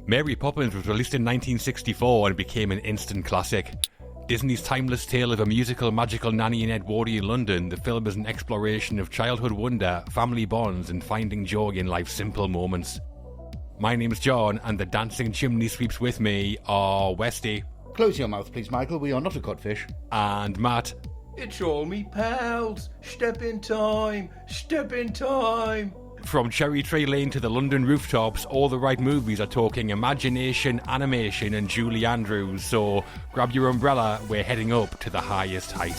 Mary Poppins was released in 1964 and became an instant classic. Disney's timeless tale of a musical magical nanny in Edwardian London, the film is an exploration of childhood wonder, family bonds, and finding joy in life's simple moments. My name's John, and the dancing chimney sweeps with me are Westy. Close your mouth, please, Michael. We are not a codfish. And Matt. It's all me pals. Step in time. Step in time. From Cherry Tree Lane to the London rooftops, All the Right Movies are talking imagination, animation, and Julie Andrews. So grab your umbrella, we're heading up to the highest height.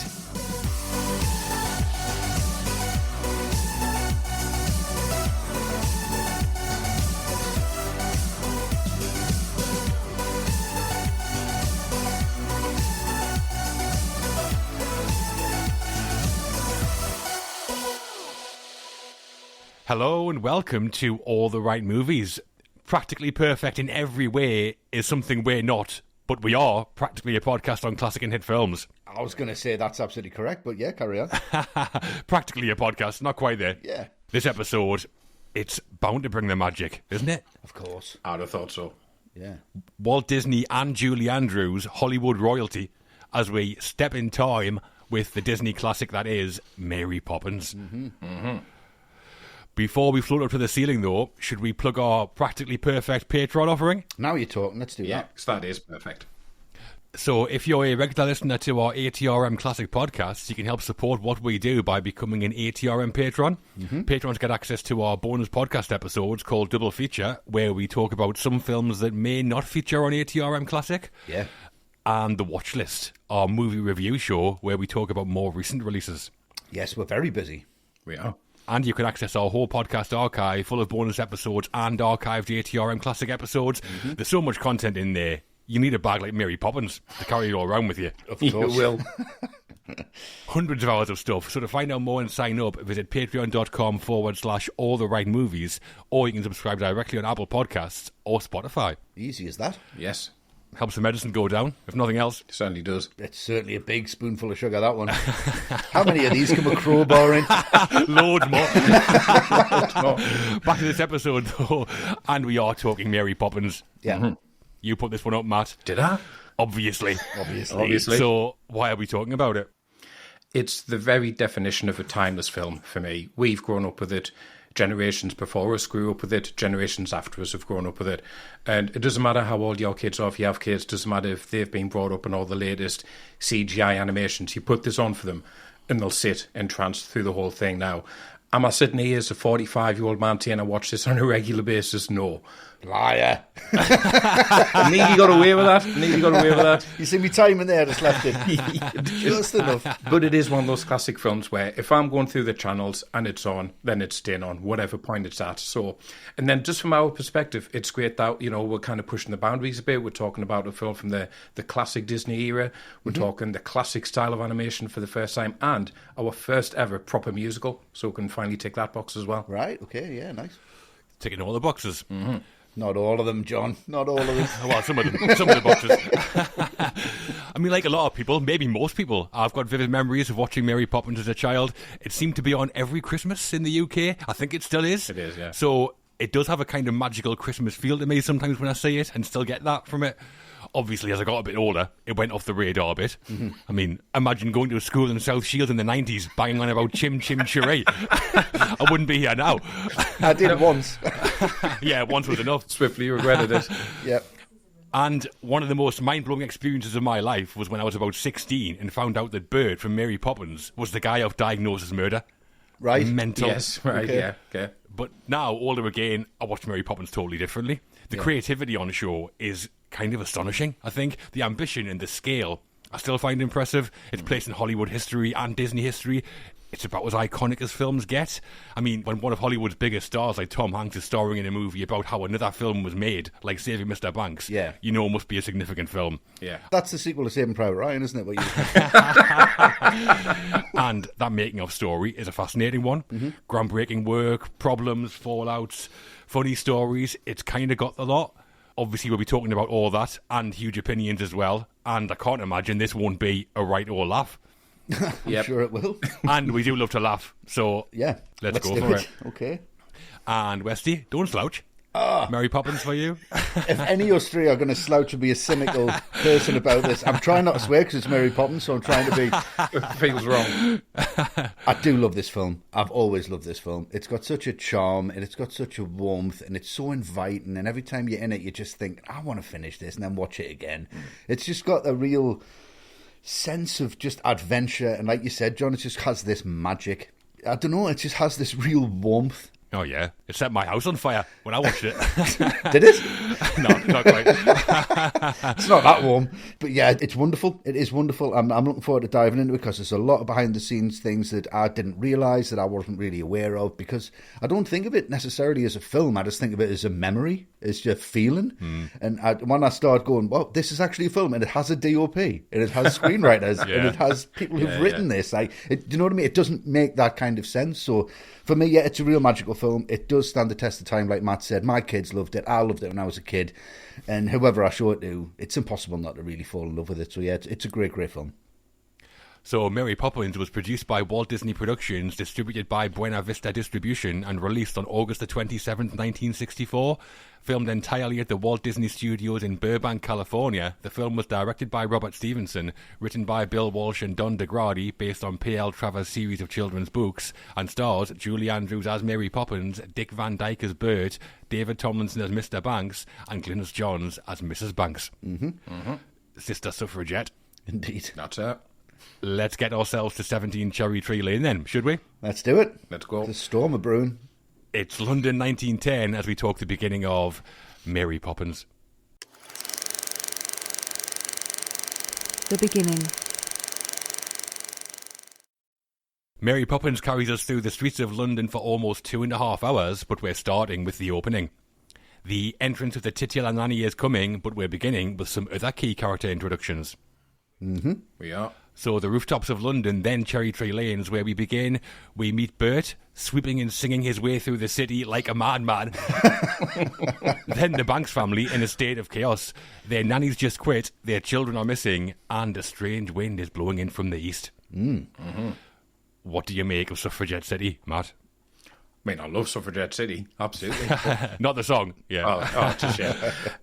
Hello and welcome to All the Right Movies. Practically perfect in every way is something we're not, but we are practically a podcast on classic and hit films. I was going to say that's absolutely correct, but yeah, carry on. Practically a podcast, not quite there. Yeah. This episode, it's bound to bring the magic, isn't it? Of course. I'd have thought so. Yeah. Walt Disney and Julie Andrews, Hollywood royalty, as we step in time with the Disney classic that is Mary Poppins. Before we float up to the ceiling, though, should we plug our practically perfect Patreon offering? Now you're talking. Let's do Yeah, that. because that is perfect. So if you're a regular listener to our ATRM Classic podcasts, you can help support what we do by becoming an ATRM patron. Patrons get access to our bonus podcast episodes called Double Feature, where we talk about some films that may not feature on ATRM Classic. Yeah. And The Watch List, our movie review show, where we talk about more recent releases. Yes, we're very busy. We are. And you can access our whole podcast archive full of bonus episodes and archived ATRM Classic episodes. There's so much content in there. You need a bag like Mary Poppins to carry it all around with you. Of course. You will. Hundreds of hours of stuff. So to find out more and sign up, visit patreon.com/all the right movies, or you can subscribe directly on Apple Podcasts or Spotify. Easy as that. Yes, Helps the medicine go down, if nothing else. it certainly does. It's certainly a big spoonful of sugar, that one. How many of these can we crowbar in? Loads more. Back to this episode, though, and we are talking Mary Poppins. Yeah. You put this one up, Matt. Did I? Obviously. Obviously. So why are we talking about it? It's the very definition of a timeless film for me. We've grown up with it. Generations before us grew up with it. Generations after us have grown up with it. And it doesn't matter how old your kids are, if you have kids. It doesn't matter if they've been brought up in all the latest CGI animations. You put this on for them and they'll sit entranced through the whole thing. Now, am I sitting here as a 45-year-old man saying I watch this on a regular basis? No. Liar. Nearly got away with that. You see me timing there, just left it. Just enough. But it is one of those classic films where if I'm going through the channels and it's on, then it's staying on, whatever point it's at. So, and then just from our perspective, it's great that, we're kind of pushing the boundaries a bit. We're talking about a film from the classic Disney era. We're talking the classic style of animation for the first time and our first ever proper musical. So we can finally tick that box as well. Right, okay, yeah, nice. Ticking all the boxes. Not all of them, John. Not all of them. Well, some of them. Some of the boxes. I mean, like a lot of people, maybe most people, I've got vivid memories of watching Mary Poppins as a child. It seemed to be on every Christmas in the UK. I think it still is. It is, yeah. So it does have a kind of magical Christmas feel to me sometimes when I see it and still get that from it. Obviously, as I got a bit older, it went off the radar a bit. I mean, imagine going to a school in South Shields in the 90s banging on about Chim Chim Cheree. I wouldn't be here now. I did once. Yeah, once was enough. Swiftly regretted it. Yep. And one of the most mind-blowing experiences of my life was when I was about 16 and found out that Bird from Mary Poppins was the guy I've diagnosed as murder. Right. Mental. Yes, right, Okay. yeah, okay. But now, older again, I watch Mary Poppins totally differently. The creativity on the show is kind of astonishing, I think. The ambition and the scale I still find impressive. It's placed in Hollywood history and Disney history. It's about as iconic as films get. I mean, when one of Hollywood's biggest stars, like Tom Hanks, is starring in a movie about how another film was made, like Saving Mr. Banks, Yeah. you know it must be a significant film. Yeah. That's the sequel to Saving Private Ryan, isn't it? What you... And that making of story is a fascinating one. Groundbreaking work, problems, fallouts, funny stories. It's kind of got the lot. Obviously, we'll be talking about all that and huge opinions as well. And I can't imagine this won't be a right or laugh. I'm sure it will. And we do love to laugh. So Yeah. let's go do for it. Okay. And Westy, don't slouch. Mary Poppins for you? If any of us three are going to slouch and be a cynical person about this, I'm trying not to swear because it's Mary Poppins, so I'm trying to be... It feels wrong. I do love this film. I've always loved this film. It's got such a charm, and it's got such a warmth, and it's so inviting, and every time you're in it, you just think, I want to finish this, and then watch it again. It's just got a real sense of just adventure, and like you said, John, it just has this magic. I don't know, it just has this real warmth. Oh, yeah. It set my house on fire when I watched it. Did it? No, not quite. It's not that warm. But yeah, it's wonderful. It is wonderful. I'm looking forward to diving into it because there's a lot of behind-the-scenes things that I didn't realise, that I wasn't really aware of, because I don't think of it necessarily as a film. I just think of it as a memory, as a feeling. And when I started going, well, this is actually a film, and it has a DOP, and it has screenwriters, and it has people who've written this. Do you know what I mean? It doesn't make that kind of sense. So for me, yeah, it's a real magical film. It does stand the test of time, like Matt said. My kids loved it. I loved it when I was a kid. And whoever I show it to, it's impossible not to really fall in love with it. So yeah, it's a great, great film. So Mary Poppins was produced by Walt Disney Productions, distributed by Buena Vista Distribution, and released on August the 27th, 1964. Filmed entirely at the Walt Disney Studios in Burbank, California, the film was directed by Robert Stevenson, written by Bill Walsh and Don DeGrady, based on P.L. Travers' series of children's books, and stars Julie Andrews as Mary Poppins, Dick Van Dyke as Bert, David Tomlinson as Mr. Banks, and Glynis Johns as Mrs. Banks. Sister Suffragette. Indeed. That's it. Let's get ourselves to 17 Cherry Tree Lane then, should we? Let's do it. Let's go. The storm of brewing. It's London 1910 as we talk the beginning of Mary Poppins. The beginning. Mary Poppins carries us through the streets of London for almost 2.5 hours, but we're starting with the opening. The entrance of the titular nanny is coming, but we're beginning with some other key character introductions. We are. So the rooftops of London, then Cherry Tree Lanes, where we begin. We meet Bert, sweeping and singing his way through the city like a madman. Then the Banks family in a state of chaos. Their nannies just quit, their children are missing, and a strange wind is blowing in from the east. What do you make of Suffragette City, Matt? I mean, I love Suffragette City, absolutely. Not the song, yeah. Oh, it's a shame.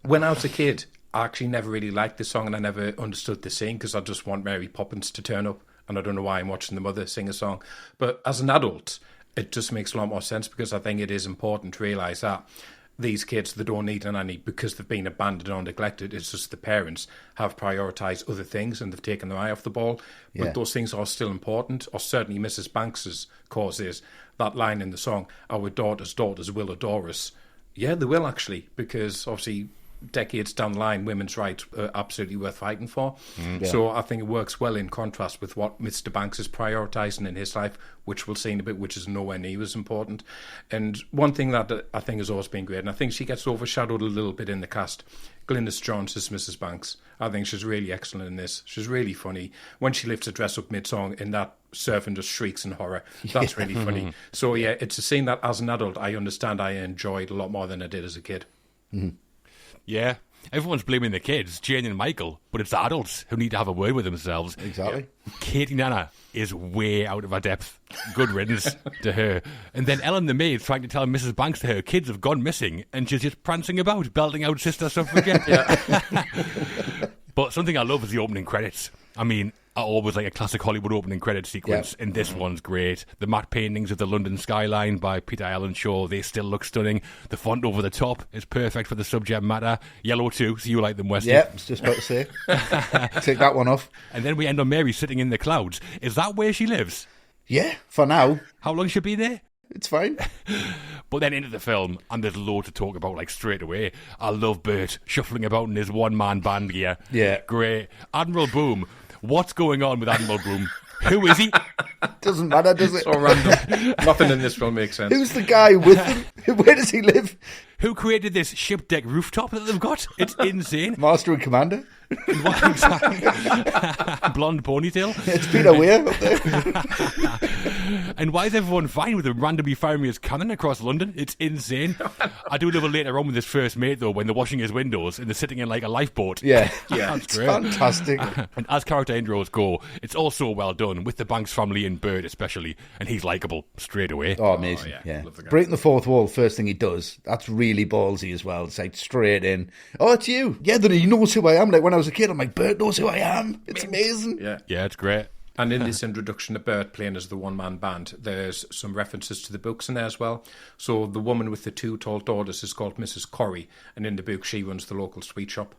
When I was a kid, I actually never really liked the song, and I never understood the scene because I just want Mary Poppins to turn up, and I don't know why I'm watching the mother sing a song. But as an adult, it just makes a lot more sense because I think it is important to realise that these kids, they don't need a nanny because they've been abandoned or neglected. It's just the parents have prioritised other things and they've taken their eye off the ball. But those things are still important, or certainly Mrs. Banks's cause is that line in the song, our daughters' daughters will adore us. Yeah, they will actually, because obviously decades down the line, women's rights are absolutely worth fighting for. So I think it works well in contrast with what Mr. Banks is prioritising in his life, which we'll see in a bit, which is nowhere near as important. And one thing that I think has always been great, and I think she gets overshadowed a little bit in the cast, Glynis Johns is Mrs. Banks. I think she's really excellent in this. She's really funny. When she lifts her dress up mid-song and that servant just shrieks in horror, that's really funny. So yeah, it's a scene that as an adult I understand I enjoyed a lot more than I did as a kid. Yeah, everyone's blaming the kids, Jane and Michael, but it's the adults who need to have a word with themselves. Exactly. Katie Nana is way out of her depth. Good riddance to her. And then Ellen the maid's trying to tell Mrs. Banks that her kids have gone missing, and she's just prancing about, belting out Sister Suffragette. But something I love is the opening credits. I mean, I always like a classic Hollywood opening credit sequence, and this one's great. The matte paintings of the London skyline by Peter Allen Shaw, they still look stunning. The font over the top is perfect for the subject matter. Yellow too, so you like them, Westy. Yeah, I was just about to say. Take that one off. And then we end on Mary sitting in the clouds. Is that where she lives? Yeah, for now. How long should be there? It's fine. But then into the film, and there's loads to talk about, like, straight away. I love Bert shuffling about in his one-man band gear. Yeah. Great. Admiral Boom. What's going on with Admiral Boom? Who is he? Doesn't matter, does it? So random. Nothing in this film makes sense. Who's the guy with him? Where does he live? Who created this ship deck rooftop that they've got? It's insane. Master and Commander? What, exactly? Blonde ponytail? It's Peter Weir up there. And why is everyone fine with him randomly firing his cannon across London? It's insane. I do love it later on with his first mate, though, when they're washing his windows and they're sitting in like a lifeboat. Yeah. That's It's great. fantastic. And as character intros go, it's also well done, with the Banks family and Bert especially, and he's likeable straight away. Oh, amazing. Oh, yeah. Love the guy. Breaking the fourth wall, first thing he does. That's really really ballsy as well. It's like straight in. Oh, it's you. Yeah, then he knows who I am. Like when I was a kid, I'm like, Bert knows who I am. It's amazing. Yeah, it's great. And in this introduction to Bert playing as the one-man band, there's some references to the books in there as well. So the woman with the 2 tall daughters is called Mrs. Corrie, and in the book she runs the local sweet shop.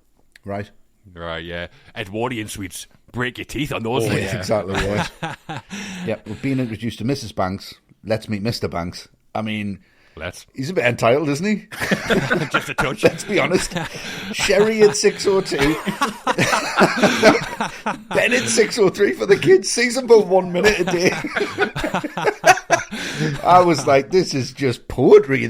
Right. Right, yeah. Edwardian sweets. Break your teeth on those things. That's exactly right. Yeah, we've been introduced to Mrs. Banks. Let's meet Mr. Banks. I mean... He's a bit entitled, isn't he? Just a touch. Let's be honest. Sherry at 6:02. Ben at 6:03 for the kids. Sees them about 1 minute a day. I was like, this is just poetry.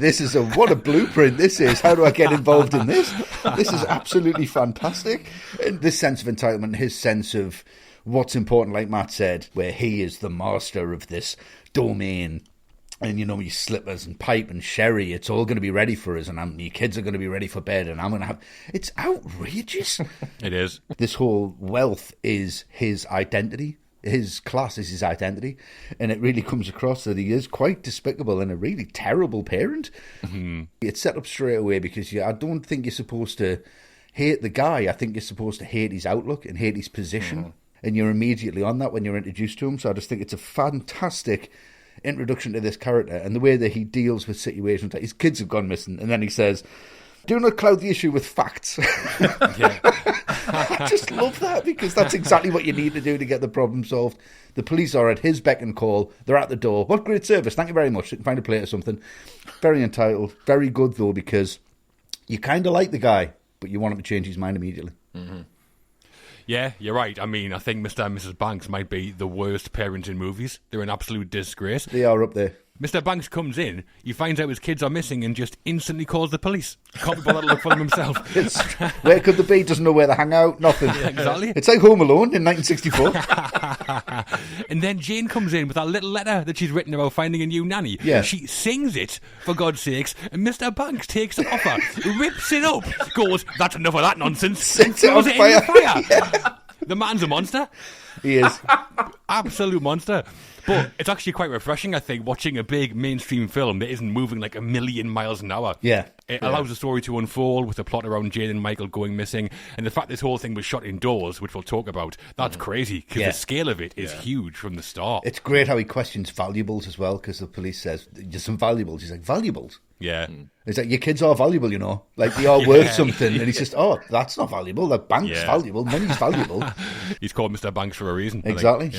What a blueprint this is. How do I get involved in this? This is absolutely fantastic. And this sense of entitlement, his sense of what's important, like Matt said, where he is the master of this domain. And, your slippers and pipe and sherry, it's all going to be ready for us. And your kids are going to be ready for bed. And I'm going to have... It's outrageous. It is. This whole wealth is his identity. His class is his identity. And it really comes across that he is quite despicable and a really terrible parent. Mm-hmm. It's set up straight away because I don't think you're supposed to hate the guy. I think you're supposed to hate his outlook and hate his position. Mm-hmm. And you're immediately on that when you're introduced to him. So I just think it's a fantastic... introduction to this character and the way that he deals with situations. Like his kids have gone missing, and then he says, "Do not cloud the issue with facts." I just love that because that's exactly what you need to do to get the problem solved. The police are at his beck and call. They're at the door. What great service! Thank you very much. You can find a plate or something. Very entitled. Very good though, because you kind of like the guy, but you want him to change his mind immediately. Mm-hmm. Yeah, you're right. I mean, I think Mr. and Mrs. Banks might be the worst parents in movies. They're an absolute disgrace. They are up there. Mr. Banks comes in, he finds out his kids are missing and just instantly calls the police. He can't be bothered to look for them himself. Where could they be? Doesn't know where they hang out. Nothing. Yeah, exactly. It's like Home Alone in 1964. And then Jane comes in with that little letter that she's written about finding a new nanny. Yeah. She sings it, for God's sakes, and Mr. Banks takes it off her, rips it up, goes, "That's enough of that nonsense," and throws it in the fire. Yeah. The man's a monster. He is. Absolute monster. But it's actually quite refreshing, I think, watching a big mainstream film that isn't moving like a million miles an hour. Yeah. It allows the story to unfold with the plot around Jane and Michael going missing. And the fact this whole thing was shot indoors, which we'll talk about, that's crazy. Because the scale of it is huge from the start. It's great how he questions valuables as well, because the police says, "There's some valuables." He's like, "Valuables?" Yeah. It's like, your kids are valuable, Like, they are worth something. And he says, "Oh, that's not valuable. The bank's valuable. Money's valuable." He's called Mr. Banks for a reason. Exactly.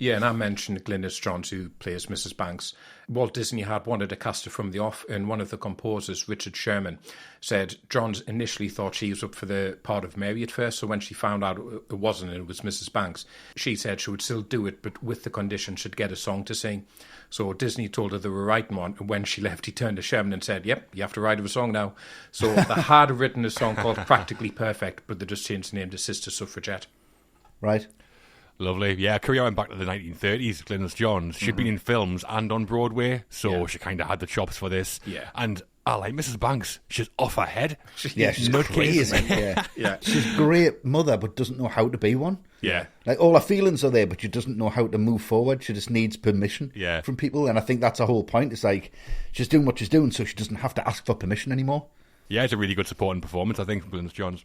Yeah, and I mentioned Glynis Johns, who plays Mrs. Banks. Walt Disney had wanted to cast her from the off, and one of the composers, Richard Sherman, said Johns initially thought she was up for the part of Mary at first, so when she found out it wasn't and it was Mrs. Banks, she said she would still do it, but with the condition she'd get a song to sing. So Disney told her they were writing one, and when she left, he turned to Sherman and said, "Yep, you have to write a song now." So they had written a song called Practically Perfect, but they just changed the name to Sister Suffragette. Right. Lovely. Yeah, career went back to the 1930s, Glynis Johns. She'd been in films and on Broadway, so she kind of had the chops for this. Yeah. And I like Mrs. Banks. She's off her head. Yeah, she's crazy. Yeah. She's a great mother, but doesn't know how to be one. Yeah. Like, all her feelings are there, but she doesn't know how to move forward. She just needs permission from people. And I think that's the whole point. It's like, she's doing what she's doing, so she doesn't have to ask for permission anymore. Yeah, it's a really good supporting performance, I think, from Glynis Johns.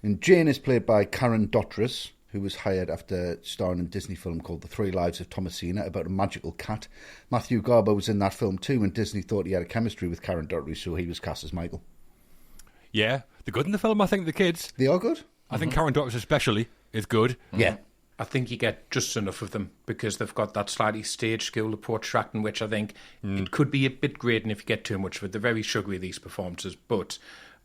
And Jane is played by Karen Dotrice, who was hired after starring in a Disney film called The 3 Lives of Thomasina, about a magical cat. Matthew Garber was in that film too, and Disney thought he had a chemistry with Karen Dotrice, so he was cast as Michael. Yeah, they're good in the film, I think, the kids. They are good. I think Karen Dotrice especially is good. Yeah. I think you get just enough of them because they've got that slightly stage school approach acting, which I think it could be a bit grating if you get too much of it. They're very sugary, these performances, but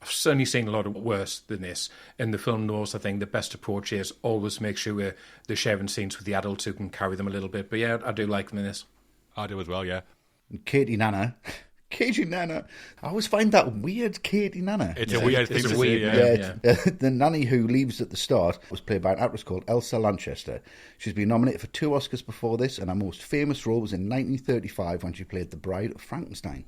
I've certainly seen a lot of worse than this. And the film knows, I think, the best approach is always make sure they're sharing scenes with the adults who can carry them a little bit. But yeah, I do like them in this. I do as well, yeah. And Katie Nana. I always find that weird, Katie Nana. It's a weird thing to say, The nanny who leaves at the start was played by an actress called Elsa Lanchester. She's been nominated for 2 Oscars before this, and her most famous role was in 1935 when she played the Bride of Frankenstein.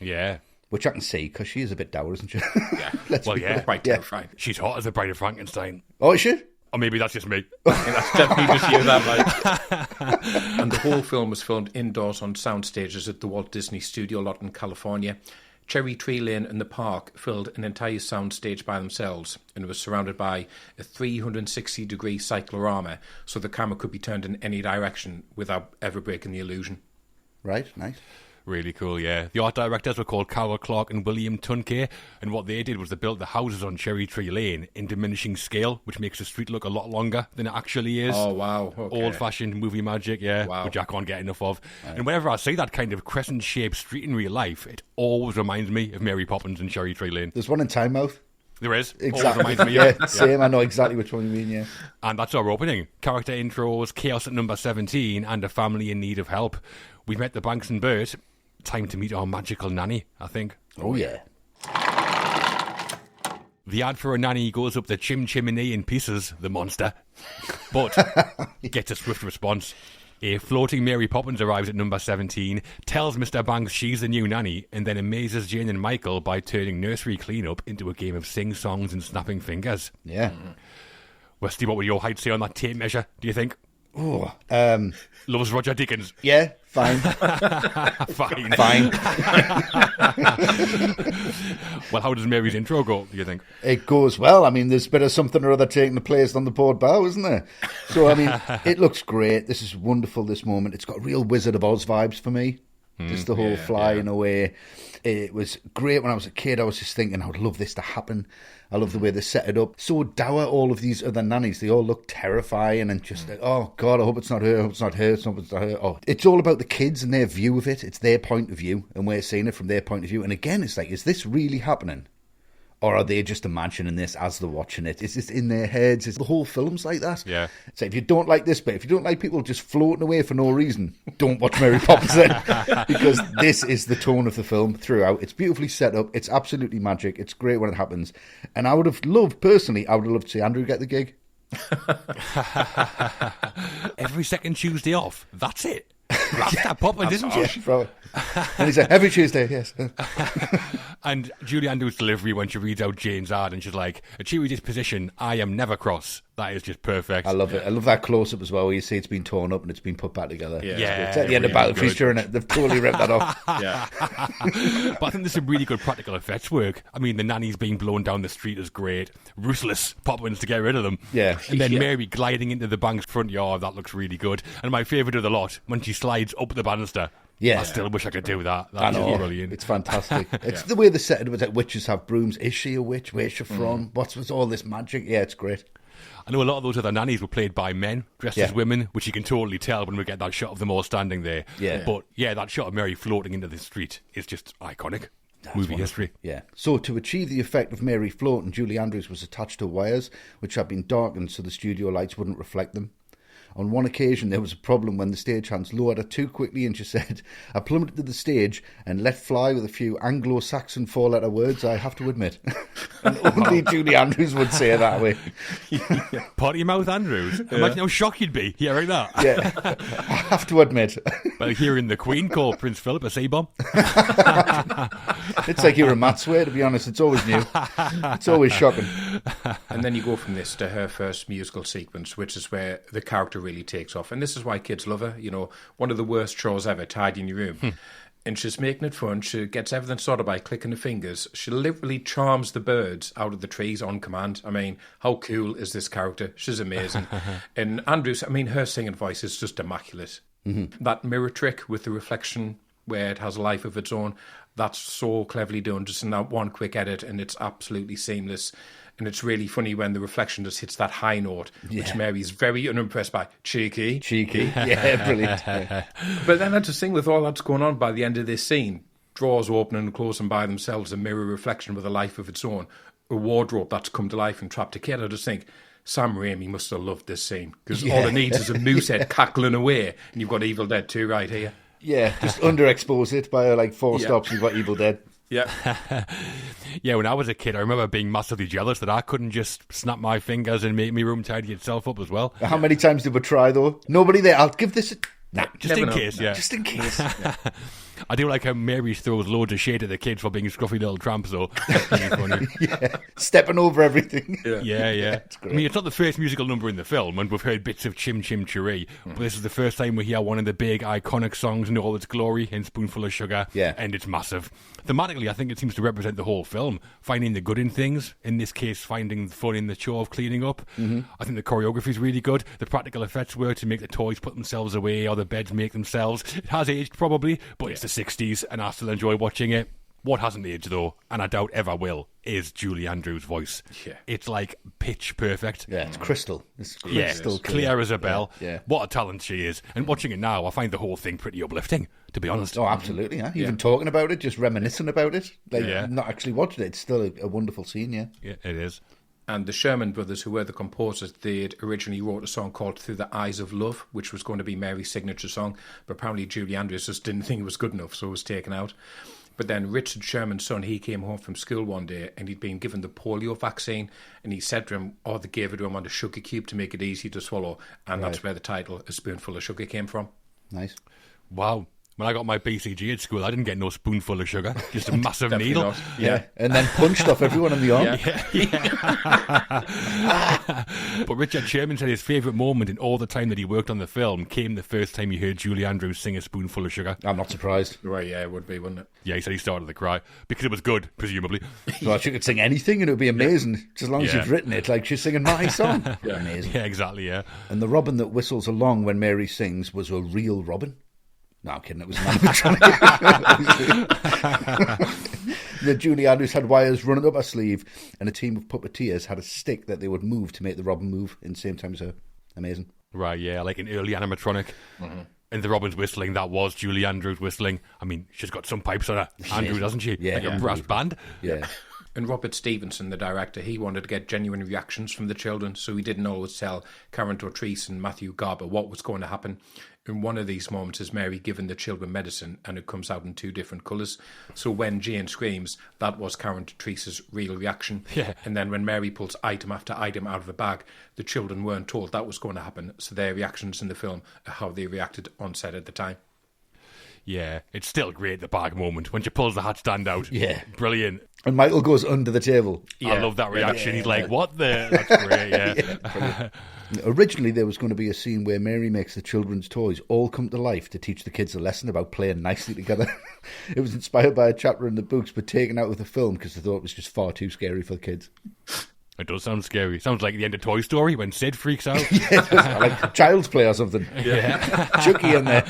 Yeah. Which I can see, because she is a bit dour, isn't she? Yeah. Quite terrifying. She's hot as the Bride of Frankenstein. Oh, is she? Or maybe that's just me. That's definitely just you, that, like. And the whole film was filmed indoors on sound stages at the Walt Disney Studio lot in California. Cherry Tree Lane and the park filled an entire sound stage by themselves and was surrounded by a 360-degree cyclorama, so the camera could be turned in any direction without ever breaking the illusion. Right, nice. Really cool, yeah. The art directors were called Carol Clark and William Tunkey, and what they did was they built the houses on Cherry Tree Lane in diminishing scale, which makes the street look a lot longer than it actually is. Oh, wow. Okay. Old-fashioned movie magic, yeah, Wow. which I can't get enough of. Right. And whenever I see that kind of crescent-shaped street in real life, it always reminds me of Mary Poppins and Cherry Tree Lane. There's one in Tynemouth. There is. Exactly. Always reminds me, yeah, same. I know exactly which one you mean, yeah. And that's our opening. Character intros, chaos at number 17, and a family in need of help. We've met the Banks and Bert. Time to meet our magical nanny, I think. Oh, yeah. The ad for a nanny goes up the chimney in pieces, the monster. But gets a swift response. A floating Mary Poppins arrives at number 17, tells Mr. Banks she's the new nanny, and then amazes Jane and Michael by turning nursery cleanup into a game of sing-songs and snapping fingers. Yeah. Westy, what would your height say on that tape measure, do you think? Oh, Loves Roger Dickens. yeah, fine. Fine. Fine. Well, how does Mary's intro go, do you think? It goes well. I mean, there's a bit of something or other taking the place on the board bow, isn't there? So, I mean, it looks great. This is wonderful, this moment. It's got real Wizard of Oz vibes for me. Just the whole flying away. It was great when I was a kid. I was just thinking, I would love this to happen. I love the way they set it up. So dour, all of these other nannies. They all look terrifying and just like, oh, God, I hope it's not her. I hope it's not her. I hope it's not her. Oh, it's all about the kids and their view of it. It's their point of view, and we're seeing it from their point of view. And again, it's like, is this really happening? Or are they just imagining this as they're watching it? Is this in their heads? Is the whole film's like that? Yeah. So if you don't like this bit, if you don't like people just floating away for no reason, don't watch Mary Poppins then. Because this is the tone of the film throughout. It's beautifully set up. It's absolutely magic. It's great when it happens. And I would have loved, personally, I would have loved to see Andrew get the gig. Every second Tuesday off. That's it. That's that Poppins, isn't it? Bro. And he's like, every Tuesday, yes. And Julie Andrews' delivery when she reads out Jane's ad and she's like, a cheery disposition, I am never cross. That is just perfect. I love it. I love that close-up as well where you see it's been torn up and it's been put back together. Yeah, It's at the end of Battle Feature, and they've totally ripped that off. Yeah. But I think there's some really good practical effects work. I mean, the nanny's being blown down the street is great. Ruthless Poppins to get rid of them. Yeah. And then Mary gliding into the bank's front yard, that looks really good. And my favourite of the lot, when she slides up the banister. Yeah. I still wish I could do that. I That's know. brilliant. It's fantastic. It's the way they set it up. It's like witches have brooms. Is she a witch? Where's she from? What's all this magic? Yeah, it's great. I know a lot of those other nannies were played by men dressed as women, which you can totally tell when we get that shot of them all standing there. Yeah. But yeah, that shot of Mary floating into the street is just iconic. Movie history. Yeah. So to achieve the effect of Mary floating, Julie Andrews was attached to wires which had been darkened so the studio lights wouldn't reflect them. On one occasion, there was a problem when the stagehands lowered her too quickly, and she said, I plummeted to the stage and let fly with a few Anglo-Saxon four-letter words, I have to admit. And only Julie Andrews would say it that way. Potty mouth Andrews. Imagine how shocked you'd be hearing that. Yeah, I have to admit. Well, hearing the Queen call Prince Philip a C-bomb. It's like hearing Matt swear, to be honest. It's always new. It's always shocking. And then you go from this to her first musical sequence, which is where the character really takes off. And this is why kids love her. You know, one of the worst chores ever, tidying your room. And she's making it fun. She gets everything sorted by clicking her fingers. She literally charms the birds out of the trees on command. I mean, how cool is this character? She's amazing. And Andrews, I mean, her singing voice is just immaculate. That mirror trick with the reflection where it has a life of its own, that's so cleverly done, just in that one quick edit, and it's absolutely seamless. And it's really funny when the reflection just hits that high note, which Mary's very unimpressed by. Cheeky. Yeah, brilliant. Yeah. But then I just think with all that's going on by the end of this scene, drawers opening and closing by themselves, a mirror reflection with a life of its own, a wardrobe that's come to life and trapped a kid, I just think Sam Raimi must have loved this scene, because all it needs is a moose head cackling away, and you've got Evil Dead 2 right here. Yeah, just underexpose it by like 4 stops, you've got Evil Dead. Yeah. Yeah, when I was a kid, I remember being massively jealous that I couldn't just snap my fingers and make my room tidy itself up as well. How many times did we try, though? Nobody there. I'll give this a... Just in case. Just in case. I do like how Mary throws loads of shade at the kids for being scruffy little tramps, though. That's really funny. Yeah, stepping over everything. Yeah. I mean, it's not the first musical number in the film, and we've heard bits of Chim Chim Cheree, but this is the first time we hear one of the big iconic songs in all its glory, in Spoonful of Sugar, and it's massive. Thematically, I think it seems to represent the whole film, finding the good in things, in this case, finding fun in the chore of cleaning up. I think the choreography is really good. The practical effects were to make the toys put themselves away or the beds make themselves. It has aged, probably, but it's the 60s, and I still enjoy watching it. What hasn't aged, though, and I doubt ever will, is Julie Andrews' voice. Yeah. It's like pitch perfect. Yeah, it's crystal. It's crystal clear as a bell. Yeah. What a talent she is. And watching it now, I find the whole thing pretty uplifting, to be honest. Oh, absolutely, yeah. Even talking about it, just reminiscing about it, not actually watching it, it's still a wonderful scene, yeah. Yeah, it is. And the Sherman Brothers, who were the composers, they'd originally wrote a song called Through the Eyes of Love, which was going to be Mary's signature song, but apparently Julie Andrews just didn't think it was good enough, so it was taken out. But then Richard Sherman's son, he came home from school one day and he'd been given the polio vaccine, and he said to him, they gave it to him on a sugar cube to make it easy to swallow, and that's where the title A Spoonful of Sugar came from. Nice. Wow. When I got my BCG at school, I didn't get no spoonful of sugar, just a massive needle. Yeah, and then punched off everyone on the arm. But Richard Sherman said his favourite moment in all the time that he worked on the film came the first time he heard Julie Andrews sing A Spoonful of Sugar. I'm not surprised. Right, yeah, it would be, wouldn't it? Yeah, he said he started to cry, because it was good, presumably. Well, she could sing anything and it would be amazing, just as long as you've written it, like she's singing my song. Amazing. Yeah, exactly, yeah. And the robin that whistles along when Mary sings was a real robin. No, I'm kidding. It was an animatronic. The Julie Andrews had wires running up her sleeve, and a team of puppeteers had a stick that they would move to make the robin move in the same time as her. Amazing. Right, yeah, like an early animatronic. And the robin's whistling, that was Julie Andrews whistling. I mean, she's got some pipes on her, Andrew, doesn't she? Yeah. Like a brass band. Yeah. And Robert Stevenson, the director, he wanted to get genuine reactions from the children, so he didn't always tell Karen Tortrese and Matthew Garber what was going to happen. In one of these moments is Mary giving the children medicine, and it comes out in 2 different colours. So when Jane screams, that was Karen Tortrese's real reaction. Yeah. And then when Mary pulls item after item out of a bag, the children weren't told that was going to happen, so their reactions in the film are how they reacted on set at the time. Yeah, it's still great, the bag moment, when she pulls the hat stand out. Yeah. Brilliant. And Michael goes under the table. Yeah. I love that reaction. He's like, what the? That's great, yeah. Originally, there was going to be a scene where Mary makes the children's toys all come to life to teach the kids a lesson about playing nicely together. It was inspired by a chapter in the books, but taken out of the film because they thought it was just far too scary for the kids. It does sound scary. Sounds like the end of Toy Story when Sid freaks out. Yeah, like Child's Play or something. Yeah. Chucky in there.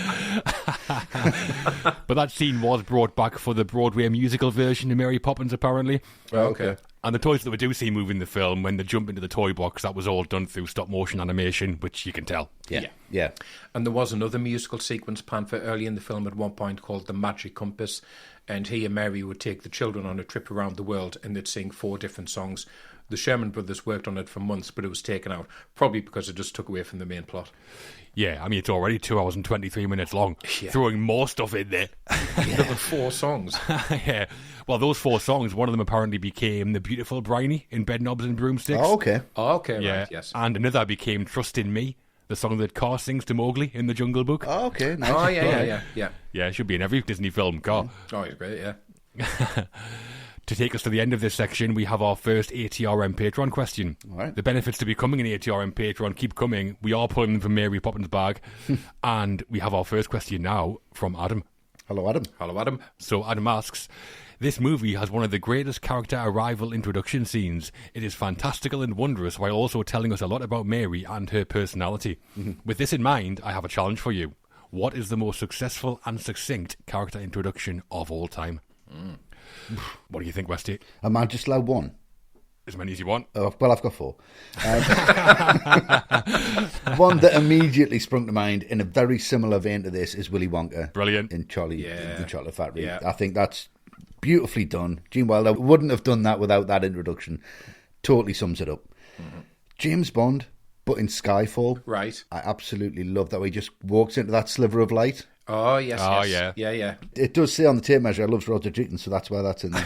But that scene was brought back for the Broadway musical version of Mary Poppins, apparently. Oh, okay. And the toys that we do see move in the film, when they jump into the toy box, that was all done through stop-motion animation, which you can tell. Yeah. And there was another musical sequence planned for early in the film at one point called The Magic Compass, and he and Mary would take the children on a trip around the world, and they'd sing 4 different songs. The Sherman Brothers worked on it for months, but it was taken out, probably because it just took away from the main plot. Yeah, I mean, it's already 2 hours and 23 minutes long. Yeah. Throwing more stuff in there. Another 4 songs. Yeah. Well, those 4 songs, one of them apparently became The Beautiful Briny in Bedknobs and Broomsticks. Oh, okay. Yeah. Right, yes. And another became Trust in Me, the song that Car sings to Mowgli in The Jungle Book. Oh, okay. Nice. Oh, yeah. Yeah, it should be in every Disney film, Car. Oh, it's great, yeah. To take us to the end of this section, we have our first ATRM Patreon question. All right. The benefits to becoming an ATRM Patreon keep coming. We are pulling them from Mary Poppins' bag. And we have our first question now from Adam. Hello, Adam. Hello, Adam. So Adam asks, this movie has one of the greatest character arrival introduction scenes. It is fantastical and wondrous while also telling us a lot about Mary and her personality. With this in mind, I have a challenge for you. What is the most successful and succinct character introduction of all time? What do you think, Westy? Am I just allowed 1? As many as you want. Oh, well, I've got 4. One that immediately sprung to mind in a very similar vein to this is Willy Wonka. Brilliant. In Charlie the Chocolate Factory. Yeah. I think that's beautifully done. Gene Wilder wouldn't have done that without that introduction. Totally sums it up. James Bond, but in Skyfall. Right. I absolutely love that way. He just walks into that sliver of light. Oh, yes. Yeah. It does say on the tape measure, I love Roger Deakins, so that's why that's in there.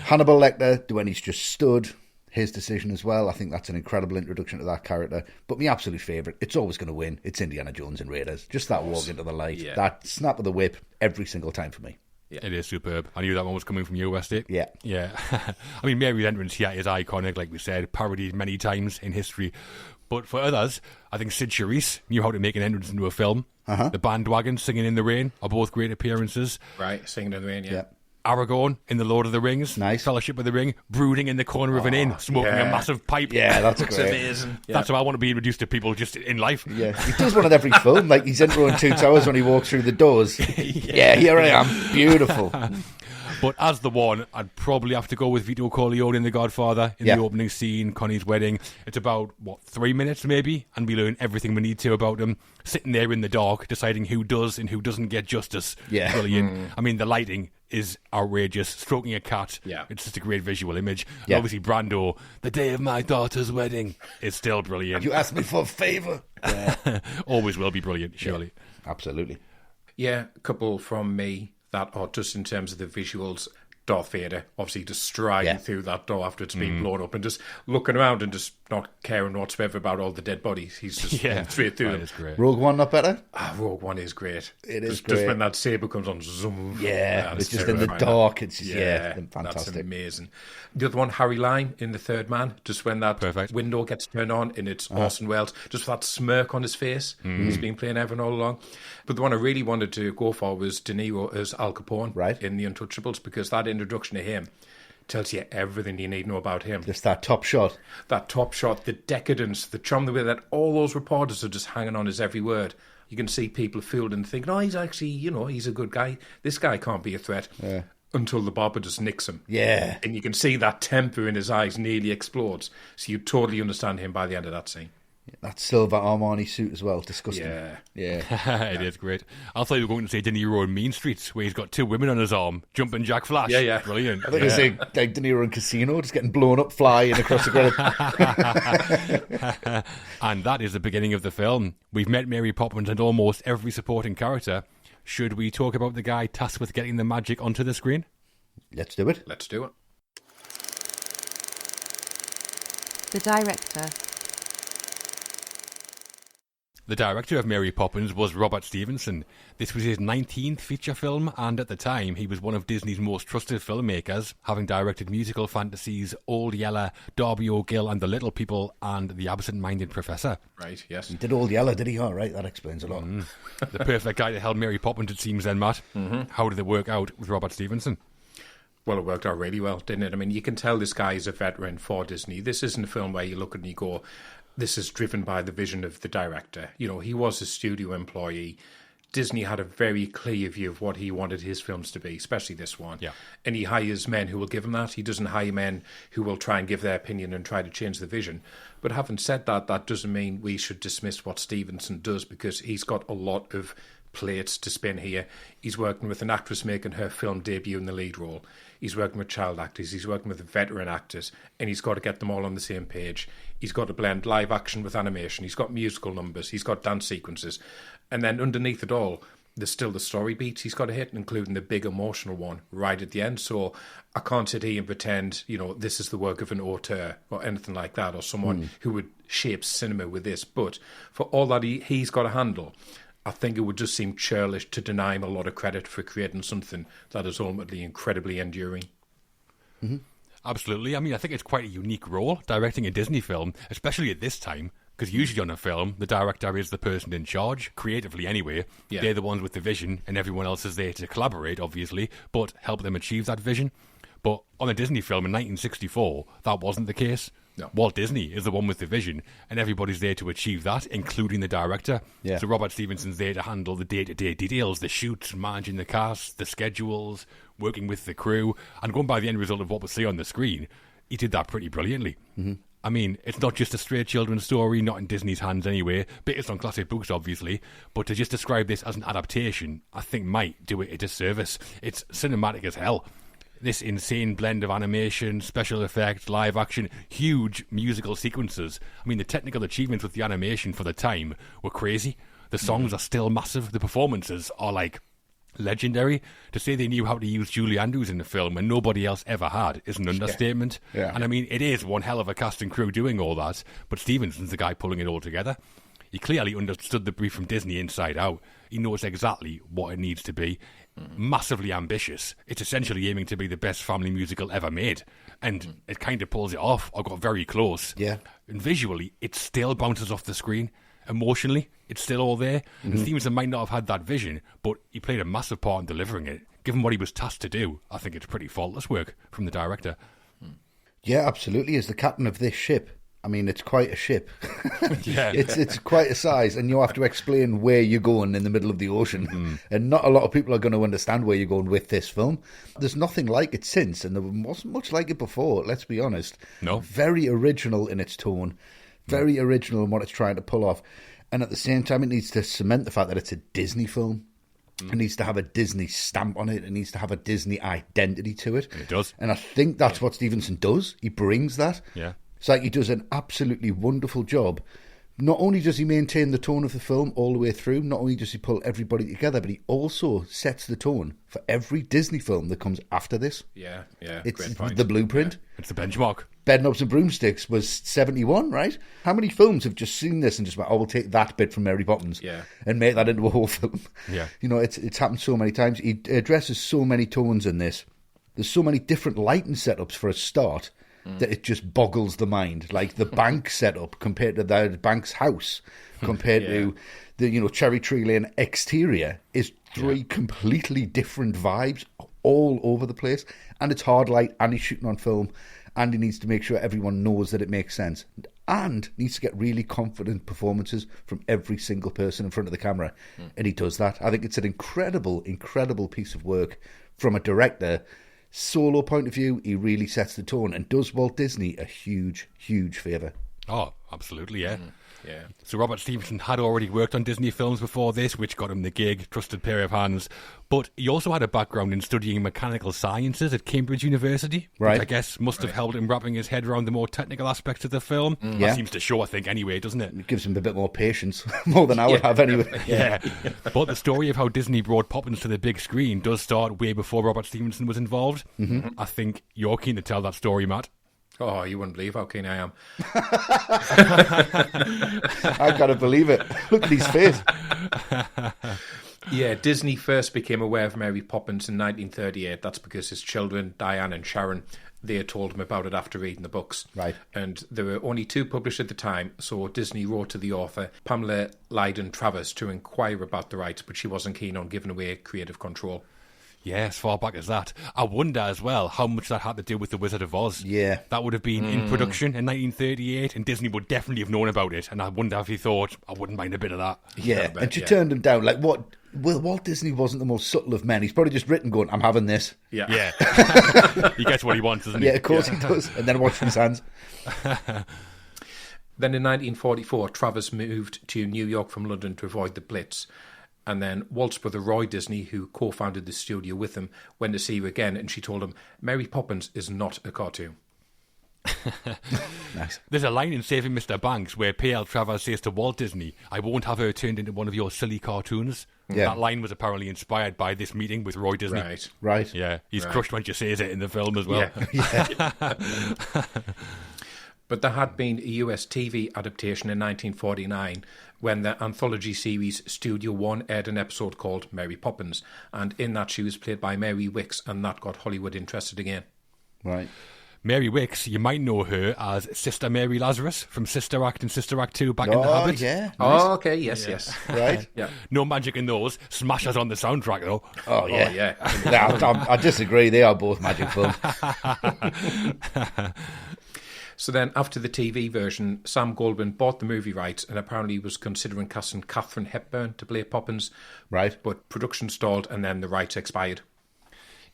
Hannibal Lecter, when he's just stood, his decision as well. I think that's an incredible introduction to that character. But my absolute favourite, it's always going to win. It's Indiana Jones and Raiders. Just that walk into the light, that snap of the whip every single time for me. Yeah. It is superb. I knew that one was coming from you, Westy. Yeah. Yeah. I mean, Mary's entrance here is iconic, like we said, parodied many times in history. But for others, I think Sid Charisse knew how to make an entrance into a film. The Bandwagon, Singing in the Rain, are both great appearances. Right, Singing in the Rain, yeah. Aragorn in The Lord of the Rings, nice. Fellowship of the Ring, brooding in the corner of an inn, smoking a massive pipe. Yeah, that's great. Amazing. That's how I want to be introduced to people just in life. Yeah, he does one in every film. Like he's entering Two Towers when he walks through the doors. Yeah, here I am. Beautiful. But as the one, I'd probably have to go with Vito Corleone in The Godfather in the opening scene, Connie's wedding. It's about, 3 minutes maybe? And we learn everything we need to about him. Sitting there in the dark, deciding who does and who doesn't get justice. Yeah. Brilliant. I mean, the lighting is outrageous. Stroking a cat. Yeah. It's just a great visual image. Yeah. And obviously, Brando, the day of my daughter's wedding, is still brilliant. You asked me for a favour. Yeah. Always will be brilliant, surely. Yeah, absolutely. Yeah, a couple from me that are just in terms of the visuals. Darth Vader, obviously just striding through that door after it's been blown up and just looking around and just not caring whatsoever about all the dead bodies. He's just going straight through them. Is great. Rogue One not better? Rogue One is great. It is just when that saber comes on, zoom. Yeah, it's just in the dark. It's fantastic. That's amazing. The other one, Harry Lime in The Third Man, just when that window gets turned on and it's Orson Welles, just that smirk on his face. He's been playing everyone all along. But the one I really wanted to go for was De Niro as Al Capone in The Untouchables, because that introduction to him tells you everything you need to know about him. Just that top shot. That top shot, the decadence, the charm, the way that all those reporters are just hanging on his every word. You can see people fooled and think, no, he's actually, he's a good guy. This guy can't be a threat. Yeah. Until the barber just nicks him. Yeah. And you can see that temper in his eyes nearly explodes. So you totally understand him by the end of that scene. That silver Armani suit as well, disgusting. Yeah. It is great. I thought you were going to say De Niro in Mean Streets, where he's got two women on his arm, jumping Jack Flash. Yeah. Brilliant. I think it's like De Niro in Casino, just getting blown up, flying across the grid. And that is the beginning of the film. We've met Mary Poppins and almost every supporting character. Should we talk about the guy tasked with getting the magic onto the screen? Let's do it. Let's do it. The director. The director of Mary Poppins was Robert Stevenson. This was his 19th feature film, and at the time he was one of Disney's most trusted filmmakers, having directed musical fantasies Old Yeller, Darby O'Gill and the Little People, and The Absent-Minded Professor. Right, yes. He did Old Yeller, did he? All right, that explains a lot. The perfect guy to help Mary Poppins, it seems then, Matt. How did it work out with Robert Stevenson? Well, it worked out really well, didn't it? I mean, you can tell this guy is a veteran for Disney. This isn't a film where you look and you go, this is driven by the vision of the director. He was a studio employee. Disney had a very clear view of what he wanted his films to be, especially this one. Yeah. And he hires men who will give him that. He doesn't hire men who will try and give their opinion and try to change the vision. But having said that, that doesn't mean we should dismiss what Stevenson does, because he's got a lot of plates to spin here. He's working with an actress making her film debut in the lead role. He's working with child actors. He's working with veteran actors. And he's got to get them all on the same page. He's got to blend live action with animation. He's got musical numbers. He's got dance sequences. And then underneath it all, there's still the story beats he's got to hit, including the big emotional one right at the end. So I can't sit here and pretend, this is the work of an auteur or anything like that, or someone who would shape cinema with this. But for all that he's got to handle, I think it would just seem churlish to deny him a lot of credit for creating something that is ultimately incredibly enduring. Absolutely. I mean, I think it's quite a unique role, directing a Disney film, especially at this time, because usually on a film, the director is the person in charge, creatively anyway. Yeah. They're the ones with the vision, and everyone else is there to collaborate, obviously, but help them achieve that vision. But on a Disney film in 1964, that wasn't the case. No. Walt Disney is the one with the vision, and everybody's there to achieve that, including the director. Yeah. So Robert Stevenson's there to handle the day-to-day details, the shoots, managing the cast, the schedules, working with the crew, and going by the end result of what we see on the screen, he did that pretty brilliantly. I mean, it's not just a straight children's story, not in Disney's hands anyway, based on classic books, obviously, but to just describe this as an adaptation, I think might do it a disservice. It's cinematic as hell. This insane blend of animation, special effects, live action, huge musical sequences. I mean, the technical achievements with the animation for the time were crazy. The songs are still massive. The performances are legendary. To say they knew how to use Julie Andrews in the film and nobody else ever had is an understatement. Yeah. And I mean, it is one hell of a cast and crew doing all that, but Stevenson's the guy pulling it all together. He clearly understood the brief from Disney inside out. He knows exactly what it needs to be. Massively ambitious. It's essentially aiming to be the best family musical ever made. And it kind of pulls it off. I got very close. Yeah. And visually, it still bounces off the screen. Emotionally, it's still all there. And Stevenson might not have had that vision, but he played a massive part in delivering it. Given what he was tasked to do, I think it's pretty faultless work from the director. Yeah, absolutely. As the captain of this ship, I mean, it's quite a ship. Yeah. It's quite a size, and you have to explain where you're going in the middle of the ocean. And not a lot of people are going to understand where you're going with this film. There's nothing like it since, and there wasn't much like it before, let's be honest. No. Very original in its tone, very original in what it's trying to pull off. And at the same time, it needs to cement the fact that it's a Disney film. It needs to have a Disney stamp on it. It needs to have a Disney identity to it. It does. And I think that's what Stevenson does. He brings that. Yeah. It's like he does an absolutely wonderful job. Not only does he maintain the tone of the film all the way through, not only does he pull everybody together, but he also sets the tone for every Disney film that comes after this. Yeah, It's great point. the blueprint. It's the benchmark. Bedknobs and Broomsticks was 71, right? How many films have just seen this and just went, oh, we'll take that bit from Mary Poppins and make that into a whole film? Yeah. You know, it's happened so many times. He addresses so many tones in this. There's so many different lighting setups for a start that it just boggles the mind. Like the bank setup compared to the bank's house, compared to the Cherry Tree Lane exterior is three completely different vibes all over the place. And it's hard light, and he's shooting on film, and he needs to make sure everyone knows that it makes sense, and needs to get really confident performances from every single person in front of the camera. And he does that. I think it's an incredible, incredible piece of work from a director. Solo point of view, he really sets the tone and does Walt Disney a huge, huge favour. Oh, absolutely, yeah. Yeah. So Robert Stevenson had already worked on Disney films before this, which got him the gig, trusted pair of hands. But he also had a background in studying mechanical sciences at Cambridge University, Right. which I guess must have helped him wrapping his head around the more technical aspects of the film. Yeah. That seems to show, I think, anyway, doesn't it? It gives him a bit more patience, more than I would have anyway. Yeah. But the story of how Disney brought Poppins to the big screen does start way before Robert Stevenson was involved. I think you're keen to tell that story, Matt. Oh, you wouldn't believe how keen I am. I gotta believe it. Look at his face. Yeah, Disney first became aware of Mary Poppins in 1938. That's because his children, Diane and Sharon, they had told him about it after reading the books. Right. And there were only two published at the time, so Disney wrote to the author, Pamela Lydon Travers, to inquire about the rights, but she wasn't keen on giving away creative control. Yeah, as far back as that. I wonder as well how much that had to do with The Wizard of Oz. Yeah. That would have been in production in 1938, and Disney would definitely have known about it. And I wonder if he thought, I wouldn't mind a bit of that. Yeah, bet, and she yeah. turned him down. Like, what? Well, Walt Disney wasn't the most subtle of men. He's probably just written going, I'm having this. Yeah. Yeah. He gets what he wants, doesn't he? Yeah, of course he does. And then watch from his hands. Then in 1944, Travers moved to New York from London to avoid the Blitz. And then Walt's brother Roy Disney, who co-founded the studio with him, went to see her again, and she told him, Mary Poppins is not a cartoon. Nice. There's a line in Saving Mr. Banks where P.L. Travers says to Walt Disney, I won't have her turned into one of your silly cartoons. Yeah. That line was apparently inspired by this meeting with Roy Disney. Right. Right. Yeah, he's Right. crushed when she says it in the film as well. Yeah. But there had been a US TV adaptation in 1949 when the anthology series Studio One aired an episode called Mary Poppins, and in that she was played by Mary Wicks, and that got Hollywood interested again. Right. Mary Wicks, you might know her as Sister Mary Lazarus from Sister Act and Sister Act 2 Back in the Oh, Habit. yeah. Oh, okay, yes. Right. Yeah. No magic in those. Smashers on the soundtrack, though. Oh, yeah. yeah. I disagree. They are both magic films. So then, after the TV version, Sam Goldwyn bought the movie rights and apparently was considering casting Katharine Hepburn to play Poppins. Right. But production stalled and then the rights expired.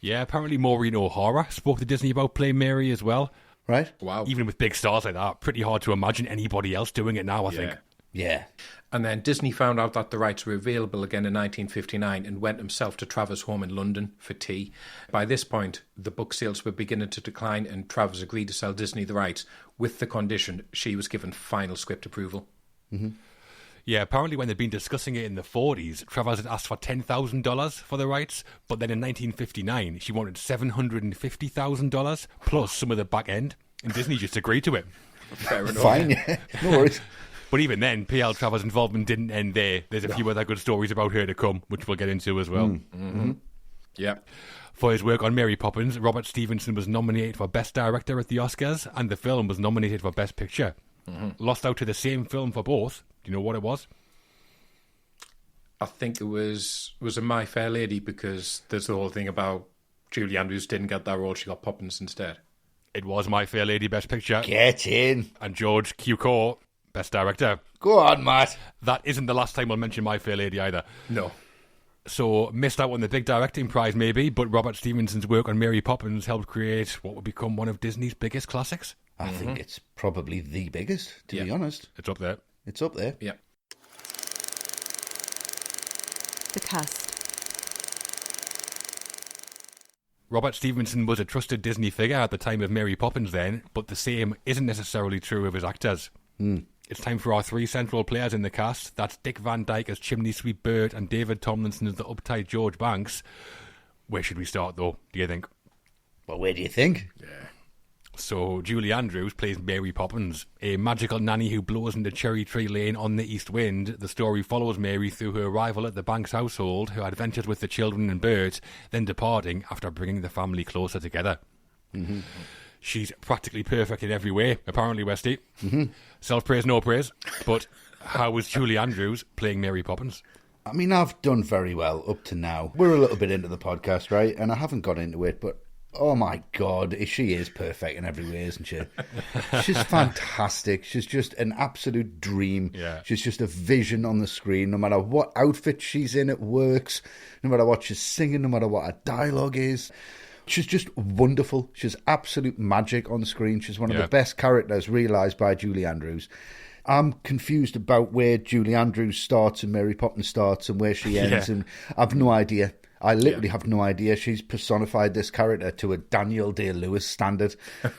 Yeah, apparently Maureen O'Hara spoke to Disney about playing Mary as well. Right. Wow. Even with big stars like that, pretty hard to imagine anybody else doing it now, I think. Yeah. And then Disney found out that the rights were available again in 1959 and went himself to Travers' home in London for tea. By this point, the book sales were beginning to decline and Travers agreed to sell Disney the rights with the condition she was given final script approval. Yeah, Yeah, apparently when they'd been discussing it in the 40s, Travers had asked for $10,000 for the rights, but then in 1959 she wanted $750,000 plus some of the back end, and Disney just agreed to it. Fair enough. Fine, yeah. No worries. But even then, P.L. Travers' involvement didn't end there. There's a few other good stories about her to come, which we'll get into as well. Yeah. For his work on Mary Poppins, Robert Stevenson was nominated for Best Director at the Oscars, and the film was nominated for Best Picture. Lost out to the same film for both. Do you know what it was? I think it was a My Fair Lady, because there's the whole thing about Julie Andrews didn't get that role, she got Poppins instead. It was My Fair Lady Best Picture. Get in. And George Cukor, Best Director. Go on, Matt. That isn't the last time we'll mention My Fair Lady either. No. So, missed out on the big directing prize maybe, but Robert Stevenson's work on Mary Poppins helped create what would become one of Disney's biggest classics. I think it's probably the biggest, to be honest. It's up there. It's up there. Yeah. The cast. Robert Stevenson was a trusted Disney figure at the time of Mary Poppins then, but the same isn't necessarily true of his actors. It's time for our three central players in the cast. That's Dick Van Dyke as Chimney Sweep Bert and David Tomlinson as the uptight George Banks. Where should we start, though, do you think? Well, where do you think? Yeah. So, Julie Andrews plays Mary Poppins, a magical nanny who blows into Cherry Tree Lane on the east wind. The story follows Mary through her arrival at the Banks household, her adventures with the children and Bert, then departing after bringing the family closer together. She's practically perfect in every way, apparently, Westy. Self-praise, no praise. But how was Julie Andrews playing Mary Poppins? I mean, I've done very well up to now. We're a little bit into the podcast, right? And I haven't got into it, but oh my God, she is perfect in every way, isn't she? She's fantastic. She's just an absolute dream. Yeah. She's just a vision on the screen. No matter what outfit she's in, it works. No matter what she's singing, no matter what her dialogue is. She's just wonderful. She's absolute magic on screen. She's one of the best characters realised by Julie Andrews. I'm confused about where Julie Andrews starts and Mary Poppins starts and where she ends, and I've no idea. I literally have no idea. She's personified this character to a Daniel Day-Lewis standard,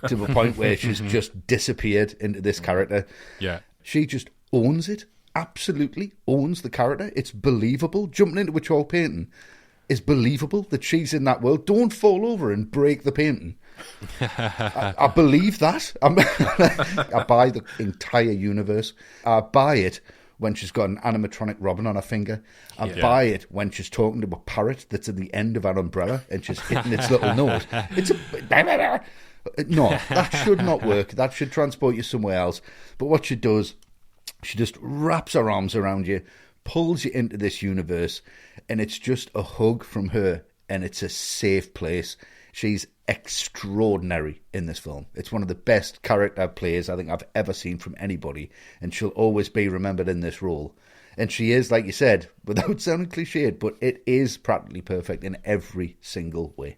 to the point where she's just disappeared into this character. Yeah. She just owns it, absolutely owns the character. It's believable. Jumping into a chalk painting is believable that she's in that world. Don't fall over and break the painting. I believe that. I buy the entire universe. I buy it when she's got an animatronic robin on her finger. I buy it when she's talking to a parrot that's at the end of her umbrella and she's hitting its little note. No, that should not work. That should transport you somewhere else. But what she does, she just wraps her arms around you, pulls you into this universe, and it's just a hug from her, and it's a safe place. She's extraordinary in this film. It's one of the best character plays I think I've ever seen from anybody, and she'll always be remembered in this role. And she is, like you said, without sounding cliched, but it is practically perfect in every single way.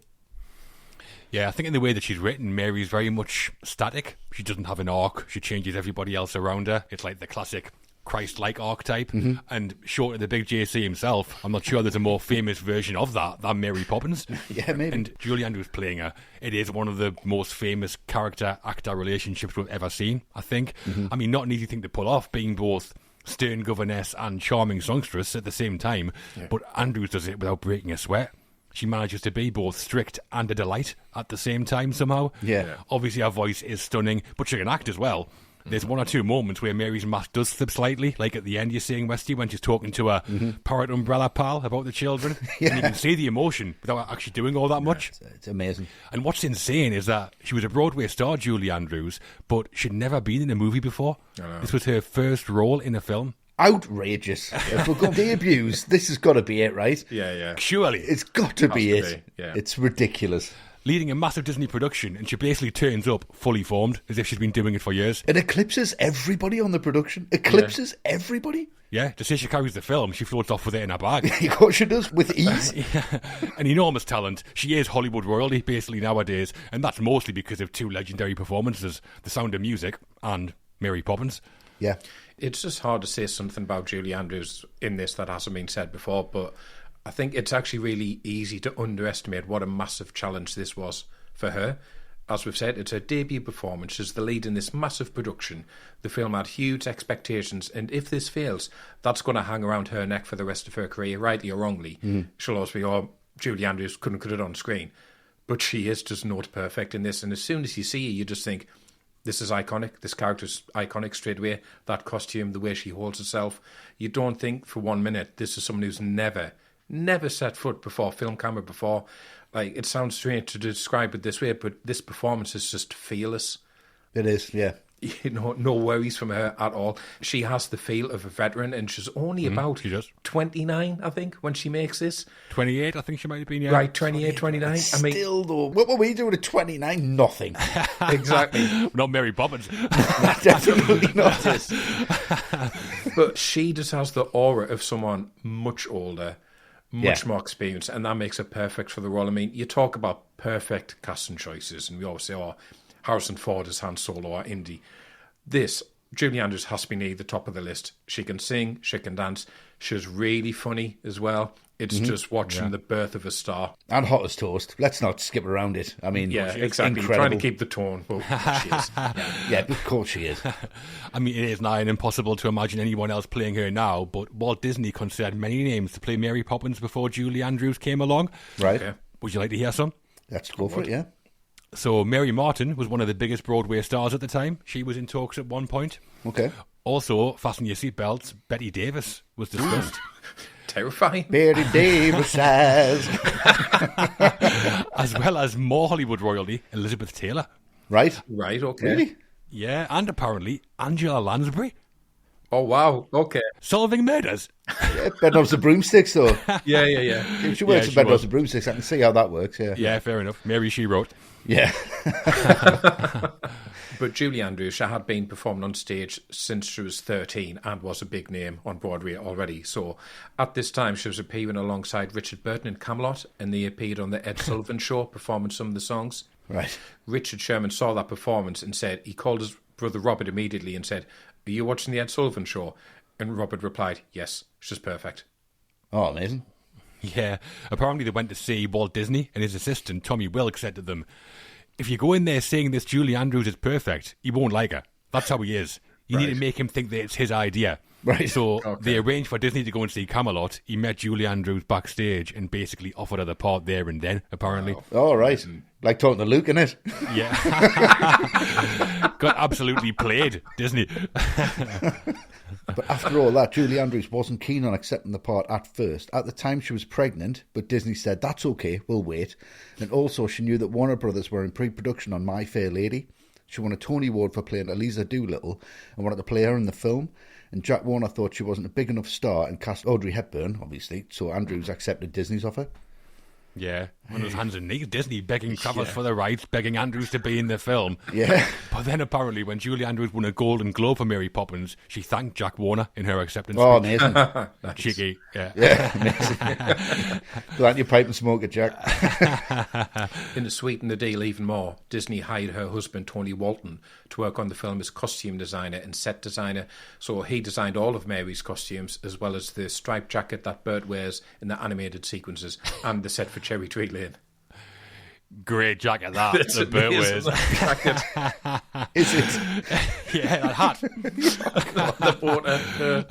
Yeah, I think in the way that she's written, Mary's very much static. She doesn't have an arc. She changes everybody else around her. It's like the classic Christ-like archetype. And short of the big JC himself, I'm not sure there's a more famous version of that than Mary Poppins. Yeah, maybe. And Julie Andrews playing her, it is one of the most famous character-actor relationships we've ever seen, I think. I mean, not an easy thing to pull off, being both stern governess and charming songstress at the same time, but Andrews does it without breaking a sweat. She manages to be both strict and a delight at the same time somehow. Yeah. Obviously her voice is stunning, but she can act as well. There's one or two moments where Mary's mask does slip slightly, like at the end you're seeing Westy when she's talking to her parrot umbrella pal about the children. And you can see the emotion without actually doing all that much. It's amazing. And what's insane is that she was a Broadway star, Julie Andrews, but she'd never been in a movie before. This was her first role in a film. Outrageous. If we're going to debuts, this has got to be it, right? Yeah. Surely. It's got to be Has to it. be, yeah. It's ridiculous. Leading a massive Disney production, and she basically turns up fully formed, as if she's been doing it for years. It eclipses everybody on the production. Eclipses everybody. Yeah, to say she carries the film, she floats off with it in her bag. Of course she does, with ease. An enormous talent. She is Hollywood royalty, basically, nowadays, and that's mostly because of two legendary performances, The Sound of Music and Mary Poppins. Yeah. It's just hard to say something about Julie Andrews in this that hasn't been said before, but I think it's actually really easy to underestimate what a massive challenge this was for her. as we've said, it's her debut performance. She's the lead in this massive production. The film had huge expectations, and if this fails, that's going to hang around her neck for the rest of her career, rightly or wrongly. She'll always be, oh, Julie Andrews couldn't put it on screen. But she is just not perfect in this, and as soon as you see her, you just think, this is iconic. This character's iconic straight away. That costume, the way she holds herself. You don't think for 1 minute this is someone who's never set foot before film camera before. Like, it sounds strange to describe it this way, but this performance is just fearless. It is, yeah. You know, no worries from her at all. She has the feel of a veteran, and she's only about 29, I think, when she makes this. 28, I think she might have been, yeah. Right, 28, 29. I mean, Still, though, what were we doing at 29? Nothing. exactly. Not Mary Poppins. Definitely not. But she just has the aura of someone much older, much more experienced, and that makes her perfect for the role. I mean, you talk about perfect casting choices, and we always say, oh, Harrison Ford as Han Solo or Indy. This, Julie Andrews has to be near the top of the list. She can sing, she can dance. She's really funny as well. It's just watching the birth of a star. And hot as toast. Let's not skip around it. I mean, yeah, exactly. Incredible. Trying to keep the tone, but she is. Yeah, of course she is. I mean, it is nigh and impossible to imagine anyone else playing her now, but Walt Disney considered many names to play Mary Poppins before Julie Andrews came along. Right. Okay. Would you like to hear some? Let's go for it, yeah. So Mary Martin was one of the biggest Broadway stars at the time. She was in talks at one point. Okay. Also, fasten your seatbelts, Betty Davis was discussed. Terrifying. Betty Davis says. As well as more Hollywood royalty, Elizabeth Taylor. Right. Right, okay. Really? Yeah, and apparently Angela Lansbury. Oh, wow, okay. Solving murders. Yeah, Bedknobs and Broomsticks, though. Yeah. If she works Yeah, at she Bedknobs was. and Broomsticks, I can see how that works, yeah. Yeah, fair enough. Mary, she wrote. Yeah. But Julie Andrews, she had been performing on stage since she was 13 and was a big name on Broadway already. So at this time, she was appearing alongside Richard Burton in Camelot, and they appeared on the Ed Sullivan Show performing some of the songs. Right. Richard Sherman saw that performance and said, he called his brother Robert immediately and said, are you watching the Ed Sullivan Show? And Robert replied, yes, she's perfect. Oh, amazing. Yeah, apparently they went to see Walt Disney, and his assistant, Tommy Wilkes, said to them, if you go in there saying this Julie Andrews is perfect, he won't like her. That's how he is. You need to make him think that it's his idea. Right. So they arranged for Disney to go and see Camelot. He met Julie Andrews backstage and basically offered her the part there and then, apparently. Oh, right. Like talking to Luke, innit? Yeah. Got absolutely played, Disney. But after all that, Julie Andrews wasn't keen on accepting the part at first. At the time, she was pregnant, but Disney said, that's okay, we'll wait. And also, she knew that Warner Brothers were in pre-production on My Fair Lady. She won a Tony Award for playing Eliza Doolittle and wanted to play her in the film. And Jack Warner thought she wasn't a big enough star and cast Audrey Hepburn, obviously, so Andrews accepted Disney's offer. Yeah, on his hands and knees, Disney begging Travers for the rights, begging Andrews to be in the film. Yeah. But then apparently when Julie Andrews won a Golden Globe for Mary Poppins, she thanked Jack Warner in her acceptance Oh, speech. amazing. Cheeky, yeah. Yeah, amazing. Plant your pipe and smoke it, Jack. And to sweeten the deal even more, Disney hired her husband, Tony Walton, to work on the film as costume designer and set designer. So he designed all of Mary's costumes, as well as the striped jacket that Bert wears in the animated sequences, and the set for Cherry Tree Lane. Great jacket, that. It's the Bert amazing, wears. that jacket. Is it? Yeah, that hat. The water.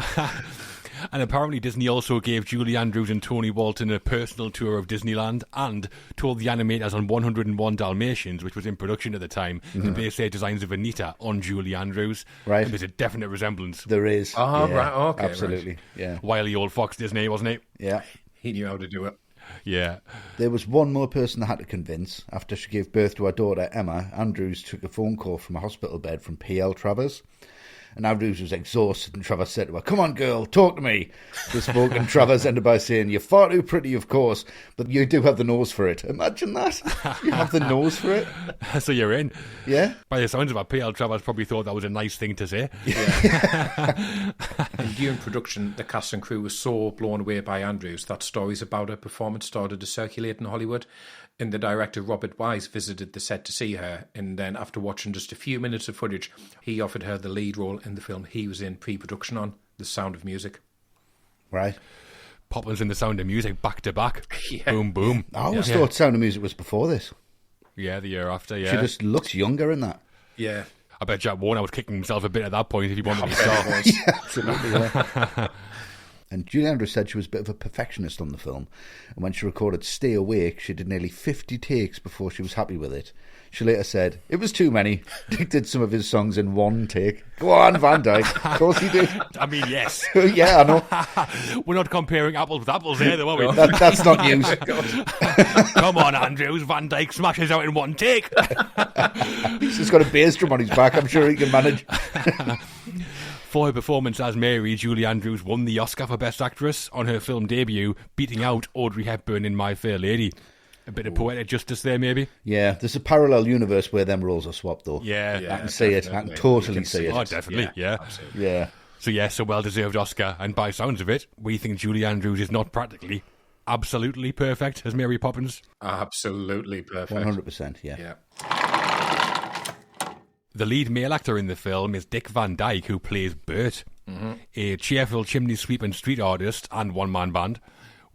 And apparently Disney also gave Julie Andrews and Tony Walton a personal tour of Disneyland and told the animators on 101 Dalmatians, which was in production at the time, to base their designs of Anita on Julie Andrews. Right. And there's a definite resemblance. There is. Oh, yeah, right, okay, absolutely, right. yeah. Wily old Fox Disney, wasn't he? Yeah. He knew how to do it. Yeah. There was one more person they had to convince. After she gave birth to her daughter, Emma, Andrews took a phone call from a hospital bed from PL Travers. And Andrews was exhausted, and Travers said to her, come on, girl, talk to me. They spoke, and Travers ended by saying, you're far too pretty, of course, but you do have the nose for it. Imagine that. You have the nose for it. So you're in. Yeah. By the sounds of it, PL Travers probably thought that was a nice thing to say. And during production, the cast and crew was so blown away by Andrews that stories about her performance started to circulate in Hollywood. And the director, Robert Wise, visited the set to see her. And then after watching just a few minutes of footage, he offered her the lead role in the film he was in pre-production on, The Sound of Music. Right. Poppins and The Sound of Music back to back. Yeah. Boom, boom. I always thought Sound of Music was before this. Yeah, the year after, yeah. She just looks younger in that. Yeah. I bet Jack Warner was kicking himself a bit at that point if he wanted to start. Yeah, absolutely. Yeah. And Julie Andrews said she was a bit of a perfectionist on the film. And when she recorded Stay Awake, she did nearly 50 takes before she was happy with it. She later said, it was too many. Dick did some of his songs in one take. Go on, Van Dyke. Of course he did. I mean, yes. Yeah, I know. We're not comparing apples with apples here, though, are we? That's not news. Come on, Andrews. Van Dyke smashes out in one take. He's just got a bass drum on his back. I'm sure he can manage. For her performance as Mary, Julie Andrews won the Oscar for Best Actress on her film debut, beating out Audrey Hepburn in My Fair Lady. A bit of poetic justice there, maybe? Yeah, there's a parallel universe where them roles are swapped, though. Yeah. I can see it. I can totally see it. Oh, definitely, yeah. Absolutely. Yeah. So, yes, a well-deserved Oscar. And by sounds of it, we think Julie Andrews is not practically absolutely perfect as Mary Poppins. Absolutely perfect. 100%, yeah. Yeah. The lead male actor in the film is Dick Van Dyke, who plays Bert, a cheerful chimney sweep and street artist and one-man band.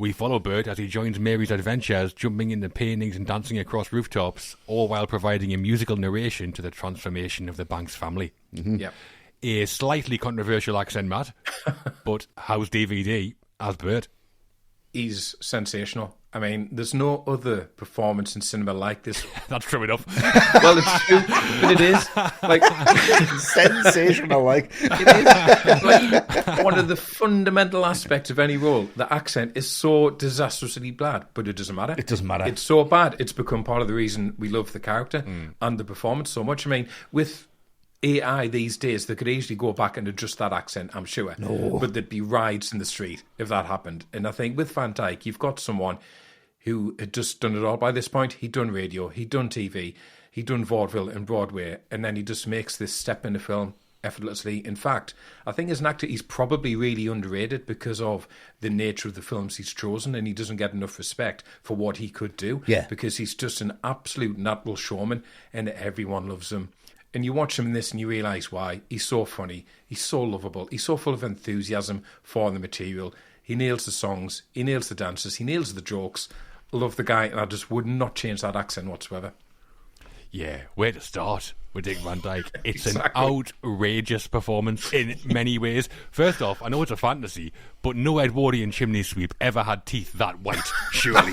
We follow Bert as he joins Mary's adventures, jumping into paintings and dancing across rooftops, all while providing a musical narration to the transformation of the Banks family. Yep. A slightly controversial accent, Matt, but how's DVD as Bert? He's sensational. I mean, there's no other performance in cinema like this. That's true enough. Well, it's true, but it is. Like, Sensational, like. it is. Like, one of the fundamental aspects of any role, the accent is so disastrously bad, but it doesn't matter. It doesn't matter. It's so bad, it's become part of the reason we love the character and the performance so much. I mean, with AI these days, they could easily go back and adjust that accent, I'm sure. No. But there'd be riots in the street if that happened. And I think with Van Dyke, you've got someone who had just done it all by this point. He'd done radio, he'd done TV, he'd done vaudeville and Broadway, and then he just makes this step into film effortlessly. In fact, I think as an actor, he's probably really underrated because of the nature of the films he's chosen, and he doesn't get enough respect for what he could do. Yeah. Because he's just an absolute natural showman, and everyone loves him. And you watch him in this and you realise why. He's so funny, he's so lovable, he's so full of enthusiasm for the material. He nails the songs, he nails the dances, he nails the jokes. I love the guy, and I just would not change that accent whatsoever. Yeah, where to start with Dick Van Dyke? It's Exactly. an outrageous performance in many ways. First off, I know it's a fantasy, but no Edwardian chimney sweep ever had teeth that white, surely.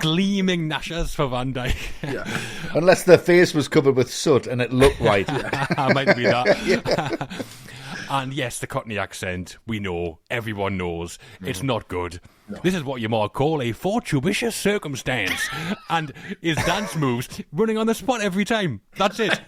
Gleaming gnashers for Van Dyke. Yeah. Unless their face was covered with soot and it looked white. Might be that. And yes, the Cockney accent, we know, everyone knows, it's not good. No. This is what you might call a fortuitous circumstance. And his dance moves, running on the spot every time. That's it.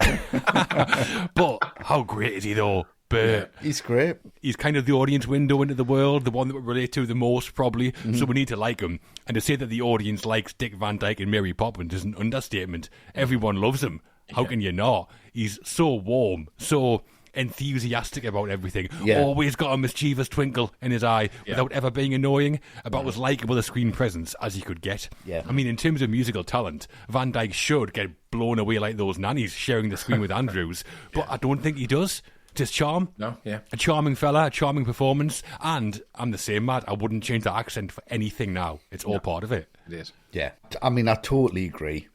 But how great is he, though? Bert. He's great. He's kind of the audience window into the world, the one that we relate to the most, probably. So we need to like him. And to say that the audience likes Dick Van Dyke and Mary Poppins is an understatement. Everyone loves him. How can you not? He's so warm, so enthusiastic about everything. Yeah. Always got a mischievous twinkle in his eye without ever being annoying. About as likeable a screen presence as he could get. Yeah. I mean, in terms of musical talent, Van Dyke should get blown away like those nannies sharing the screen with Andrews, but I don't think he does. Just charm. No, yeah. A charming fella, a charming performance, and I'm the same, Matt. I wouldn't change the accent for anything now. It's all part of it. It is. Yeah. I mean, I totally agree.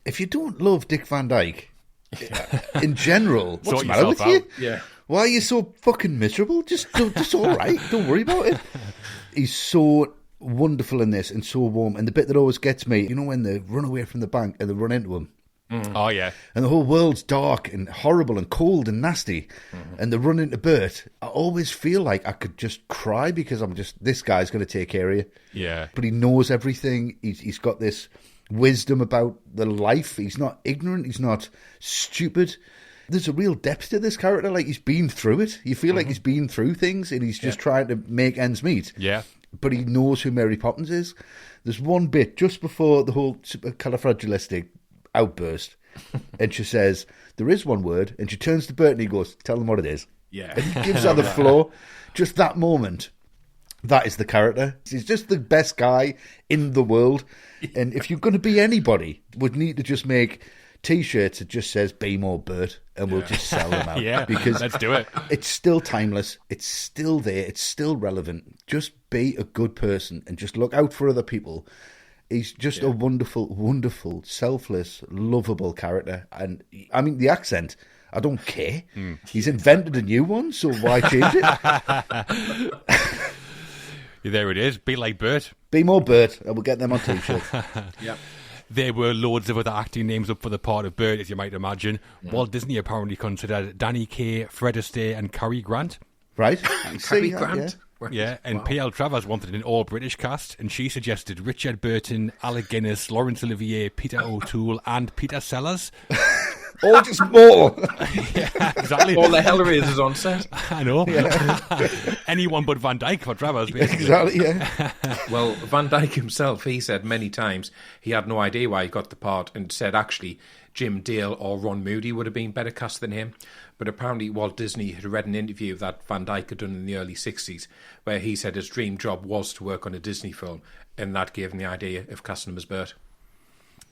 If you don't love Dick Van Dyke, in general, what's the matter with you? Yeah. Why are you so fucking miserable? Just all right. Don't worry about it. He's so wonderful in this and so warm. And the bit that always gets me, you know, when they run away from the bank and they run into him. Oh, yeah. And the whole world's dark and horrible and cold and nasty. And they run into Bert. I always feel like I could just cry because this guy's going to take care of you. Yeah. But he knows everything. He's got this wisdom about the life. He's not ignorant. He's not stupid. There's a real depth to this character. Like, he's been through it. You feel like he's been through things and he's just trying to make ends meet. Yeah. But he knows who Mary Poppins is. There's one bit just before the whole supercalifragilistic outburst, and she says, there is one word, and she turns to Bert and he goes, tell them what it is. Yeah. And he gives her the floor. Just that moment. That is the character. He's just the best guy in the world. And if you're going to be anybody, would need to just make T-shirts that just says "Be More Bert," and we'll just sell them out. Yeah, because let's do it. It's still timeless. It's still there. It's still relevant. Just be a good person and just look out for other people. He's just a wonderful, wonderful, selfless, lovable character. And, I mean, the accent, I don't care. He's invented a new one, so why change it? There it is. Be like Bert. Be more Bert, and we'll get them on T-shirts. Yep. There were loads of other acting names up for the part of Bert, as you might imagine. Walt Disney apparently considered Danny Kaye, Fred Astaire and Cary Grant. Right? Cary Grant. Yeah, and P.L. Travers wanted an all-British cast, and she suggested Richard Burton, Alec Guinness, Laurence Olivier, Peter O'Toole and Peter Sellers. Or just more. Yeah, exactly. All the Hellraisers on set. I know. Yeah. Anyone but Van Dyke for Travers, basically. Exactly, yeah. Well, Van Dyke himself, he said many times he had no idea why he got the part and said actually Jim Dale or Ron Moody would have been better cast than him. But apparently Walt Disney had read an interview that Van Dyke had done in the early 60s where he said his dream job was to work on a Disney film, and that gave him the idea of casting him as Bert.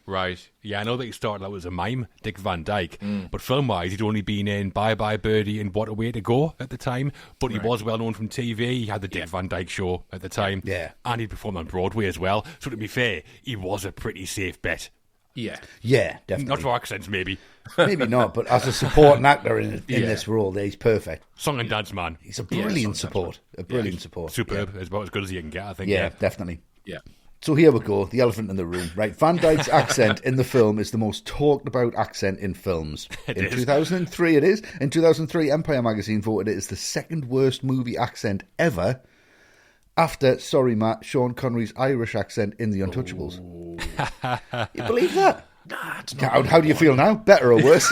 Right. Yeah, I know that he started out as a mime, Dick Van Dyke, but film-wise, he'd only been in Bye Bye Birdie and What a Way to Go at the time, but he was well known from TV. He had the Dick Van Dyke Show at the time, and he'd performed on Broadway as well. So to be fair, he was a pretty safe bet. Yeah. Yeah, definitely. Not for accents, maybe. Maybe not, but as a supporting actor in this role, he's perfect. Song and dance man. He's a brilliant support. A brilliant support. Superb. It's about as good as you can get, I think. Yeah, definitely. Yeah. So here we go, the elephant in the room. Right, Van Dyke's accent in the film is the most talked about accent in films. In 2003 it is. In 2003, Empire magazine voted it as the second worst movie accent ever after, sorry Matt, Sean Connery's Irish accent in The Untouchables. You believe that? Nah, it's not. How do you feel now? Better or worse?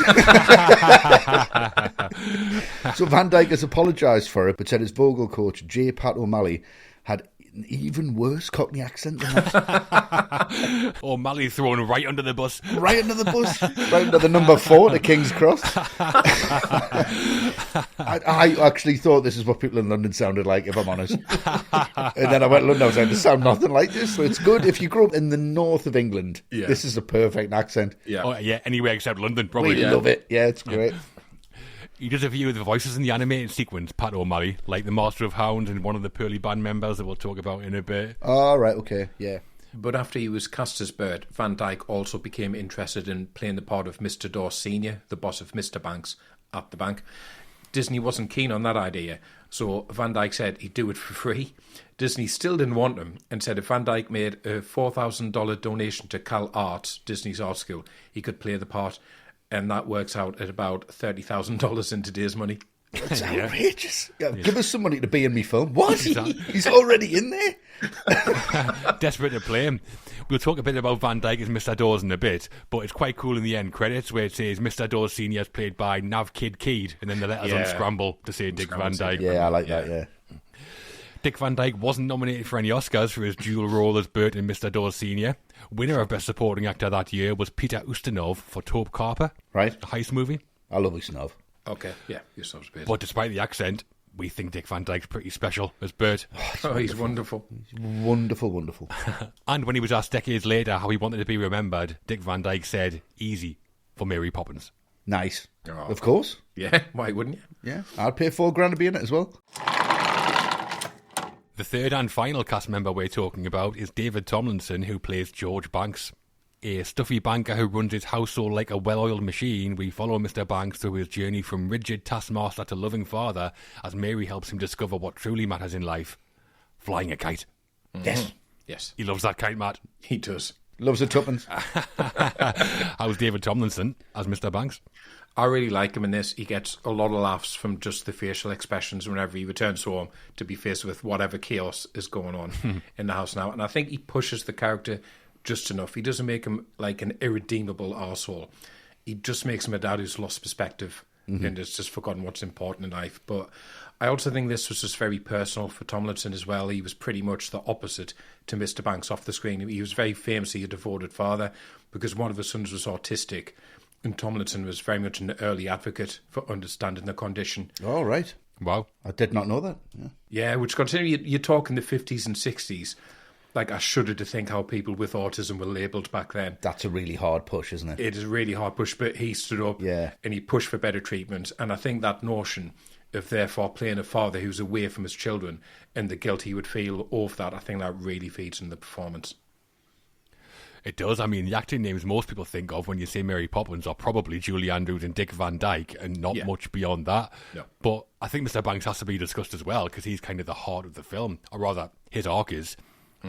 So Van Dyke has apologised for it, but said his vocal coach, J. Pat O'Malley, had an even worse Cockney accent than that. O'Malley thrown right under the bus. Right under the bus. Right under the number 4 to King's Cross. I actually thought this is what people in London sounded like, if I'm honest. And then I went to London, I was like, they sound nothing like this. So it's good if you grew up in the north of England. Yeah. This is a perfect accent. Yeah. Oh, yeah, anywhere except London, probably. We love it. Yeah, it's great. He does a few of the voices in the animated sequence, Pat O'Malley, like the Master of Hounds and one of the Pearly Band members that we'll talk about in a bit. Oh, right, okay, yeah. But after he was cast as Bert, Van Dyke also became interested in playing the part of Mr. Dawes Sr., the boss of Mr. Banks at the bank. Disney wasn't keen on that idea, so Van Dyke said he'd do it for free. Disney still didn't want him and said if Van Dyke made a $4,000 donation to Cal Arts, Disney's art school, he could play the part. And that works out at about $30,000 in today's money. That's outrageous. Yeah, give us some money to be in me film. What? He's already in there? Desperate to play him. We'll talk a bit about Van Dyke as Mr. Dawes in a bit, but it's quite cool in the end credits where it says Mr. Dawes Sr. is played by Nav Kid Keed, and then the letters unscramble to say Dick Van Dyke. Yeah, I like that, yeah. Dick Van Dyke wasn't nominated for any Oscars for his dual role as Bert in Mr. Dawes Sr. Winner of Best Supporting Actor that year was Peter Ustinov for Taupe Carper, right? A heist movie. I love Ustinov. Okay, yeah, Ustinov's great. But despite the accent, we think Dick Van Dyke's pretty special as Bert. Oh, he's wonderful. He's wonderful, wonderful. And when he was asked decades later how he wanted to be remembered, Dick Van Dyke said, easy for Mary Poppins. Nice. Oh. Of course. Yeah, why wouldn't you? Yeah, I'd pay $4,000 to be in it as well. The third and final cast member we're talking about is David Tomlinson, who plays George Banks. A stuffy banker who runs his household like a well-oiled machine, we follow Mr. Banks through his journey from rigid taskmaster to loving father as Mary helps him discover what truly matters in life. Flying a kite. Yes. Yes. He loves that kite, Matt. He does. Loves a tuppence. How's David Tomlinson as Mr. Banks? I really like him in this. He gets a lot of laughs from just the facial expressions whenever he returns home to be faced with whatever chaos is going on in the house now. And I think he pushes the character just enough. He doesn't make him like an irredeemable arsehole. He just makes him a dad who's lost perspective and has just forgotten what's important in life. But I also think this was just very personal for Tomlinson as well. He was pretty much the opposite to Mr. Banks off the screen. He was very famously a devoted father because one of his sons was autistic. And Tomlinson was very much an early advocate for understanding the condition. All right. Wow. I did not know that. Yeah, which considering you talk in the 50s and 60s, like I shudder to think how people with autism were labelled back then. That's a really hard push, isn't it? It is a really hard push, but he stood up and he pushed for better treatment. And I think that notion of therefore playing a father who's away from his children and the guilt he would feel over that, I think that really feeds in the performance. It does. I mean, the acting names most people think of when you say Mary Poppins are probably Julie Andrews and Dick Van Dyke, and not much beyond that. No. But I think Mr. Banks has to be discussed as well, because he's kind of the heart of the film, or rather, his arc is.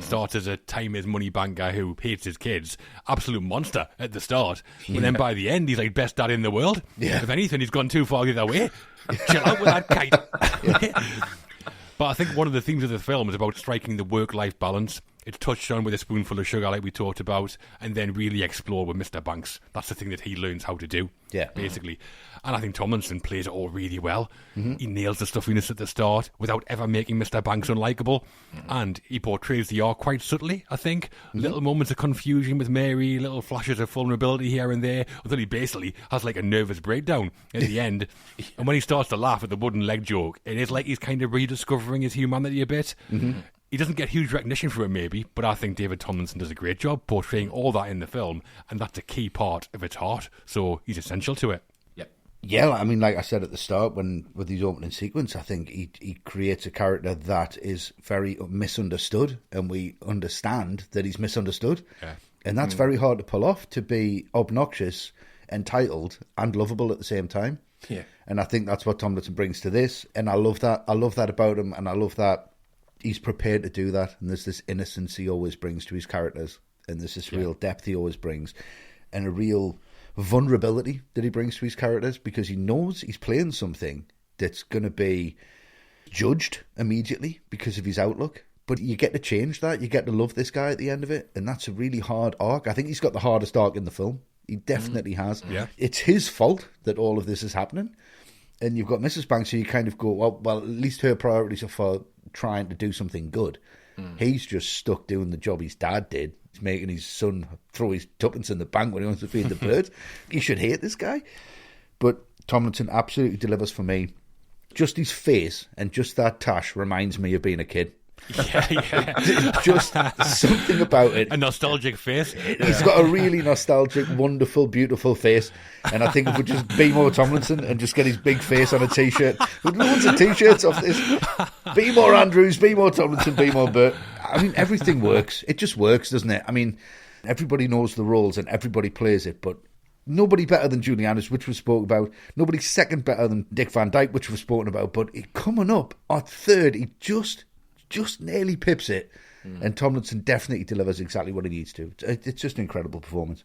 Starts as a time is money bank guy who hates his kids, absolute monster at the start, but then by the end he's like best dad in the world. If anything, he's gone too far the other way. Chill out with that kite. But I think one of the themes of the film is about striking the work-life balance. It's touched on with a spoonful of sugar, like we talked about, and then really explore with Mr. Banks. That's the thing that he learns how to do, basically. And I think Tomlinson plays it all really well. He nails the stuffiness at the start without ever making Mr. Banks unlikable. And he portrays the arc quite subtly, I think. Little moments of confusion with Mary, little flashes of vulnerability here and there, until he basically has like a nervous breakdown at the end. And when he starts to laugh at the wooden leg joke, it is like he's kind of rediscovering his humanity a bit. He doesn't get huge recognition for it, maybe, but I think David Tomlinson does a great job portraying all that in the film, and that's a key part of its heart, so he's essential to it. Yeah, I mean, like I said at the start, with his opening sequence, I think he creates a character that is very misunderstood, and we understand that he's misunderstood. And that's very hard to pull off, to be obnoxious, entitled, and lovable at the same time. And I think that's what Tomlinson brings to this, and I love that. I love that about him, and I love that he's prepared to do that, and there's this innocence he always brings to his characters, and there's this real depth he always brings, and a real vulnerability that he brings to his characters, because he knows he's playing something that's going to be judged immediately because of his outlook, but you get to change that. You get to love this guy at the end of it, and that's a really hard arc. I think he's got the hardest arc in the film. He definitely has. It's his fault that all of this is happening, and you've got Mrs. Banks, so you kind of go, well, at least her priorities are for trying to do something good. He's just stuck doing the job his dad did. He's making his son throw his tuppence in the bank when he wants to feed the birds. You should hate this guy. But Tomlinson absolutely delivers for me. Just his face and just that tash reminds me of being a kid. Just something about it. A nostalgic face. He's got a really nostalgic, wonderful, beautiful face. And I think if we just be more Tomlinson and just get his big face on a t-shirt, with loads of t-shirts off this. Be more Andrews, be more Tomlinson, be more Burt. I mean, everything works. It just works, doesn't it? I mean, everybody knows the roles and everybody plays it, but nobody better than Julie Andrews, which was spoken about. Nobody second better than Dick Van Dyke, which was spoken about. But coming up at third, he just nearly pips it. And Tomlinson definitely delivers exactly what he needs to. It's just an incredible performance.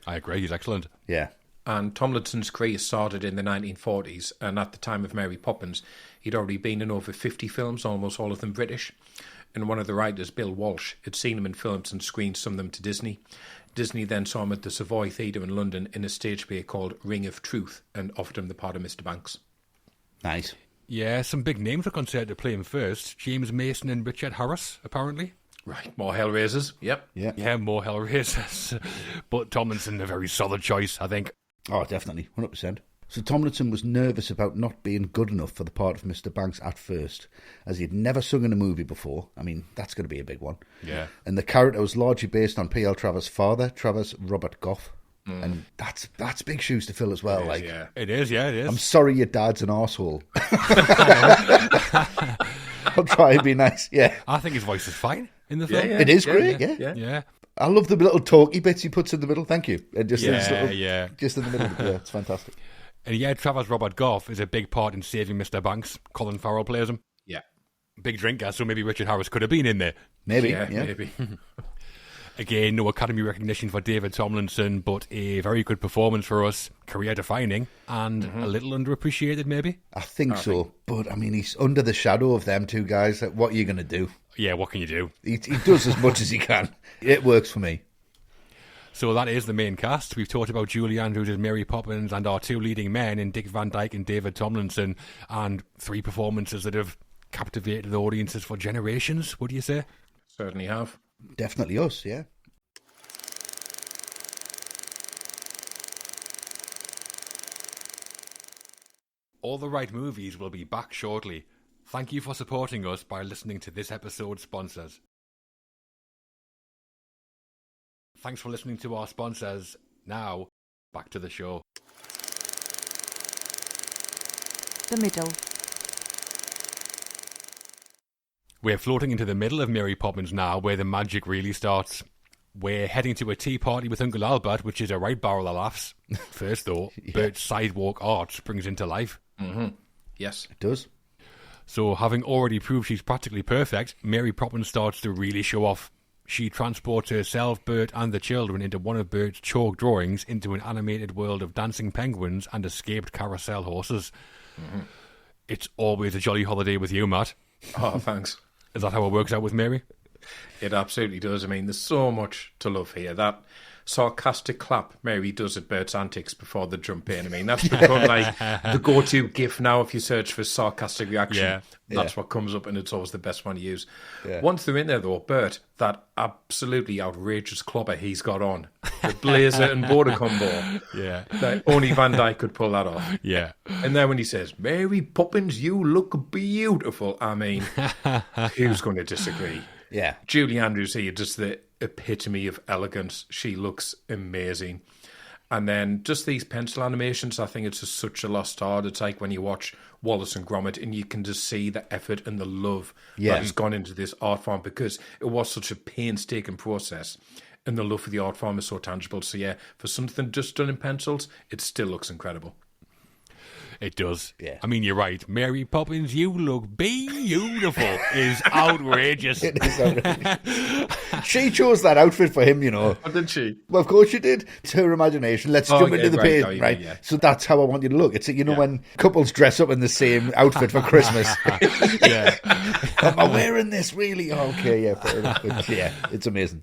I agree, he's excellent. Yeah. And Tomlinson's career started in the 1940s, and at the time of Mary Poppins, he'd already been in over 50 films, almost all of them British. And one of the writers, Bill Walsh, had seen him in films and screened some of them to Disney. Disney then saw him at the Savoy Theatre in London in a stage play called Ring of Truth and offered him the part of Mr. Banks. Nice. Yeah, some big names were considered to play him first. James Mason and Richard Harris, apparently. Right, more Hellraisers. Yep. Yeah, more Hellraisers. But Tomlinson, a very solid choice, I think. Oh, definitely, 100%. So Tomlinson was nervous about not being good enough for the part of Mr. Banks at first, as he'd never sung in a movie before. I mean, that's going to be a big one. Yeah. And the character was largely based on P.L. Travers' father, Travers Robert Goff. And that's big shoes to fill as well. It is. I'm sorry your dad's an arsehole. I'll try and be nice, yeah. I think his voice is fine in the film. It is great, yeah. I love the little talky bits he puts in the middle, thank you. And just just in the middle, it's fantastic. And yeah, Travers Robert Goff is a big part in saving Mr. Banks. Colin Farrell plays him. Yeah. Big drinker, so maybe Richard Harris could have been in there. Maybe. Again, no Academy recognition for David Tomlinson, but a very good performance for us, career-defining, and a little underappreciated, maybe? I think so, but I mean, he's under the shadow of them two guys. What are you going to do? Yeah, what can you do? He does as much as he can. It works for me. So that is the main cast. We've talked about Julie Andrews as Mary Poppins and our two leading men in Dick Van Dyke and David Tomlinson, and three performances that have captivated audiences for generations, would you say? Certainly have. Definitely us, yeah. All the Right Movies will be back shortly. Thank you for supporting us by listening to this episode's sponsors. Thanks for listening to our sponsors. Now, back to the show. The middle. We're floating into the middle of Mary Poppins now, where the magic really starts. We're heading to a tea party with Uncle Albert, which is a right barrel of laughs. First, though, Bert's sidewalk art springs into life. Mm-hmm. Yes. It does. So, having already proved she's practically perfect, Mary Poppins starts to really show off. She transports herself, Bert, and the children into one of Bert's chalk drawings into an animated world of dancing penguins and escaped carousel horses. Mm-hmm. It's always a jolly holiday with you, Matt. Oh, thanks. Is that how it works out with Mary? It absolutely does. I mean, there's so much to love here. That sarcastic clap Mary does at Bert's antics before the jump in. I mean, that's become like the go-to gif now if you search for sarcastic reaction. Yeah. That's what comes up, and it's always the best one to use. Yeah. Once they're in there, though, Bert, that absolutely outrageous clobber he's got on, the blazer and border combo. Yeah. Like, only Van Dyke could pull that off. Yeah. And then when he says, Mary Poppins, you look beautiful. I mean, who's going to disagree? Yeah. Julie Andrews here, just the epitome of elegance. She looks amazing. And then just these pencil animations, I think it's just such a lost art. It's like when you watch Wallace and Gromit and you can just see the effort and the love that has gone into this art form because it was such a painstaking process. And the love for the art form is so tangible. So yeah, for something just done in pencils, it still looks incredible. It does. Yeah. I mean, you're right. Mary Poppins, you look beautiful is outrageous. It is outrageous. She chose that outfit for him, you know. Oh, did she? Well, of course she did. It's her imagination. Let's jump into the page, right? Yeah. So that's how I want you to look. It's, you know, when couples dress up in the same outfit for Christmas. Yeah. Am I wearing this, really? Okay, yeah, fair enough. But yeah, it's amazing.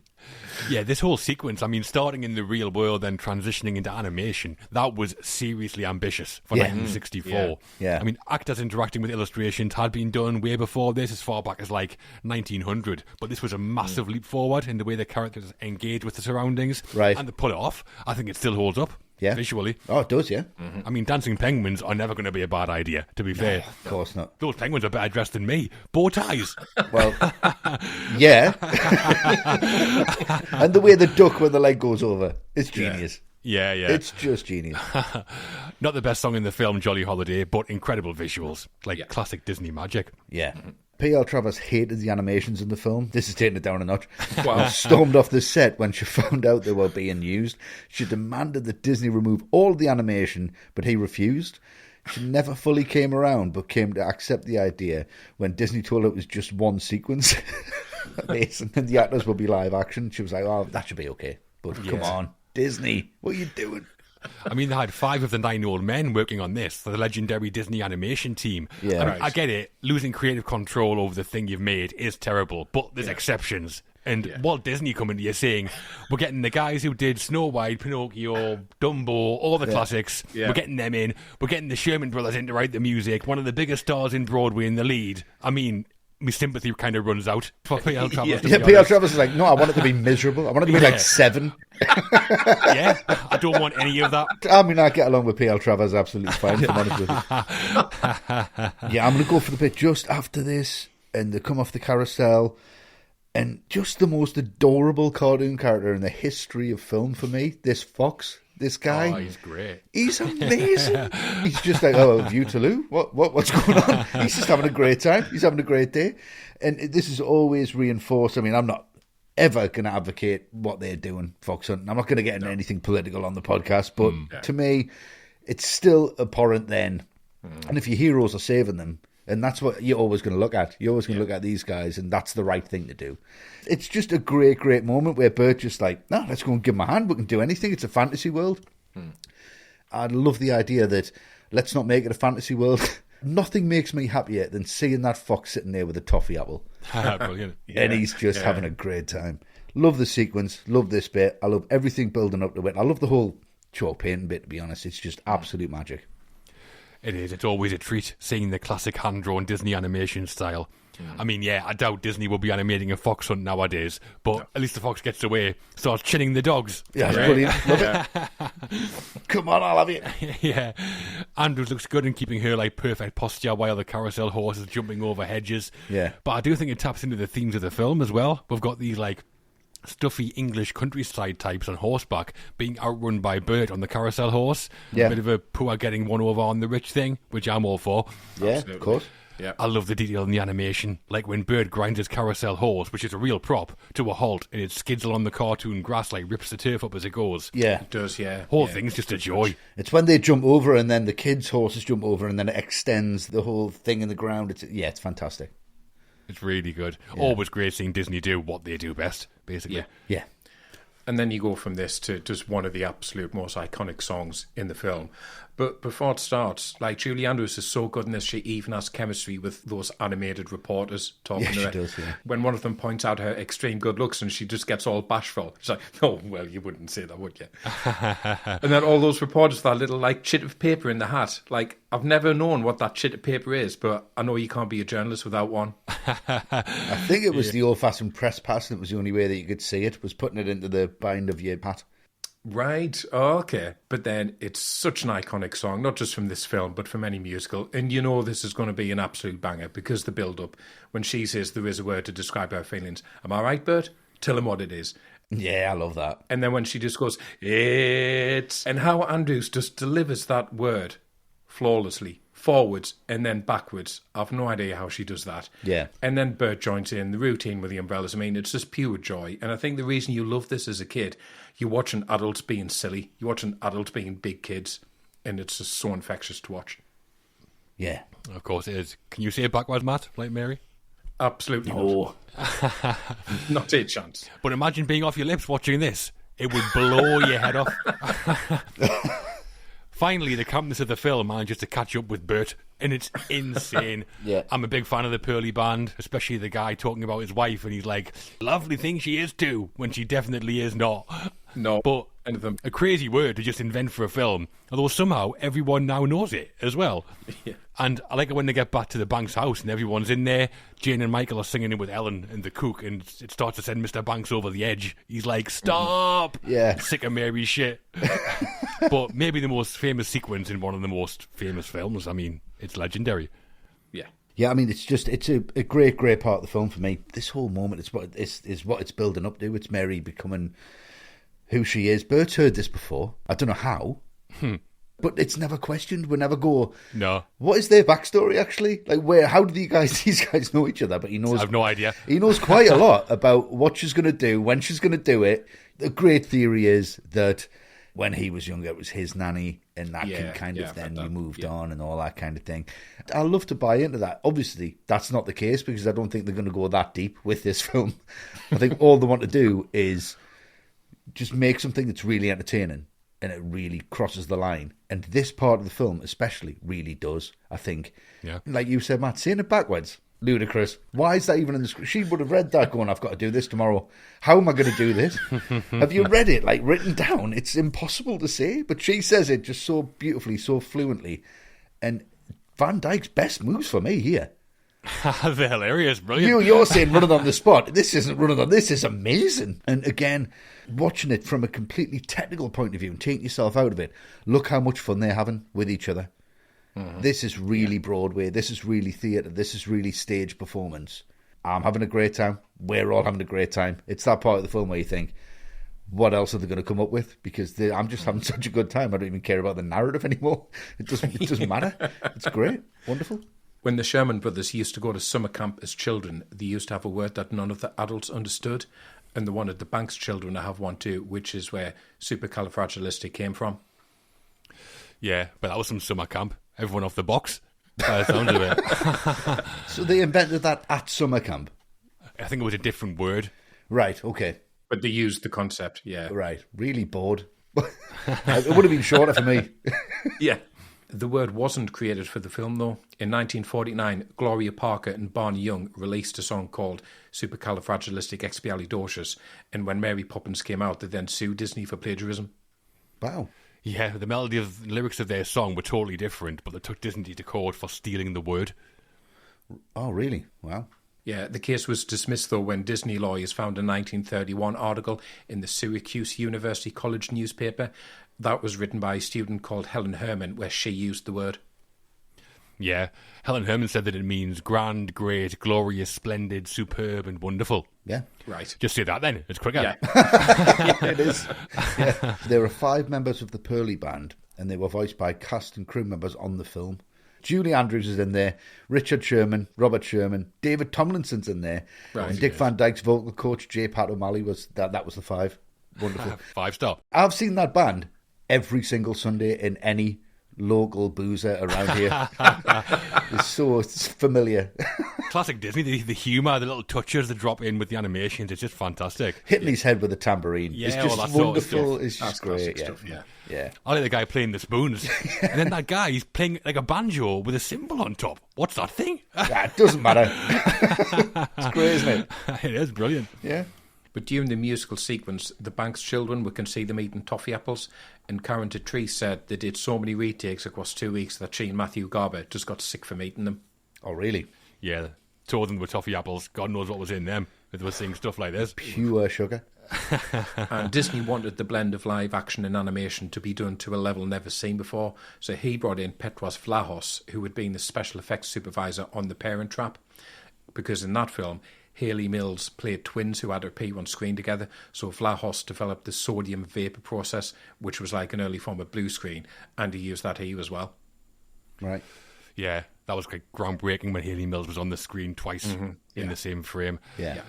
Yeah, this whole sequence, I mean, starting in the real world and transitioning into animation, that was seriously ambitious for 1964. Yeah. I mean, actors interacting with illustrations had been done way before this, as far back as like 1900, but this was a massive leap forward in the way the characters engage with the surroundings. Right. And to pull it off, I think it still holds up. Yeah. Visually. Oh, it does, yeah. I mean, dancing penguins are never going to be a bad idea, to be fair. Of course not. Those penguins are better dressed than me. Bow ties. Well, yeah. And the way the duck when the leg goes over, it's genius. Yeah, yeah. It's just genius. Not the best song in the film, Jolly Holiday, but incredible visuals. Like classic Disney magic. Yeah. P.L. Travers hated the animations in the film. This is taking it down a notch. Wow. Stormed off the set when she found out they were being used. She demanded that Disney remove all of the animation, but he refused. She never fully came around, but came to accept the idea when Disney told her it was just one sequence. And the actors would be live action. She was like, oh, that should be okay. But come on, Disney, what are you doing? I mean, they had 5 of the 9 old men working on this, the legendary Disney animation team. Yeah. I mean, I get it. Losing creative control over the thing you've made is terrible, but there's exceptions. And Walt Disney coming to you saying, we're getting the guys who did Snow White, Pinocchio, Dumbo, all the classics, we're getting them in. We're getting the Sherman Brothers in to write the music, one of the biggest stars in Broadway in the lead. I mean, my sympathy kind of runs out for P.L. Travers. Yeah, P.L. Travers is like, no, I want it to be miserable. I want it to be like 7. Yeah, I don't want any of that. I mean, I get along with P.L. Travers absolutely fine, if I'm honest with you. Yeah, I'm going to go for the bit just after this, and they come off the carousel, and just the most adorable cartoon character in the history of film for me, this fox. This guy, Oh, he's great. He's amazing. He's just like, oh, View-to-Loo? What's going on? He's just having a great time. He's having a great day. And this is always reinforced. I mean, I'm not ever going to advocate what they're doing, fox hunting. I'm not going to get into anything political on the podcast, but to me, it's still abhorrent then. And if your heroes are saving them, and that's what you're always going to look at. You're always going to look at these guys, and that's the right thing to do. It's just a great, great moment where Bert's just like, no, let's go and give him a hand. We can do anything. It's a fantasy world. I love the idea that let's not make it a fantasy world. Nothing makes me happier than seeing that fox sitting there with a toffee apple. Brilliant. And he's just having a great time. Love the sequence. Love this bit. I love everything building up to it. I love the whole chalk painting bit, to be honest. It's just absolute magic. It is. It's always a treat seeing the classic hand-drawn Disney animation style. I mean, yeah, I doubt Disney will be animating a fox hunt nowadays, but at least the fox gets away, starts chinning the dogs. Yeah, it's brilliant. Love it. Come on, I'll have it. Yeah. Andrews looks good in keeping her like perfect posture while the carousel horse is jumping over hedges. Yeah. But I do think it taps into the themes of the film as well. We've got these like stuffy English countryside types on horseback being outrun by Bert on the carousel horse. Yeah. A bit of a poor getting one over on the rich thing, which I'm all for. Yeah, Absolutely. of course. Yeah. I love the detail in the animation, like when Bert grinds his carousel horse, which is a real prop, to a halt, and it skids along the cartoon grass like rips the turf up as it goes. Yeah. It does, yeah. Whole Yeah. thing's just a joy. It's when they jump over and then the kids' horses jump over and then it extends the whole thing in the ground. It's fantastic. It's really good. Always great seeing Disney do what they do best, basically. Yeah. Yeah. And then you go from this to just one of the absolute most iconic songs in the film. But before it starts, like, Julie Andrews is so good in this, she even has chemistry with those animated reporters talking to her. she does, yeah. When one of them points out her extreme good looks and she just gets all bashful. She's like, oh, well, you wouldn't say that, would you? And then all those reporters with that little, like, chit of paper in the hat. Like, I've never known what that chit of paper is, but I know you can't be a journalist without one. I think it was the old-fashioned press pass, and it was the only way that you could see it, was putting it into the bind of your hat. Right, okay. But then it's such an iconic song, not just from this film, but from any musical. And you know this is going to be an absolute banger because the build-up, when she says there is a word to describe her feelings. Am I right, Bert? Tell him what it is. Yeah, I love that. And then when she just goes, it's... And how Andrews just delivers that word flawlessly, forwards and then backwards. I've no idea how she does that. Yeah. And then Bert joins in the routine with the umbrellas. I mean, it's just pure joy. And I think the reason you love this as a kid, you're watching adults being silly, you're watching adults being big kids, and it's just so infectious to watch. Yeah. Of course it is. Can you say it backwards, Matt, like Mary? Absolutely Oh. not a chance. But imagine being off your lips watching this. It would blow your head off. Finally, the campness of the film manages to catch up with Bert, and it's insane. Yeah. I'm a big fan of the Pearly Band, especially the guy talking about his wife, and he's like, lovely thing she is too, when she definitely is not. No. But And them. a crazy word to just invent for a film, although somehow everyone now knows it as well. Yeah. And I like it when they get back to the Banks house and everyone's in there. Jane and Michael are singing it with Ellen and the cook, and it starts to send Mr. Banks over the edge. He's like, stop! Yeah. Sick of Mary's shit. But maybe the most famous sequence in one of the most famous films. I mean, it's legendary. Yeah. Yeah, I mean, it's a great, great part of the film for me. This whole moment is what it's building up to. It's Mary becoming who she is. Bert's heard this before. I don't know how. But it's never questioned. We never go, No. what is their backstory, actually? Like, how do these guys know each other? But he knows... I have no idea. He knows quite a lot about what she's going to do, when she's going to do it. The great theory is that when he was younger, it was his nanny, and that can kind of then you moved on and all that kind of thing. I love to buy into that. Obviously, that's not the case, because I don't think they're going to go that deep with this film. I think all they want to do is just make something that's really entertaining, and it really crosses the line. And this part of the film especially really does, I think. Yeah. Like you said, Matt, saying it backwards, ludicrous. Why is that even in the script? She would have read that going, I've got to do this tomorrow. How am I going to do this? Have you read it, like, written down? It's impossible to say, but she says it just so beautifully, so fluently. And Van Dyke's best moves for me here. They're hilarious, brilliant. You're saying running on the spot. This isn't running on. This is amazing. And again, watching it from a completely technical point of view and taking yourself out of it, look how much fun they're having with each other. Mm-hmm. This is really Broadway. This is really theatre. This is really stage performance. I'm having a great time. We're all having a great time. It's that part of the film where you think, what else are they going to come up with? Because I'm just having such a good time. I don't even care about the narrative anymore. It doesn't matter. It's great. Wonderful. When the Sherman brothers used to go to summer camp as children, they used to have a word that none of the adults understood, and they wanted the Banks children to have one too, which is where supercalifragilistic came from. Yeah, but that was some summer camp. Everyone off the box, by the sound of it. So they invented that at summer camp? I think it was a different word. Right, okay. But they used the concept, yeah. Right, really bored. It would have been shorter for me. Yeah. The word wasn't created for the film, though. In 1949, Gloria Parker and Barney Young released a song called Supercalifragilisticexpialidocious, and when Mary Poppins came out, they then sued Disney for plagiarism. Wow. Yeah, the melody of the lyrics of their song were totally different, but they took Disney to court for stealing the word. Oh, really? Wow. Yeah, the case was dismissed, though, when Disney lawyers found a 1931 article in the Syracuse University College newspaper that was written by a student called Helen Herman, where she used the word. Yeah, Helen Herman said that it means grand, great, glorious, splendid, superb, and wonderful. Yeah. Right. Just say that then, it's quicker. Yeah. It is. Yeah. There are 5 members of the Pearly Band, and they were voiced by cast and crew members on the film. Julie Andrews is in there, Richard Sherman, Robert Sherman, David Tomlinson's in there, and Dick Van Dyke's vocal coach, J. Pat O'Malley, was that was the 5. Wonderful. 5-star. I've seen that band every single Sunday in any local boozer around here. It's familiar. Classic Disney, the humour, the little touches that drop in with the animations, it's just fantastic. Hitting his head with a tambourine. Yeah, it's just that sort of wonderful. stuff. It's just great. Stuff, yeah. I like the guy playing the spoons. And then that guy, he's playing like a banjo with a cymbal on top. What's that thing? It doesn't matter. It's great, isn't it? It is brilliant. Yeah. But during the musical sequence, the Banks children, we can see them eating toffee apples. And Karen Tetrice said they did so many retakes across 2 weeks that she and Matthew Garber just got sick from eating them. Oh, really? Yeah, two of them were toffee apples. God knows what was in them. They were seeing stuff like this. Pure sugar. And Disney wanted the blend of live action and animation to be done to a level never seen before. So he brought in Petros Vlahos, who had been the special effects supervisor on The Parent Trap. Because in that film, Hayley Mills played twins who had to appear on screen together, so Vlahos developed the sodium vapour process, which was like an early form of blue screen, and he used that here as well. Right. Yeah, that was like groundbreaking when Hayley Mills was on the screen twice in the same frame. Yeah.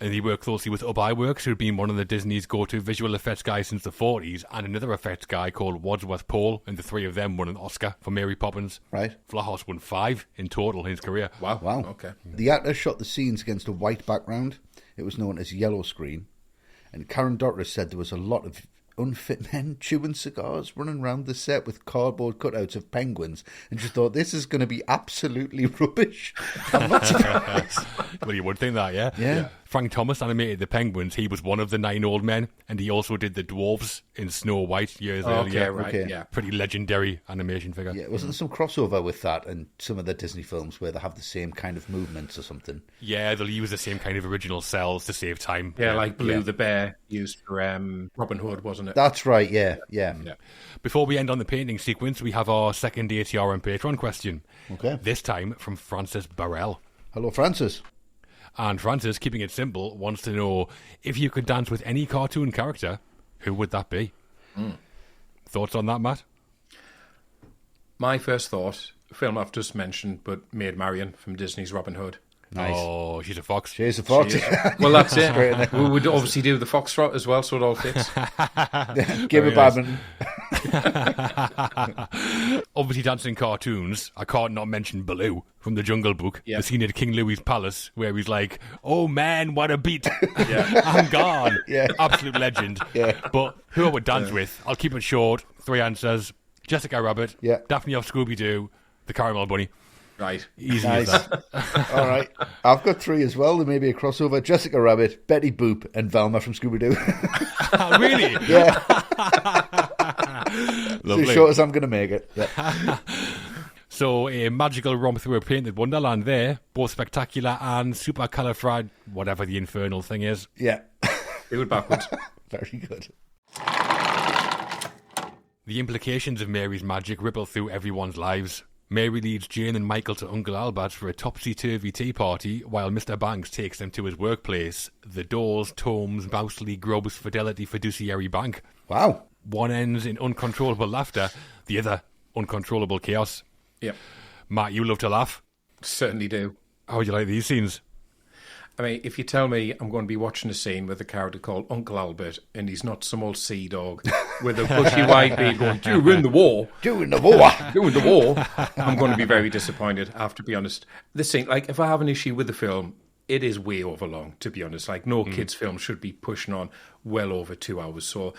And he worked closely with Ub Iwerks, who had been one of the Disney's go-to visual effects guys since the 40s, and another effects guy called Wadsworth Pole, and the three of them won an Oscar for Mary Poppins. Right. Vlahos won 5 in total in his career. Wow. Okay. The actor shot the scenes against a white background. It was known as yellow screen. And Karen Douglas said there was a lot of unfit men chewing cigars running around the set with cardboard cutouts of penguins, and she thought, this is going to be absolutely rubbish. I'm not surprised. Well, you would think that, yeah? Yeah. Frank Thomas animated the penguins. He was one of the 9 old men, and he also did the dwarves in Snow White years earlier. Right, Okay. yeah. Pretty legendary animation figure. Yeah, wasn't there some crossover with that and some of the Disney films where they have the same kind of movements or something? Yeah, they'll use the same kind of original cells to save time. Yeah, like Blue the Bear used for Robin Hood, wasn't it? That's right, yeah. Before we end on the painting sequence, we have our second ATR and Patreon question. Okay. This time from Francis Burrell. Hello, Francis. And Francis, keeping it simple, wants to know, if you could dance with any cartoon character, who would that be? Thoughts on that, Matt? My first thought, a film I've just mentioned, but Maid Marian from Disney's Robin Hood. Nice. Oh, she's a fox. She's a fox. Well, that's it. We would obviously do the foxtrot as well, so it all fits. Give a badminton. Obviously, dancing cartoons, I can't not mention Baloo from the Jungle Book. Yeah. The scene at King Louis's palace where he's like, "Oh man, what a beat! I'm gone." Yeah. Absolute legend. Yeah. But who I would dance with, I'll keep it short. 3 answers: Jessica Rabbit, Yeah. Daphne off Scooby Doo, the Caramel Bunny. Right. Easy Nice. as that. All right. I've got 3 as well. There may be a crossover. Jessica Rabbit, Betty Boop, and Velma from Scooby-Doo. Really? Yeah. It's Lovely. as short as I'm going to make it. Yeah. So a magical romp through a painted wonderland there, both spectacular and supercalifrag, whatever the infernal thing is. Yeah. Do it backwards. Very good. The implications of Mary's magic ripple through everyone's lives. Mary leads Jane and Michael to Uncle Albert's for a topsy-turvy tea party, while Mr. Banks takes them to his workplace, the Dawes, Tomes, Mousley, Grubbs, Fidelity Fiduciary Bank. Wow. One ends in uncontrollable laughter, the other uncontrollable chaos. Yep. Matt, you love to laugh. Certainly do. How would you like these scenes? I mean, if you tell me I'm going to be watching a scene with a character called Uncle Albert and he's not some old sea dog with a bushy white beard going, "During the war, Doing the war. doing the war," I'm going to be very disappointed, I have to be honest. This scene, like, if I have an issue with the film, it is way overlong, to be honest. Like, no kids' film should be pushing on well over 2 hours. So,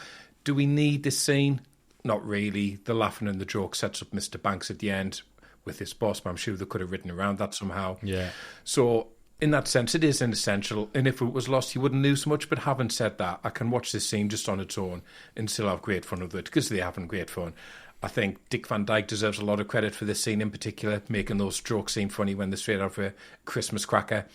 do we need this scene? Not really. The laughing and the joke sets up Mr. Banks at the end with his boss, but I'm sure they could have written around that somehow. Yeah. So, in that sense, it is inessential, and if it was lost, you wouldn't lose much. But having said that, I can watch this scene just on its own and still have great fun with it, because they're having great fun. I think Dick Van Dyke deserves a lot of credit for this scene in particular, making those jokes seem funny when they're straight out of a Christmas cracker.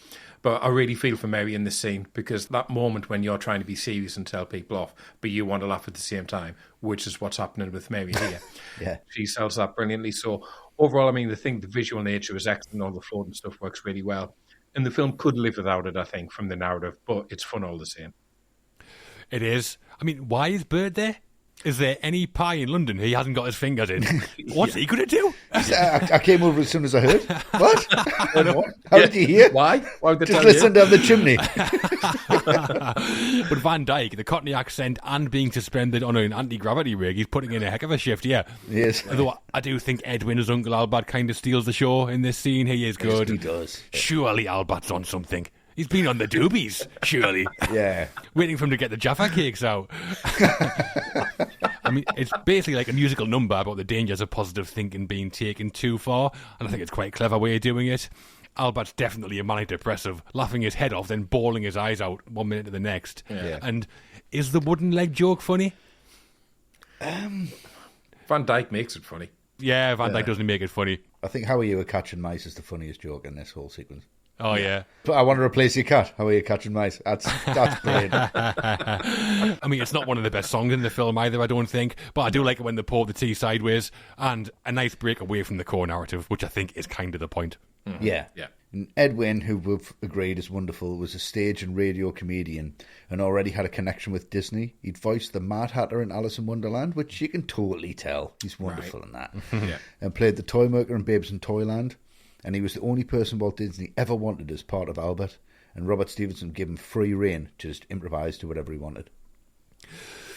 But I really feel for Mary in this scene, because that moment when you're trying to be serious and tell people off, but you want to laugh at the same time, which is what's happening with Mary here. Yeah. She sells that brilliantly. So overall, I mean, the visual nature is excellent. All the float and stuff works really well. And the film could live without it, I think, from the narrative, but it's fun all the same. It is. I mean, why is Bird there? Is there any pie in London he hasn't got his fingers in? What's he going to do? I came over as soon as I heard. What? How did you hear? Why? Why would they Just tell you? listen down the chimney. But Van Dyke, the Cockney accent and being suspended on an anti-gravity rig, he's putting in a heck of a shift, yeah. Yes. Although I do think Edwin as Uncle Albert kind of steals the show in this scene. He is good. He does. Surely Albert's on something. He's been on the doobies, surely. Yeah. Waiting for him to get the Jaffa cakes out. I mean, it's basically like a musical number about the dangers of positive thinking being taken too far, and I think it's quite a clever way of doing it. Albert's definitely a manic depressive, laughing his head off, then bawling his eyes out 1 minute to the next. Yeah. And is the wooden leg joke funny? Van Dyke makes it funny. Yeah, Van Dyke doesn't make it funny. I think How Are You Catching Mice is the funniest joke in this whole sequence. Oh, yeah. But I want to replace your cat. How are you catching mice? That's brilliant. I mean, it's not one of the best songs in the film either, I don't think. But I do like it when they pour the tea sideways. And a nice break away from the core narrative, which I think is kind of the point. Yeah. Yeah. And Edwin, who we've agreed is wonderful, was a stage and radio comedian and already had a connection with Disney. He'd voiced the Mad Hatter in Alice in Wonderland, which you can totally tell. He's wonderful in that. Yeah. And played the Toy Maker in Babes in Toyland. And he was the only person Walt Disney ever wanted as part of Albert. And Robert Stevenson gave him free rein to just improvise to whatever he wanted.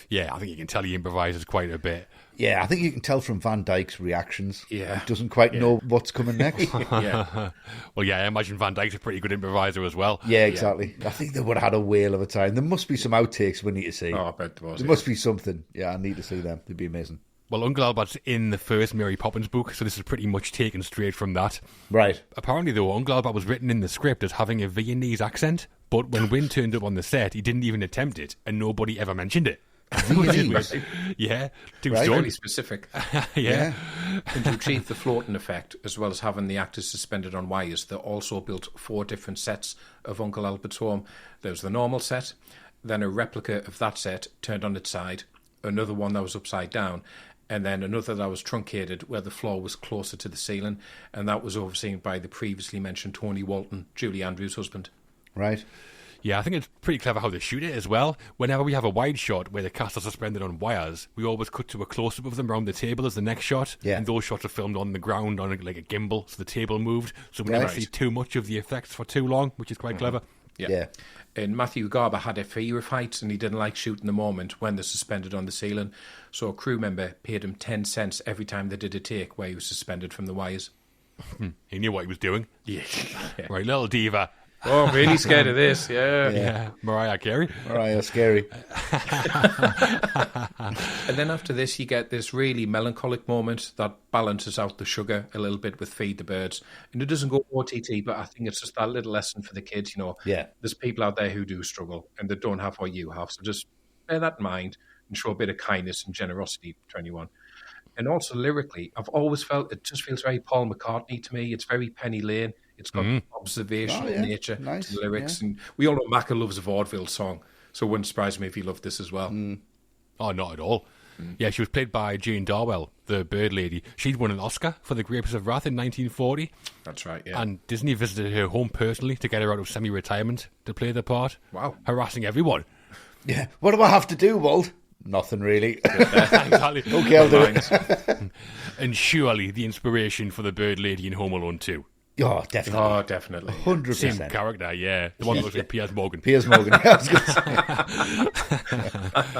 Yeah, I think you can tell he improvises quite a bit. Yeah, I think you can tell from Van Dyke's reactions. Yeah. He doesn't quite know what's coming next. Yeah. Well, yeah, I imagine Van Dyke's a pretty good improviser as well. Yeah, exactly. I think they would have had a whale of a time. There must be some outtakes we need to see. Oh, I bet there was. There must be something. Yeah, I need to see them. They'd be amazing. Well, Uncle Albert's in the first Mary Poppins book, so this is pretty much taken straight from that. Right. Apparently, though, Uncle Albert was written in the script as having a Viennese accent, but when Wynne turned up on the set, he didn't even attempt it, and nobody ever mentioned it. Viennese? Yeah, too Right. Very story. specific. Yeah. And to achieve the floating effect, as well as having the actors suspended on wires, they also built 4 different sets of Uncle Albert's home. There was the normal set, then a replica of that set turned on its side, another one that was upside down, and then another that was truncated where the floor was closer to the ceiling, and that was overseen by the previously mentioned Tony Walton, Julie Andrews' husband. Right. Yeah, I think it's pretty clever how they shoot it as well. Whenever we have a wide shot where the cast are suspended on wires, we always cut to a close-up of them around the table as the next shot. Yeah. And those shots are filmed on the ground on like a gimbal, so the table moved. So we never Right. see too much of the effects for too long, which is quite clever. Yeah. And Matthew Garber had a fear of heights, and he didn't like shooting the moment when they're suspended on the ceiling. So a crew member paid him 10 cents every time they did a take where he was suspended from the wires. He knew what he was doing. Yeah. Right, little diva. Oh, I'm really scared of this. Yeah. Yeah, Mariah Carey. All right, that's scary. And then after this, you get this really melancholic moment that balances out the sugar a little bit with Feed the Birds. And it doesn't go OTT, but I think it's just that little lesson for the kids. You know, Yeah. there's people out there who do struggle and they don't have what you have. So just bear that in mind and show a bit of kindness and generosity to anyone. And also lyrically, I've always felt it just feels very Paul McCartney to me. It's very Penny Lane. It's got observational Oh, yeah. nature Nice, to the lyrics. yeah. And we all know Macca loves a vaudeville song. So it wouldn't surprise me if he loved this as well. Oh, not at all. Yeah, she was played by Jane Darwell, the bird lady. She'd won an Oscar for The Grapes of Wrath in 1940. That's right, yeah. And Disney visited her home personally to get her out of semi-retirement to play the part. Wow. Harassing everyone. Yeah. What do I have to do, Walt? Nothing really. Exactly. Okay, I'll do it. And surely the inspiration for the bird lady in Home Alone 2. Oh, definitely. Oh, definitely. 100%. Same character, yeah. The one that looks like Piers Morgan. Piers Morgan. Yeah, I was gonna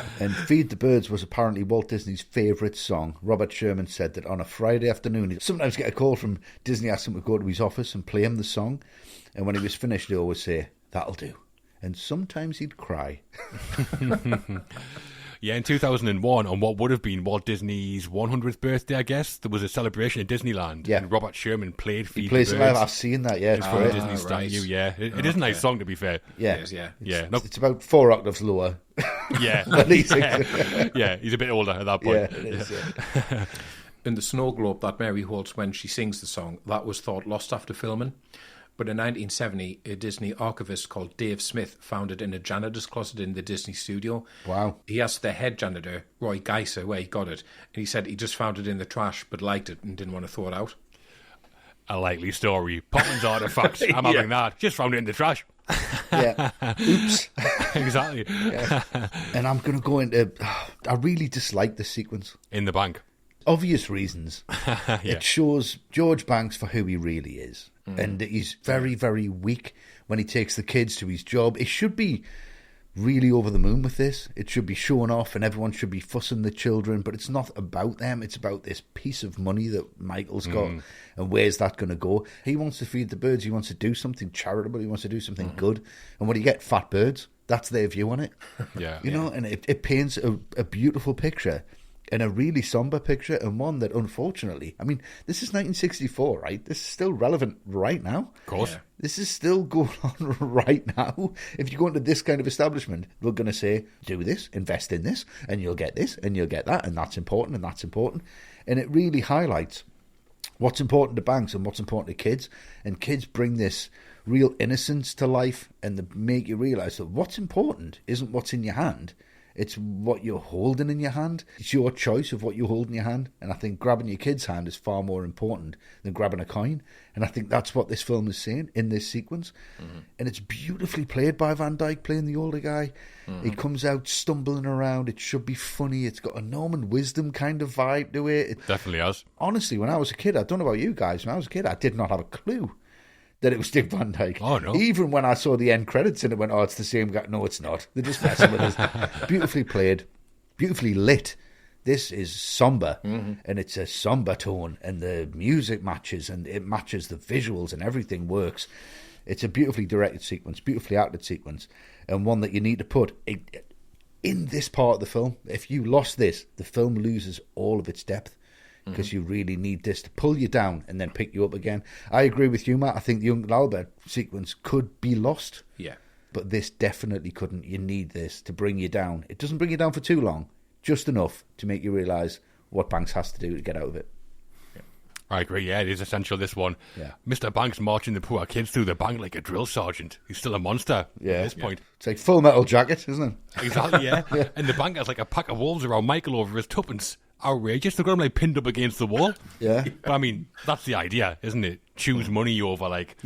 say. And Feed the Birds was apparently Walt Disney's favourite song. Robert Sherman said that on a Friday afternoon, he'd sometimes get a call from Disney asking him to go to his office and play him the song. And when he was finished, he'd always say, "That'll do." And sometimes he'd cry. Yeah, in 2001, on what would have been Walt Disney's 100th birthday, I guess, there was a celebration at Disneyland. Yeah. And Robert Sherman played Feed He the plays it Birds. live. I've seen that, yeah. It's For a great. Disney right. statue, yeah. It is a nice song, to be fair. Yeah. Yes, yeah. Yeah, It's about 4 octaves lower. yeah. At least. Yeah, he's a bit older at that point. Yeah, it is, yeah. In the snow globe that Mary holds when she sings the song, that was thought lost after filming. But in 1970, a Disney archivist called Dave Smith found it in a janitor's closet in the Disney studio. Wow. He asked the head janitor, Roy Geiser, where he got it, and he said he just found it in the trash but liked it and didn't want to throw it out. A likely story. Poppins artifact. I'm having that. Just found it in the trash. Yeah. Oops. Exactly. Yeah. And I'm going to go into... I really dislike this sequence. In the bank. Obvious reasons. Yeah. It shows George Banks for who he really is. And he's very, very weak when he takes the kids to his job. It should be really over the moon with this. It should be showing off and everyone should be fussing the children, but it's not about them. It's about this piece of money that Michael's got and where's that going to go. He wants to feed the birds. He wants to do something charitable. He wants to do something good. And what do you get? Fat birds. That's their view on it. Yeah. You know, and it paints a beautiful picture and a really somber picture, and one that, unfortunately, I mean, this is 1964, right? This is still relevant right now. Of course. Yeah. This is still going on right now. If you go into this kind of establishment, they're going to say, do this, invest in this, and you'll get this, and you'll get that, and that's important, and that's important. And it really highlights what's important to banks and what's important to kids. And kids bring this real innocence to life, and they make you realise that what's important isn't what's in your hand. It's what you're holding in your hand. It's your choice of what you hold in your hand. And I think grabbing your kid's hand is far more important than grabbing a coin. And I think that's what this film is saying in this sequence. And it's beautifully played by Van Dyke, playing the older guy. He comes out stumbling around. It should be funny. It's got a Norman Wisdom kind of vibe to it. Definitely has. Honestly, when I was a kid, I don't know about you guys, when I was a kid, I did not have a clue that it was Dick Van Dyke. Oh, no. Even when I saw the end credits and it went, oh, it's the same guy. No, it's not. They're just messing with us. Beautifully played, beautifully lit. This is somber, and it's a somber tone, and the music matches, and it matches the visuals, and everything works. It's a beautifully directed sequence, beautifully acted sequence, and one that you need to put in this part of the film. If you lost this, the film loses all of its depth. Because you really need this to pull you down and then pick you up again. I agree with you, Matt. I think the Uncle Albert sequence could be lost. Yeah. But this definitely couldn't. You need this to bring you down. It doesn't bring you down for too long, just enough to make you realise what Banks has to do to get out of it. I agree, yeah, it is essential, this one. Yeah. Mr. Banks marching the poor kids through the bank like a drill sergeant. He's still a monster at this point. It's like Full Metal Jacket, isn't it? Exactly, yeah. And the bank has like a pack of wolves around Michael over his tuppence. Outrageous. They've got him like pinned up against the wall. Yeah. But I mean, that's the idea, isn't it? Choose money over like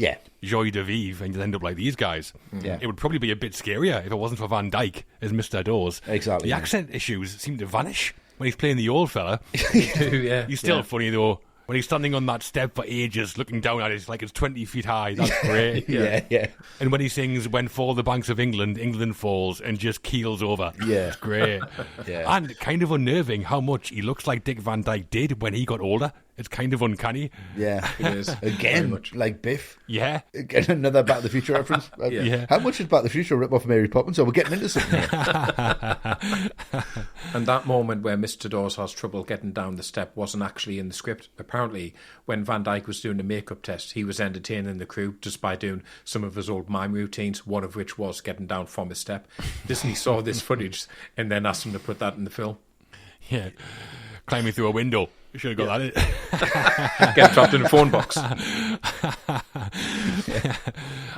joie de vivre and you end up like these guys. Yeah. It would probably be a bit scarier if it wasn't for Van Dyke as Mr. Dawes. Exactly. The accent issues seem to vanish when he's playing the old fella. Yeah. He's still funny though. When he's standing on that step for ages, looking down at it like it's 20 feet high. That's great. Yeah. And when he sings, when fall the banks of England, England falls, and just keels over. Yeah. It's great. Yeah. And kind of unnerving how much he looks like Dick Van Dyke did when he got older. It's kind of uncanny. Yeah. It is. Again, like Biff. Yeah. Again, another Back to the Future reference. Yeah. How much is Back to the Future a rip-off of Mary Poppins? So we're getting into something here. And that moment where Mr. Dawes has trouble getting down the step wasn't actually in the script. Apparently, when Van Dyke was doing a makeup test, he was entertaining the crew just by doing some of his old mime routines, one of which was getting down from a step. Disney saw this footage and then asked him to put that in the film. Yeah. Climbing through a window. You should have got that in. Get trapped in a phone box.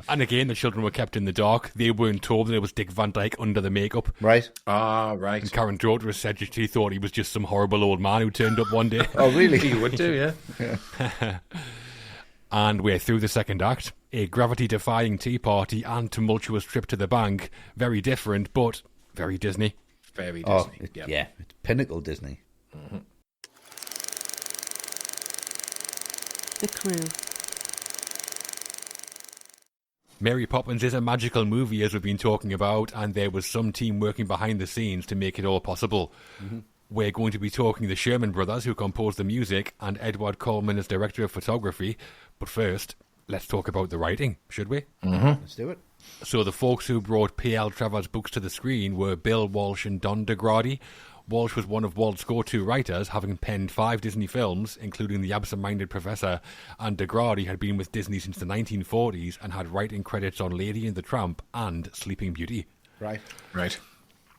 And again, the children were kept in the dark. They weren't told that it was Dick Van Dyke under the makeup. Right. Ah, right. And Karen Daughter said she thought he was just some horrible old man who turned up one day. Oh, really? You would do, yeah. And we're through the second act. A gravity-defying tea party and tumultuous trip to the bank. Very different, but very Disney. Very Oh, Disney. yeah. It's pinnacle Disney. The Crew. Mary Poppins is a magical movie, as we've been talking about, and there was some team working behind the scenes to make it all possible. We're going to be talking the Sherman Brothers, who composed the music, and Edward Coleman as director of photography. But first, let's talk about the writing, should we? Let's do it. So the folks who brought P.L. Travers' books to the screen were Bill Walsh and Don DeGrady. Walsh was one of Walt's go-to writers, having penned 5 Disney films, including The Absent-Minded Professor, and DeGrady had been with Disney since the 1940s and had writing credits on Lady and the Tramp and Sleeping Beauty. Right. Right.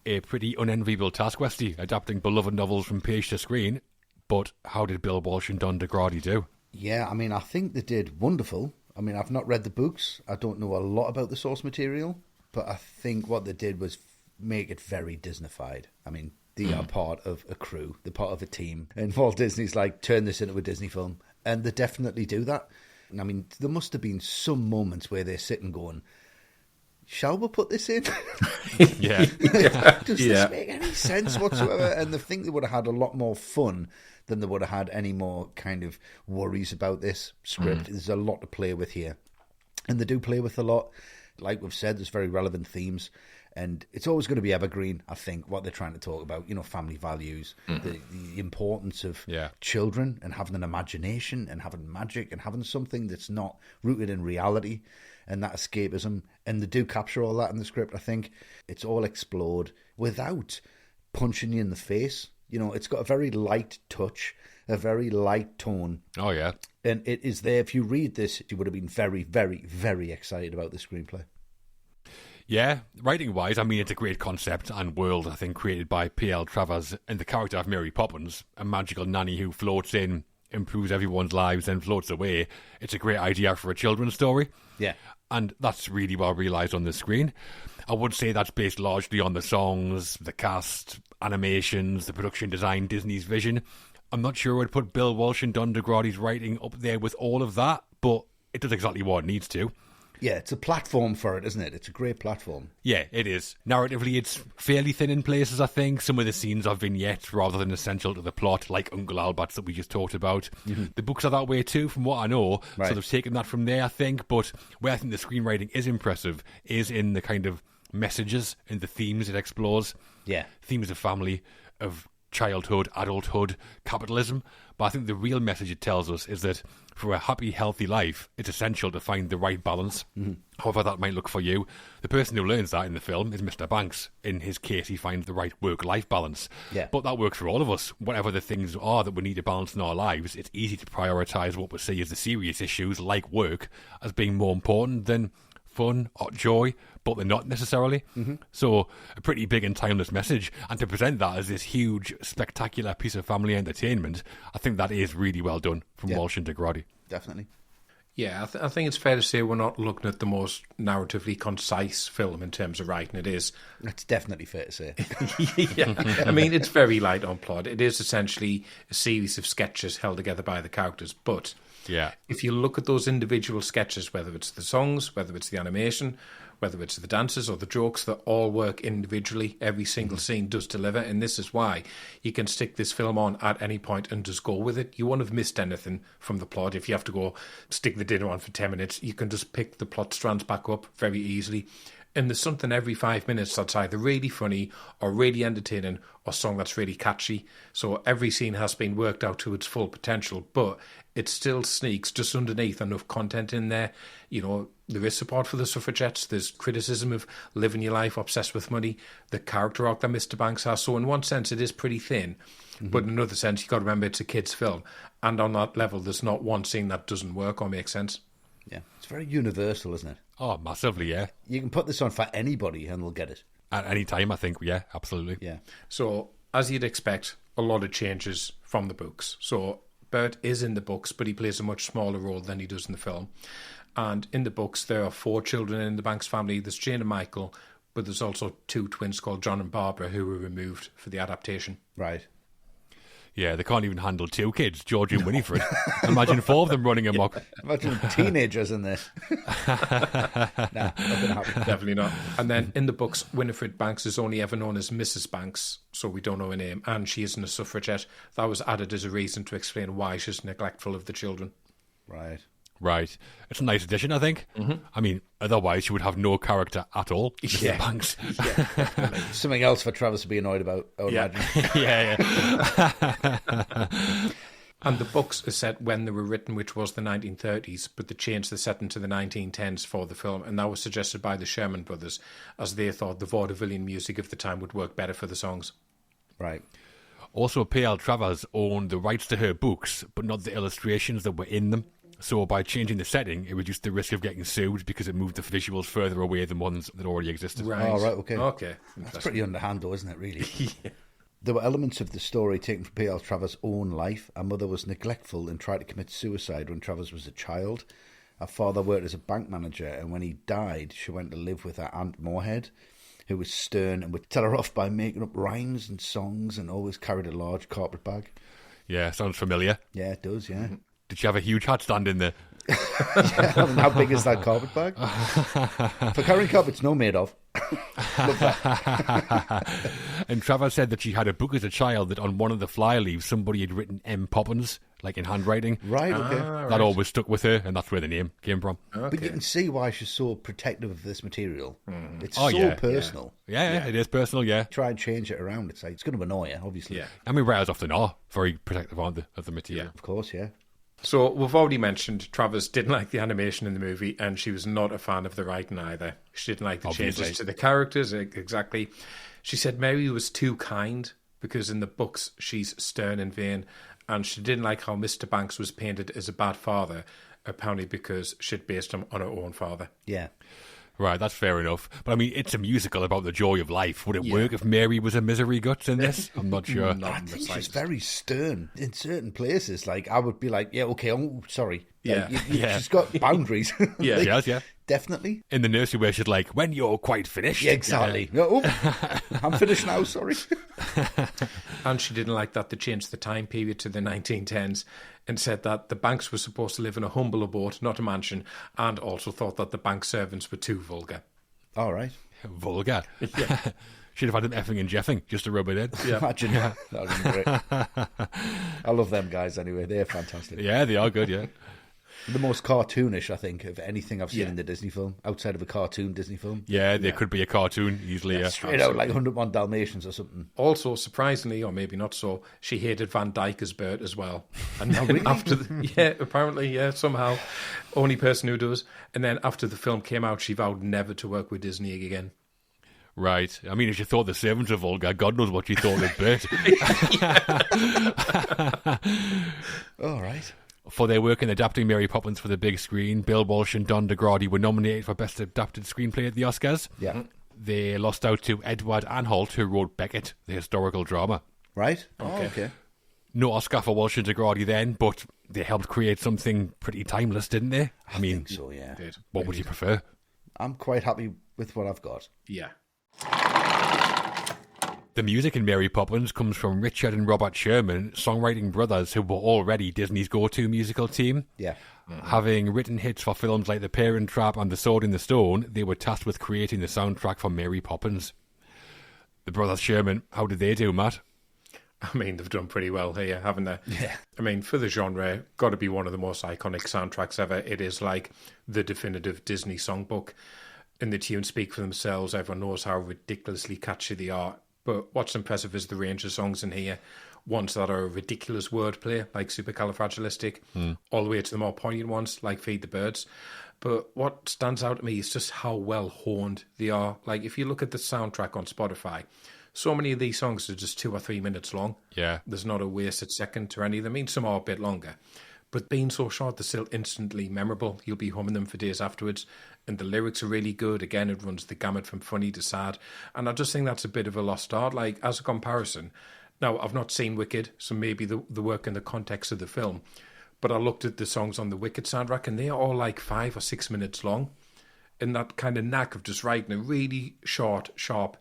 A pretty unenviable task, Westy, adapting beloved novels from page to screen. But how did Bill Walsh and Don DeGrady do? Yeah, I mean, I think they did wonderful. I mean, I've not read the books. I don't know a lot about the source material, but I think what they did was make it very Disneyfied. I mean, they are part of a crew. They're part of a team. And Walt Disney's like, turn this into a Disney film. And they definitely do that. And I mean, there must have been some moments where they're sitting going, shall we put this in? Yeah. Does this make any sense whatsoever? And they think they would have had a lot more fun than they would have had any more kind of worries about this script. There's a lot to play with here. And they do play with a lot. Like we've said, there's very relevant themes. And it's always going to be evergreen, I think, what they're trying to talk about. You know, family values, the importance of children and having an imagination and having magic and having something that's not rooted in reality and that escapism. And they do capture all that in the script, I think. It's all explored without punching you in the face. You know, it's got a very light touch, a very light tone. Oh, yeah. And it is there. If you read this, you would have been very, very, very excited about the screenplay. Yeah, writing-wise, I mean, it's a great concept and world, I think, created by P.L. Travers and the character of Mary Poppins, a magical nanny who floats in, improves everyone's lives, then floats away. It's a great idea for a children's story. Yeah. And that's really well realised on the screen. I would say that's based largely on the songs, the cast, animations, the production design, Disney's vision. I'm not sure I'd put Bill Walsh and Don DeGrady's writing up there with all of that, but it does exactly what it needs to. Yeah, it's a platform for it, isn't it? It's a great platform. Yeah, it is. Narratively, it's fairly thin in places, I think. Some of the scenes are vignettes rather than essential to the plot, like Uncle Albert's that we just talked about. The books are that way too, from what I know. Right. So they've taken that from there, I think. But where I think the screenwriting is impressive is in the kind of messages and the themes it explores. Yeah. Themes of family, of childhood, adulthood, capitalism. But I think the real message it tells us is that for a happy, healthy life, it's essential to find the right balance, however that might look for you. The person who learns that in the film is Mr. Banks. In his case, he finds the right work-life balance. Yeah. But that works for all of us. Whatever the things are that we need to balance in our lives, it's easy to prioritise what we see as the serious issues, like work, as being more important than fun or joy, but they're not necessarily. So a pretty big and timeless message. And to present that as this huge, spectacular piece of family entertainment, I think that is really well done from Walsh and DeGrady. Definitely. Yeah, I think it's fair to say we're not looking at the most narratively concise film in terms of writing. It is. That's definitely fair to say. Yeah, I mean, it's very light on plot. It is essentially a series of sketches held together by the characters, but if you look at those individual sketches, whether it's the songs, whether it's the animation, whether it's the dances or the jokes, that all work individually. Every single scene does deliver, and this is why you can stick this film on at any point and just go with it. You won't have missed anything from the plot. If you have to go stick the dinner on for 10 minutes, you can just pick the plot strands back up very easily. And there's something every 5 minutes that's either really funny or really entertaining or a song that's really catchy. So every scene has been worked out to its full potential, but it still sneaks just underneath enough content in there. You know, there is support for the suffragettes. There's criticism of living your life obsessed with money. The character arc that Mr. Banks has. So in one sense, it is pretty thin. But in another sense, you've got to remember it's a kid's film. And on that level, there's not one scene that doesn't work or make sense. Yeah, it's very universal, isn't it? Oh, massively, yeah. You can put this on for anybody and they'll get it. At any time, I think, yeah, absolutely. Yeah. So, as you'd expect, a lot of changes from the books. So, Bert is in the books, but he plays a much smaller role than he does in the film. And in the books, there are 4 children in the Banks family. There's Jane and Michael, but there's also 2 twins called John and Barbara who were removed for the adaptation. Right. Yeah, they can't even handle 2 kids, George and Winifred. Imagine 4 of them running amok. Imagine teenagers in this. Nah, not going to happen. Definitely not. And then in the books, Winifred Banks is only ever known as Mrs. Banks, so we don't know her name, and she isn't a suffragette. That was added as a reason to explain why she's neglectful of the children. Right. Right. It's a nice addition, I think. I mean, otherwise you would have no character at all. Yeah. Banks. Yeah. Something else for Travers to be annoyed about, I would imagine. Yeah. And the books are set when they were written, which was the 1930s, but they changed the setting to the 1910s for the film, and that was suggested by the Sherman brothers, as they thought the vaudevillian music of the time would work better for the songs. Right. Also, P.L. Travers owned the rights to her books, but not the illustrations that were in them. So by changing the setting, it reduced the risk of getting sued because it moved the visuals further away than ones that already existed. Right. Oh, right, okay. Okay. That's pretty underhand, though, isn't it, really? Yeah. There were elements of the story taken from P.L. Travers' own life. Our mother was neglectful and tried to commit suicide when Travers was a child. Our father worked as a bank manager, and when he died, she went to live with her Aunt Moorhead, who was stern and would tell her off by making up rhymes and songs and always carried a large carpet bag. Yeah, sounds familiar. Yeah, it does, yeah. Did she have a huge hat stand in there? I mean, how big is that carpet bag? For carrying carpets, no made of. Love that. And Travers said that she had a book as a child that on one of the fly leaves somebody had written M. Poppins, like in handwriting. Right, okay. That always stuck with her, and that's where the name came from. But you can see why she's so protective of this material. It's yeah, personal. Yeah, it is personal, yeah. Try and change it around. It's like, it's going to annoy you, obviously. Yeah. I mean, writers often are very protective, aren't they, of the material? Of course, yeah. So we've already mentioned Travers didn't like the animation in the movie, and she was not a fan of the writing either. She didn't like the Obviously. changes to the characters, exactly. She said Mary was too kind, because in the books she's stern and vain, and she didn't like how Mr. Banks was painted as a bad father, apparently because she'd based him on her own father. Yeah. Right, that's fair enough. But I mean, it's a musical about the joy of life. Would it work if Mary was a misery guts in this? I'm not sure. I think she's very stern in certain places. Like, I would be like, yeah, okay, oh, sorry. Yeah. Like, she's got boundaries. Yeah. She has, yeah. Definitely. In the nursery where she's like, when you're quite finished. Yeah, exactly. Oh, I'm finished now, sorry. And she didn't like that they changed the time period to the 1910s and said that the Banks were supposed to live in a humble abode, not a mansion, and also thought that the bank servants were too vulgar. All right. Vulgar. Yeah. She'd have had them effing and jeffing just to rub it in. Yeah. Imagine. That would be great. I love them guys anyway. They're fantastic. Yeah, they are good, yeah. The most cartoonish, I think, of anything I've seen in the Disney film, outside of a cartoon Disney film. Yeah, there could be a cartoon easily, yeah. Straight out like 101 Dalmatians or something. Also, surprisingly, or maybe not so, she hated Van Dyke as Bert as well. And really? apparently, somehow, only person who does. And then after the film came out, she vowed never to work with Disney again. Right. I mean, if you thought the servants were vulgar, God knows what you thought of Bert. All right. For their work in adapting Mary Poppins for the big screen, Bill Walsh and Don DeGrady were nominated for Best Adapted Screenplay at the Oscars. Yeah. They lost out to Edward Anholt, who wrote Beckett, the historical drama. Right? Okay. No Oscar for Walsh and DeGrady then, but they helped create something pretty timeless, didn't they? I mean, think so, yeah. what would you prefer? I'm quite happy with what I've got. Yeah. The music in Mary Poppins comes from Richard and Robert Sherman, songwriting brothers who were already Disney's go-to musical team. Yeah. Having written hits for films like The Parent Trap and The Sword in the Stone, they were tasked with creating the soundtrack for Mary Poppins. The brothers Sherman, how did they do, Matt? I mean, they've done pretty well here, haven't they? Yeah. I mean, for the genre, got to be one of the most iconic soundtracks ever. It is like the definitive Disney songbook. And the tunes speak for themselves. Everyone knows how ridiculously catchy they are. But what's impressive is the range of songs in here. Ones that are ridiculous wordplay, like Supercalifragilistic, all the way to the more poignant ones, like Feed the Birds. But what stands out to me is just how well honed they are. Like, if you look at the soundtrack on Spotify, so many of these songs are just 2 or 3 minutes long. Yeah. There's not a wasted second to any of them. I mean, some are a bit longer. But being so short, they're still instantly memorable. You'll be humming them for days afterwards. And the lyrics are really good. Again, it runs the gamut from funny to sad. And I just think that's a bit of a lost art. Like, as a comparison, now, I've not seen Wicked, so maybe the work in the context of the film. But I looked at the songs on the Wicked soundtrack, and they are all like 5 or 6 minutes long. And that kind of knack of just writing a really short, sharp,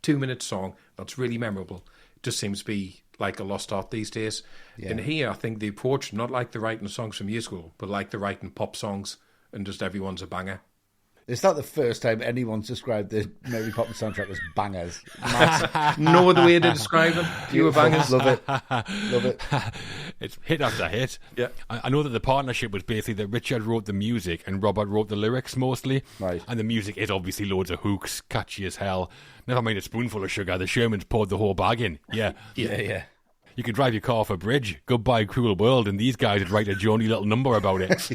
2-minute song that's really memorable just seems to be like a lost art these days. Yeah. And here, I think the approach, not like the writing songs from years ago, but like the writing pop songs, and just everyone's a banger. Is that the first time anyone's described the Mary Poppins soundtrack as bangers? No other way to describe them. Fewer bangers. Love it. Love it. It's hit after hit. Yeah. I know that the partnership was basically that Richard wrote the music and Robert wrote the lyrics mostly. Right. And the music is obviously loads of hooks, catchy as hell. Never mind a spoonful of sugar. The Shermans poured the whole bag in. Yeah. Yeah. You could drive your car off a bridge. Goodbye, cruel world. And these guys would write a jaunty little number about it.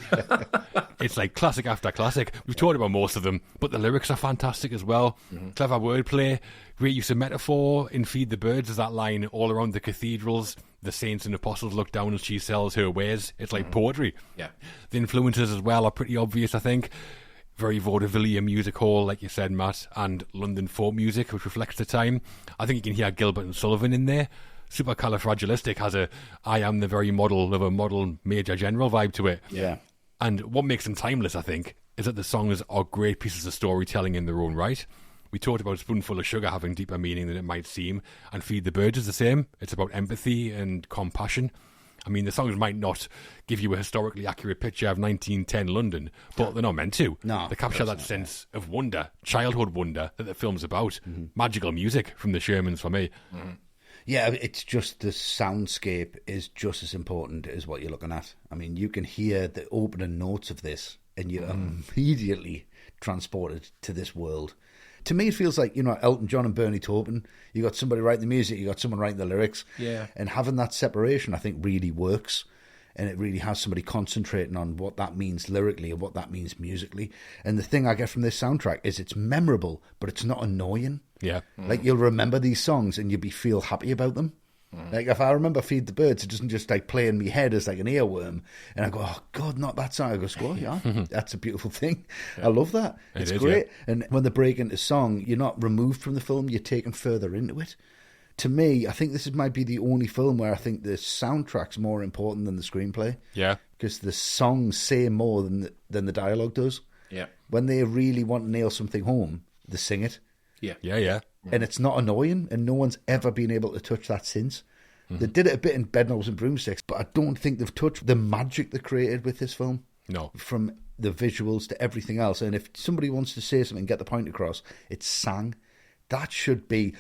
It's like classic after classic. We've talked about most of them, but the lyrics are fantastic as well. Clever wordplay, great use of metaphor. In Feed the Birds, there's that line, all around the cathedrals, the saints and apostles look down as she sells her wares. It's like poetry. Yeah. The influences as well are pretty obvious, I think. Very vaudevillian music hall, like you said, Matt, and London folk music, which reflects the time. I think you can hear Gilbert and Sullivan in there. Supercalifragilistic has a I am the very model of a model major general vibe to it. Yeah. And what makes them timeless, I think, is that the songs are great pieces of storytelling in their own right. We talked about Spoonful of Sugar having deeper meaning than it might seem, and Feed the Birds is the same. It's about empathy and compassion. I mean, the songs might not give you a historically accurate picture of 1910 London, but they're not meant to. No, they capture that sense of wonder, childhood wonder that the film's about. Magical music from the Shermans for me. Yeah, it's just the soundscape is just as important as what you're looking at. I mean, you can hear the opening notes of this and you're immediately transported to this world. To me, it feels like, Elton John and Bernie Taupin. You got somebody writing the music, you got someone writing the lyrics. Yeah. And having that separation, I think, really works. And it really has somebody concentrating on what that means lyrically and what that means musically. And the thing I get from this soundtrack is it's memorable, but it's not annoying. Yeah. Like, you'll remember these songs and feel happy about them. Like, if I remember Feed the Birds, it doesn't just like play in my head as like an earworm. And I go, oh, God, not that song. I go, oh, yeah, that's a beautiful thing. I love that. It's great. Yeah. And when they break into song, you're not removed from the film, you're taken further into it. To me, I think this might be the only film where I think the soundtrack's more important than the screenplay. Yeah. Because the songs say more than the dialogue does. Yeah. When they really want to nail something home, they sing it. Yeah. Yeah. And it's not annoying, and no one's ever been able to touch that since. They did it a bit in Bedknobs and Broomsticks, but I don't think they've touched the magic they created with this film. No. From the visuals to everything else. And if somebody wants to say something and get the point across, it's sang. That should be,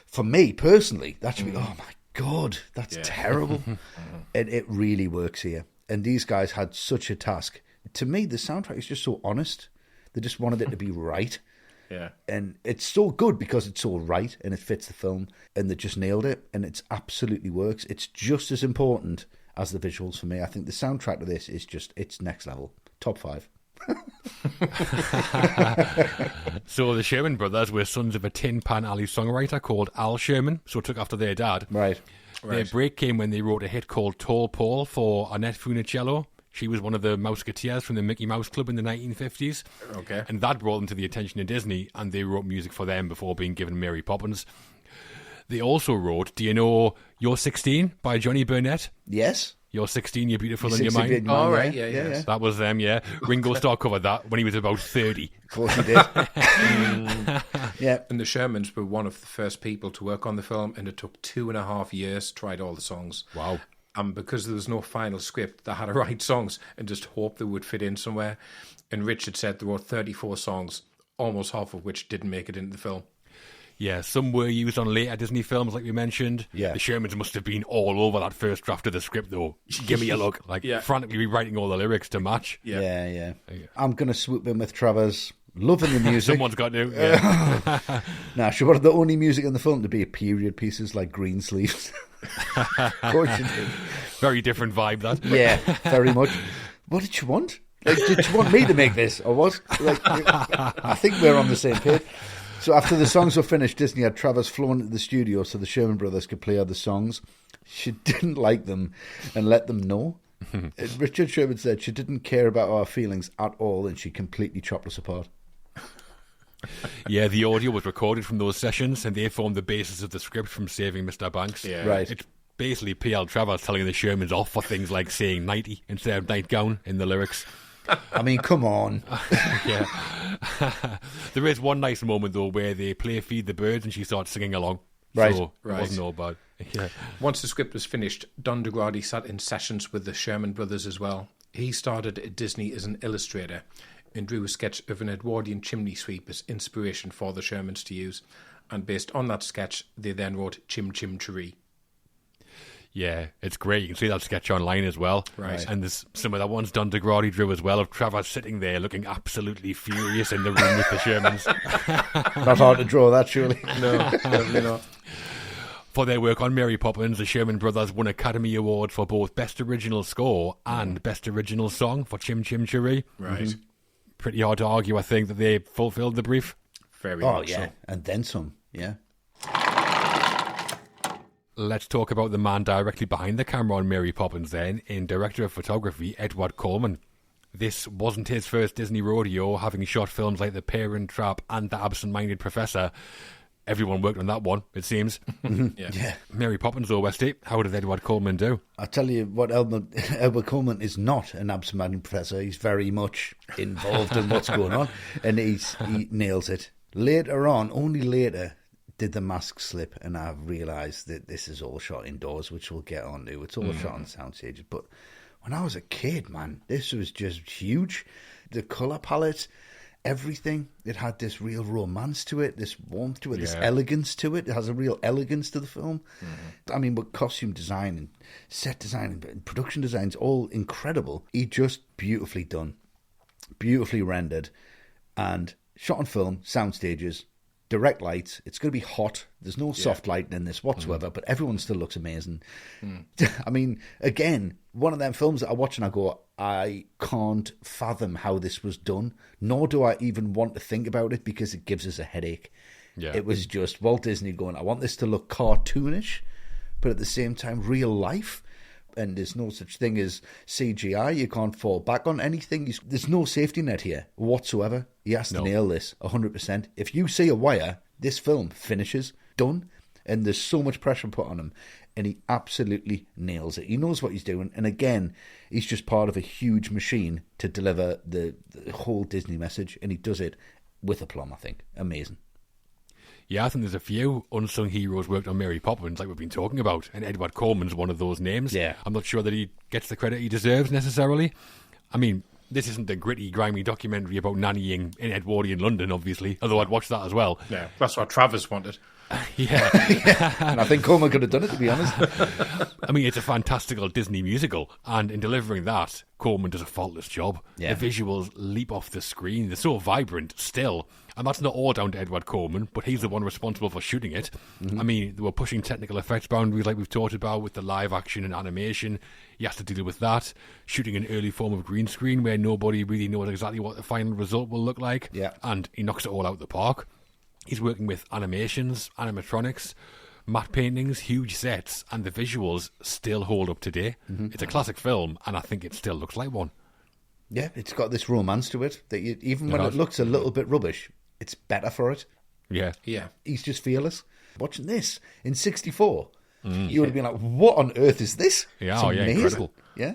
for me personally, that should be, oh my God, that's terrible. And it really works here. And these guys had such a task. To me, the soundtrack is just so honest. They just wanted it to be right. Yeah. And it's so good because it's so right and it fits the film, and they just nailed it, and it absolutely works. It's just as important as the visuals for me. I think the soundtrack to this is just, it's next level. Top 5. So the Sherman brothers were sons of a Tin Pan Alley songwriter called Al Sherman, so took after their dad. Right. Their break came when they wrote a hit called Tall Paul for Annette Funicello. She was one of the Mouseketeers from the Mickey Mouse Club in the 1950s. Okay. And that brought them to the attention of Disney, and they wrote music for them before being given Mary Poppins. They also wrote, do you know You're 16 by Johnny Burnett? Yes. You're 16, you're beautiful in your mind. Beautiful Oh, mind, right, yeah. That was them, yeah. Ringo Starr covered that when he was about 30. Of course he did. Yeah. And the Shermans were one of the first people to work on the film, and it took 2.5 years to write all the songs. Wow. And because there was no final script, they had to write songs and just hope they would fit in somewhere. And Richard said they wrote 34 songs, almost half of which didn't make it into the film. Yeah, some were used on later Disney films, like we mentioned. Yeah. The Shermans must have been all over that first draft of the script, though. Give me a look. Like, frantically rewriting all the lyrics to match. Yeah. I'm going to swoop in with Travers. Loving the music. Someone's got to. Yeah. Nah, she wanted the only music in the film to be period pieces like Green Sleeves. Of course she did. Very different vibe, that. Yeah, very much. What did she want? Like, did she want me to make this, or what? Like, I think we're on the same page. So after the songs were finished, Disney had Travers flown into the studio so the Sherman brothers could play other songs. She didn't like them and let them know. Richard Sherman said she didn't care about our feelings at all, and she completely chopped us apart. Yeah, the audio was recorded from those sessions, and they formed the basis of the script from Saving Mr. Banks. Yeah. Right. It's basically P.L. Travers telling the Shermans off for things like saying nighty instead of nightgown in the lyrics. I mean, come on. Yeah. There is one nice moment, though, where they play Feed the Birds and she starts singing along. Right. So it wasn't all bad. Yeah. Once the script was finished, Don DeGrady sat in sessions with the Sherman brothers as well. He started at Disney as an illustrator and drew a sketch of an Edwardian chimney sweep as inspiration for the Shermans to use. And based on that sketch, they then wrote Chim Chim Cheree. Yeah, it's great. You can see that sketch online as well. Right. And there's some of the ones Don DeGrady drew as well of Travers sitting there looking absolutely furious in the room with the Shermans. Not hard to draw that, surely. No, definitely not. For their work on Mary Poppins, the Sherman brothers won Academy Awards for both Best Original Score and Best Original Song for Chim Chim Cheree. Right. Mm-hmm. Pretty hard to argue, I think, that they fulfilled the brief. Very Oh, much yeah. so. And then some, yeah. Let's talk about the man directly behind the camera on Mary Poppins then, in director of photography, Edward Coleman. This wasn't his first Disney rodeo, having shot films like The Parent Trap and The Absent-Minded Professor. Everyone worked on that one, it seems. Yeah. Mary Poppins, though, Westy, how did Edward Coleman do? I tell you what, Edward Coleman is not an absent-minded professor. He's very much involved in what's going on, and he nails it. Later on, only later, did the mask slip, and I realised that this is all shot indoors, which we'll get on to. It's all shot on sound stages. But when I was a kid, man, this was just huge. The colour palette, everything. It had this real romance to it, this warmth to it, this elegance to it. It has a real elegance to the film. I mean, with costume design and set design and production design, it's all incredible. Just beautifully done, beautifully rendered, and shot on film, sound stages, direct lights. It's going to be hot. There's no soft lighting in this whatsoever, but everyone still looks amazing. I mean, again, one of them films that I watch and I go, I can't fathom how this was done, nor do I even want to think about it because it gives us a headache. Yeah. It was just Walt Disney going, I want this to look cartoonish, but at the same time real life. And there's no such thing as CGI. You can't fall back on anything. There's no safety net here whatsoever. He has to nail this 100%. If you see a wire, this film finishes, done, and there's so much pressure put on him, and he absolutely nails it. He knows what he's doing, and again, he's just part of a huge machine to deliver the whole Disney message, and he does it with aplomb, I think. Amazing. Yeah, I think there's a few unsung heroes worked on Mary Poppins, like we've been talking about, and Edward Coleman's one of those names. Yeah. I'm not sure that he gets the credit he deserves necessarily. I mean, this isn't a gritty, grimy documentary about nannying in Edwardian London, obviously, although I'd watch that as well. Yeah, that's what Travers wanted. Yeah. And I think Coleman could have done it, to be honest. I mean, it's a fantastical Disney musical, and in delivering that, Coleman does a faultless job. Yeah. The visuals leap off the screen. They're so vibrant still. And that's not all down to Edward Coleman, but he's the one responsible for shooting it. I mean, they were pushing technical effects boundaries like we've talked about with the live action and animation. He has to deal with that. Shooting an early form of green screen where nobody really knows exactly what the final result will look like. Yeah. And he knocks it all out the park. He's working with animations, animatronics, matte paintings, huge sets, and the visuals still hold up today. It's a classic film, and I think it still looks like one. Yeah, it's got this romance to it that even when it looks a little bit rubbish, it's better for it. Yeah. Yeah. He's just fearless. Watching this in 64, you would have been like, what on earth is this? Yeah, It's amazing. incredible. Yeah.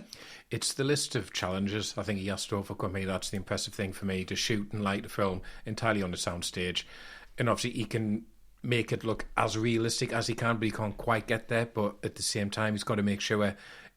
It's the list of challenges I think he has to overcome. That's the impressive thing for me, to shoot and light a film entirely on the soundstage. And obviously he can make it look as realistic as he can, but he can't quite get there. But at the same time, he's got to make sure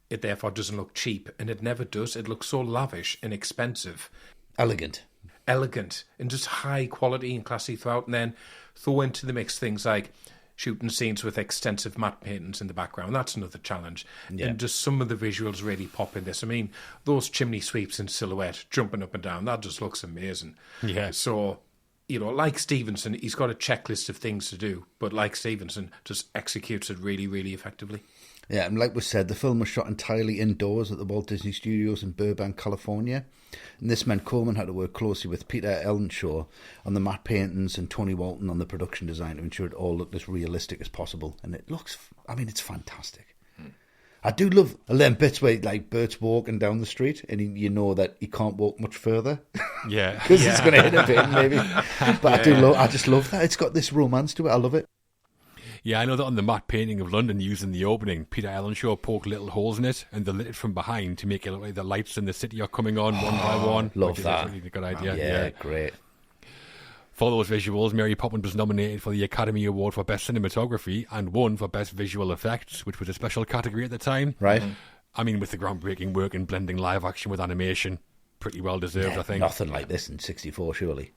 it therefore doesn't look cheap. And it never does. It looks so lavish and expensive. Elegant, And just high quality and classy throughout. And then throw into the mix things like shooting scenes with extensive matte paintings in the background. That's another challenge. Yeah. And just some of the visuals really pop in this. I mean, those chimney sweeps in silhouette, jumping up and down, that just looks amazing. Yeah. So, you know, like Stevenson, he's got a checklist of things to do, but like Stevenson, just executes it really, really effectively. Yeah, and like we said, the film was shot entirely indoors at the Walt Disney Studios in Burbank, California. And this meant Coleman had to work closely with Peter Ellenshaw on the matte paintings and Tony Walton on the production design to ensure it all looked as realistic as possible. And it looks, I mean, it's fantastic. I do love them bits where, like, Bert's walking down the street and you know that he can't walk much further. Yeah. Because he's going to hit a bit, maybe. But I just love that. It's got this romance to it. I love it. Yeah, I know that on the matte painting of London used in the opening, Peter Ellenshaw poked little holes in it and they lit it from behind to make it look like the lights in the city are coming on one by one. Love that. Really a good idea. Yeah, great. For those visuals, Mary Poppins was nominated for the Academy Award for Best Cinematography and won for Best Visual Effects, which was a special category at the time. Right. I mean, with the groundbreaking work in blending live action with animation, pretty well deserved, I think. Nothing like this in 64, surely.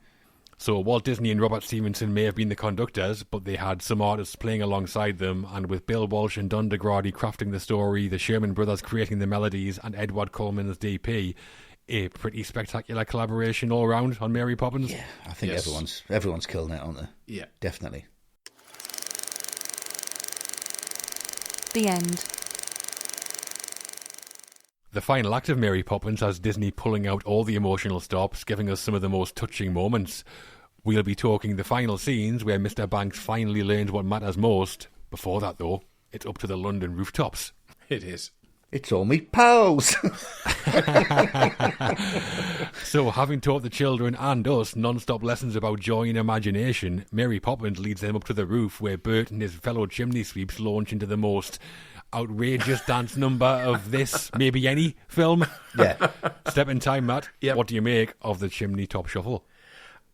So Walt Disney and Robert Stevenson may have been the conductors, but they had some artists playing alongside them, and with Bill Walsh and Don DeGrady crafting the story, the Sherman Brothers creating the melodies, and Edward Coleman's DP, a pretty spectacular collaboration all round on Mary Poppins. Yeah, I think everyone's killing it, aren't they? Yeah. Definitely. The end. The final act of Mary Poppins has Disney pulling out all the emotional stops, giving us some of the most touching moments. We'll be talking the final scenes where Mr. Banks finally learns what matters most. Before that, though, it's up to the London rooftops. It is. It's all me pals. So, having taught the children and us non-stop lessons about joy and imagination, Mary Poppins leads them up to the roof where Bert and his fellow chimney sweeps launch into the most outrageous dance number of this, maybe any film. Yeah. Step in time, Matt. Yep. What do you make of the chimney top shuffle?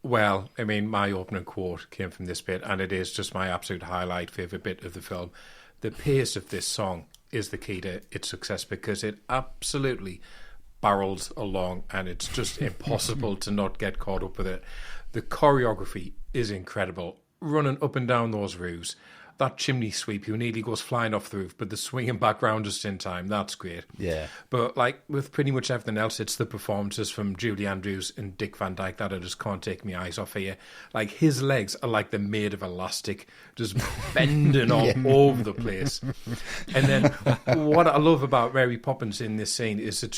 Well, I mean, my opening quote came from this bit, and it is just my absolute highlight, favourite bit of the film. The pace of this song is the key to its success because it absolutely barrels along, and it's just impossible to not get caught up with it. The choreography is incredible, running up and down those roofs. That chimney sweep who nearly goes flying off the roof, but the swinging back round just in time, that's great. Yeah. But like with pretty much everything else, it's the performances from Julie Andrews and Dick Van Dyke that I just can't take my eyes off here. Like his legs are like they're made of elastic, just bending all over the place. And then what I love about Mary Poppins in this scene is it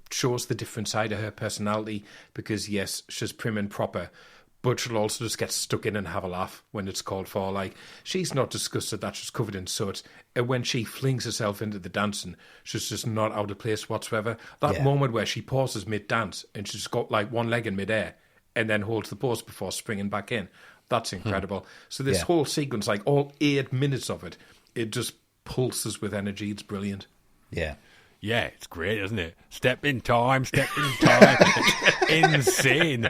shows the different side of her personality because yes, she's prim and proper, but she'll also just get stuck in and have a laugh when it's called for. Like, she's not disgusted that she's covered in soot. And when she flings herself into the dancing, she's just not out of place whatsoever. That moment where she pauses mid-dance and she's got, like, one leg in mid-air and then holds the pose before springing back in. That's incredible. So this whole sequence, like, all 8 minutes of it, it just pulses with energy. It's brilliant. Yeah. Yeah, it's great, isn't it? Step in time, step in time. It's insane.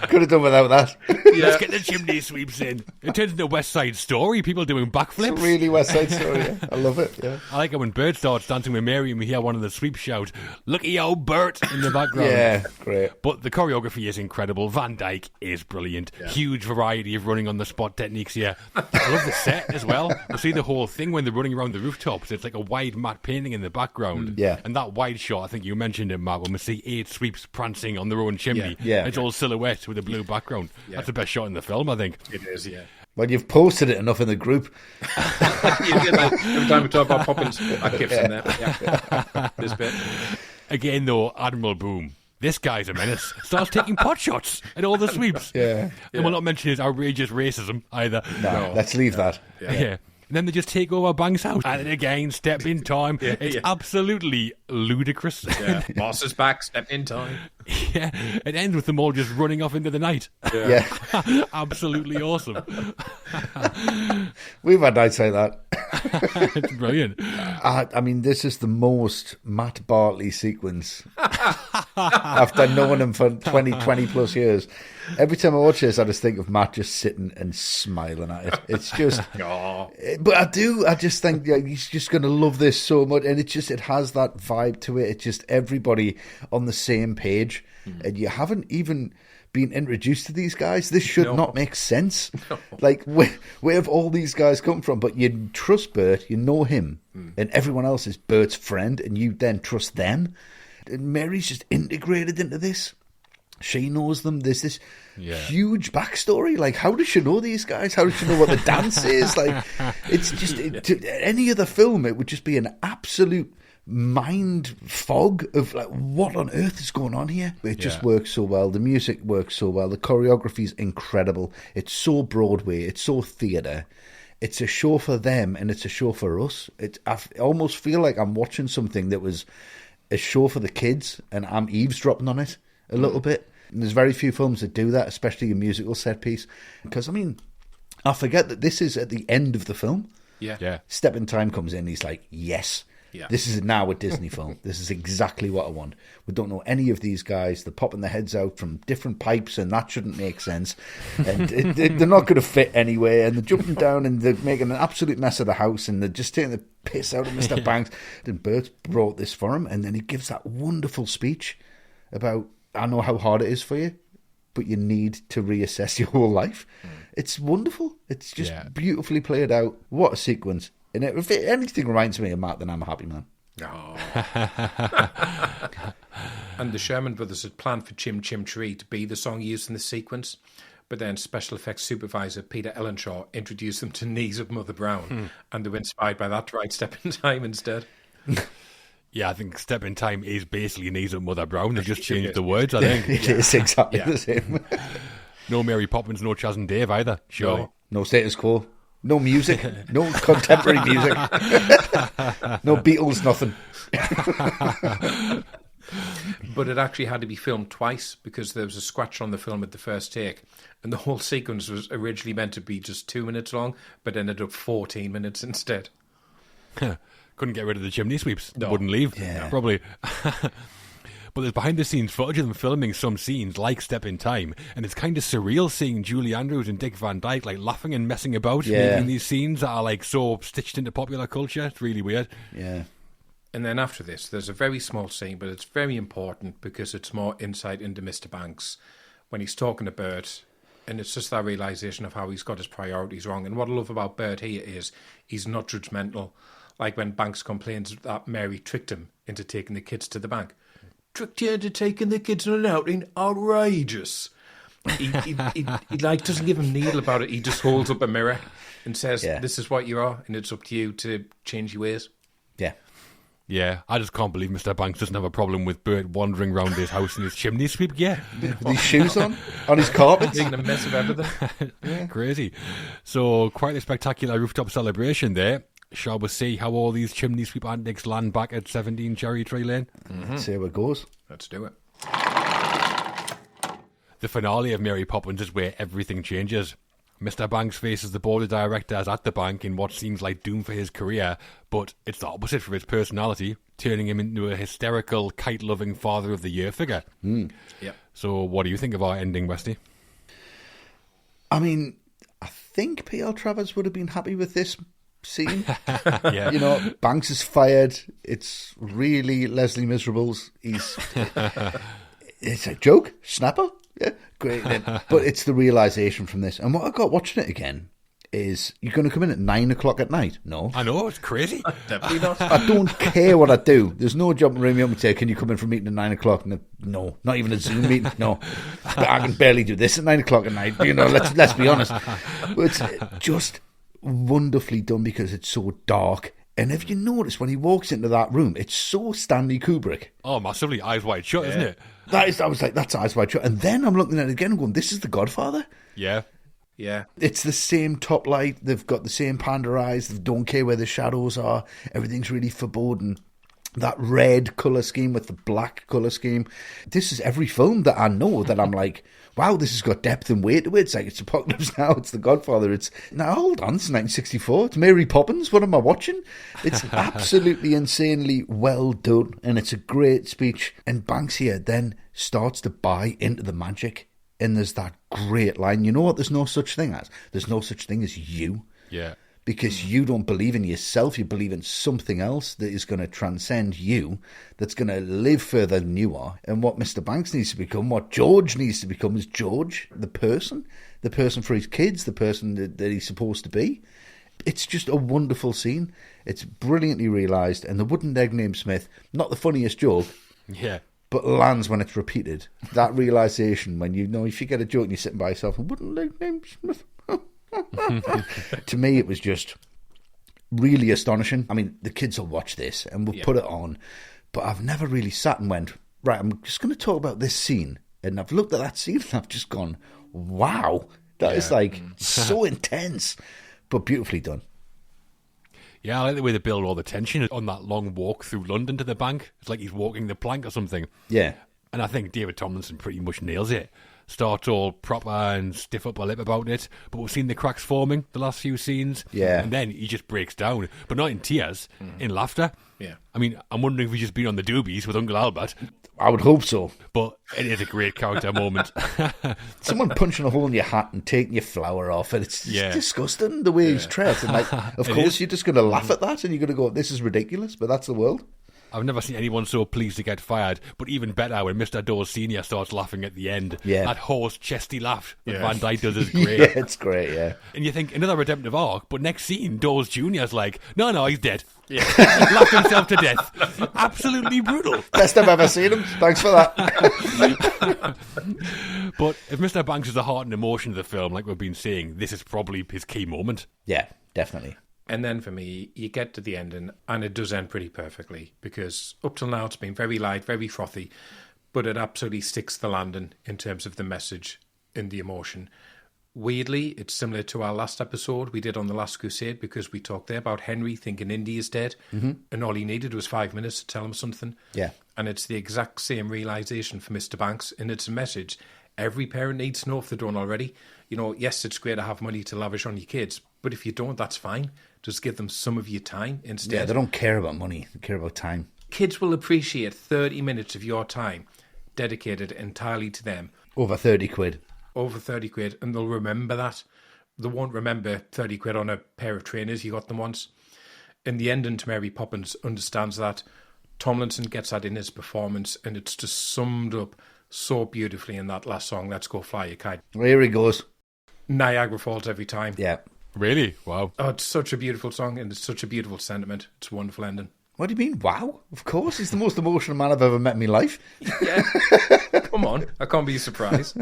Could have done without that. Let's get the chimney sweeps in. It turns into a West Side Story, people doing backflips. It's a really West Side Story, yeah. I love it, yeah. I like it when Bert starts dancing with Mary and we hear one of the sweeps shout, "Looky old Bert," in the background. Yeah, great. But the choreography is incredible. Van Dyke is brilliant. Yeah. Huge variety of running on the spot techniques here. I love the set as well. You see the whole thing when they're running around the rooftops. It's like a wide matte painting in the background. Yeah. And that wide shot, I think you mentioned it, Matt, when we see 8 sweeps prancing on their own chimney. Yeah. It's all silhouette with a blue background. Yeah. That's the best shot in the film, I think. It is, yeah. Well, you've posted it enough in the group. You did that. Every time we talk about Poppins, I keep in there. Yeah. This bit. Again, though, Admiral Boom. This guy's a menace. Starts taking pot shots at all the sweeps. Yeah. And we'll not mention his outrageous racism either. No. Let's leave that. Yeah. And then they just take over Bang's house. And then again, step in time. It's absolutely ludicrous. Yeah. Boss is back, step in time. Yeah. It ends with them all just running off into the night. Yeah. Absolutely awesome. We've had nights like that. It's brilliant. I mean, this is the most Matt Bartley sequence after knowing him for 20 plus years. Every time I watch this, I just think of Matt just sitting and smiling at it. It's just... But I just think he's just going to love this so much. And it has that vibe to it. It's just everybody on the same page. And you haven't even been introduced to these guys. This should not make sense. No. Like, where have all these guys come from? But you trust Bert, you know him, and everyone else is Bert's friend, and you then trust them. And Mary's just integrated into this. She knows them. There's this huge backstory. Like, how does she know these guys? How does she know what the dance is? Like, it's just... any other film, it would just be an absolute mind fog of, like, what on earth is going on here? It just works so well. The music works so well. The choreography is incredible. It's so Broadway. It's so theatre. It's a show for them, and it's a show for us. I almost feel like I'm watching something that was a show for the kids, and I'm eavesdropping on it a little bit. And there's very few films that do that, especially a musical set piece. Because, I mean, I forget that this is at the end of the film. Yeah. Step in Time comes in, he's like, yes, this is now a Disney film. This is exactly what I want. We don't know any of these guys. They're popping their heads out from different pipes, and that shouldn't make sense. And they're not going to fit anyway. And they're jumping down, and they're making an absolute mess of the house, and they're just taking the piss out of Mr. Banks. And Bert brought this for him, and then he gives that wonderful speech about, I know how hard it is for you, but you need to reassess your whole life. It's wonderful. It's just beautifully played out. What a sequence. And if anything reminds me of Matt, then I'm a happy man. Oh. And the Sherman Brothers had planned for Chim Chim Tree to be the song used in the sequence, but then special effects supervisor Peter Ellenshaw introduced them to Knees of Mother Brown, and they were inspired by that to write Step in Time instead. Yeah, I think Step in Time is basically Knees of Mother Brown. They just changed the words, I think. It is exactly the same. No Mary Poppins, no Chaz and Dave either, surely. No Status Quo. No music. No contemporary music. No Beatles, nothing. But it actually had to be filmed twice because there was a scratch on the film at the first take. And the whole sequence was originally meant to be just 2 minutes long, but ended up 14 minutes instead. Couldn't get rid of the chimney sweeps. No. Wouldn't leave, probably. But there's behind-the-scenes footage of them filming some scenes like Step in Time, and it's kind of surreal seeing Julie Andrews and Dick Van Dyke like laughing and messing about, making these scenes that are like so stitched into popular culture. It's really weird. Yeah. And then after this, there's a very small scene, but it's very important because it's more insight into Mr. Banks when he's talking to Bert, and it's just that realisation of how he's got his priorities wrong. And what I love about Bert here is he's not judgmental. Like when Banks complains that Mary tricked him into taking the kids to the bank. Tricked you into taking the kids on an outing? Outrageous. He like doesn't give him needle about it. He just holds up a mirror and says, this is what you are, and it's up to you to change your ways. Yeah. Yeah, I just can't believe Mr. Banks doesn't have a problem with Bert wandering around his house in his chimney sweep. Yeah. With his shoes on his carpet. Making a mess of everything. Crazy. So, quite a spectacular rooftop celebration there. Shall we see how all these chimney sweep antics land back at 17 Cherry Tree Lane? See how it goes. Let's do it. The finale of Mary Poppins is where everything changes. Mr. Banks faces the board of directors at the bank in what seems like doom for his career, but it's the opposite for his personality, turning him into a hysterical, kite-loving Father of the Year figure. Yep. So what do you think of our ending, Westy? I mean, I think P.L. Travers would have been happy with this scene. Yeah. You know, Banks is fired. It's really Leslie Miserables. It's a joke, snapper. Yeah, great. But it's the realisation from this. And what I got watching it again is, you're going to come in at 9 o'clock at night? No. I know, it's crazy. Definitely not. I don't care what I do. There's no jumping around me up and say, can you come in for a meeting at 9 o'clock? No, not even a Zoom meeting. No. But I can barely do this at 9 o'clock at night. You know, let's be honest. It's just wonderfully done because it's so dark. And if you notice, when he walks into that room, it's so Stanley Kubrick. Oh, massively. Eyes wide shut, isn't it? I was like, that's Eyes Wide Shut. And then I'm looking at it again and going, this is The Godfather? Yeah. Yeah. It's the same top light. They've got the same panda eyes. They don't care where the shadows are. Everything's really foreboding. That red colour scheme with the black colour scheme. This is every film that I know that I'm like, wow, this has got depth and weight to it. It's like, it's Apocalypse Now, it's The Godfather. It's, now hold on, it's 1964. It's Mary Poppins. What am I watching? It's absolutely insanely well done. And it's a great speech. And Banks here then starts to buy into the magic. And there's that great line. You know what there's no such thing as? There's no such thing as you. Yeah. Because you don't believe in yourself, you believe in something else that is going to transcend you, that's going to live further than you are. And what Mr. Banks needs to become, what George needs to become, is George, the person for his kids, the person that he's supposed to be. It's just a wonderful scene. It's brilliantly realised, and the wooden leg named Smith, not the funniest joke, Yeah. but lands when it's repeated. That realisation, when you know, if you get a joke and you're sitting by yourself, a wooden leg named Smith. To me, it was just really astonishing. I mean, the kids will watch this and we'll put it on, but I've never really sat and went, right, I'm just going to talk about this scene. And I've looked at that scene and I've just gone, wow, that is like so intense, but beautifully done. Yeah, I like the way they build all the tension on that long walk through London to the bank. It's like he's walking the plank or something. Yeah. And I think David Tomlinson pretty much nails it. Starts all proper and stiff upper lip about it, but we've seen the cracks forming the last few scenes. Yeah. And then he just breaks down, but not in tears, in laughter. Yeah. I mean, I'm wondering if he's just been on the doobies with Uncle Albert, I would hope so. but it is a great character moment. Someone punching a hole in your hat and taking your flower off, and it's just disgusting the way he's dressed. And like, of course, you're just going to laugh at that, and you're going to go, "This is ridiculous," but that's the world. I've never seen anyone so pleased to get fired, but even better when Mr. Dawes Sr. starts laughing at the end. Yeah. That hoarse, chesty laugh that Van Dyke does is great. Yeah, it's great, yeah. And you think, another redemptive arc, but next scene, Dawes Jr.'s like, no, he's dead. Yeah. Laughed himself to death. Absolutely brutal. Best I've ever seen him. Thanks for that. But if Mr. Banks is the heart and emotion of the film, like we've been saying, this is probably his key moment. Yeah, definitely. And then for me, you get to the ending, and it does end pretty perfectly, because up till now it's been very light, very frothy, but it absolutely sticks the landing in terms of the message and the emotion. Weirdly, it's similar to our last episode we did on The Last Crusade, because we talked there about Henry thinking Indy is dead, and all he needed was 5 minutes to tell him something. Yeah. And it's the exact same realisation for Mr. Banks, and it's a message every parent needs to know if they don't already. You know, yes, it's great to have money to lavish on your kids, but if you don't, that's fine. Just give them some of your time instead. Yeah, they don't care about money. They care about time. Kids will appreciate 30 minutes of your time dedicated entirely to them. Over 30 quid. Over 30 quid, and they'll remember that. They won't remember 30 quid on a pair of trainers. You got them once. In the ending to Mary Poppins understands that. Tomlinson gets that in his performance, and it's just summed up so beautifully in that last song, Let's Go Fly a Kite. Well, here he goes. Niagara Falls every time. Yeah. Really? Wow. Oh, it's such a beautiful song, and it's such a beautiful sentiment. It's a wonderful ending. What do you mean, wow? Of course, he's the most emotional man I've ever met in my life. Yeah. Come on, I can't be surprised.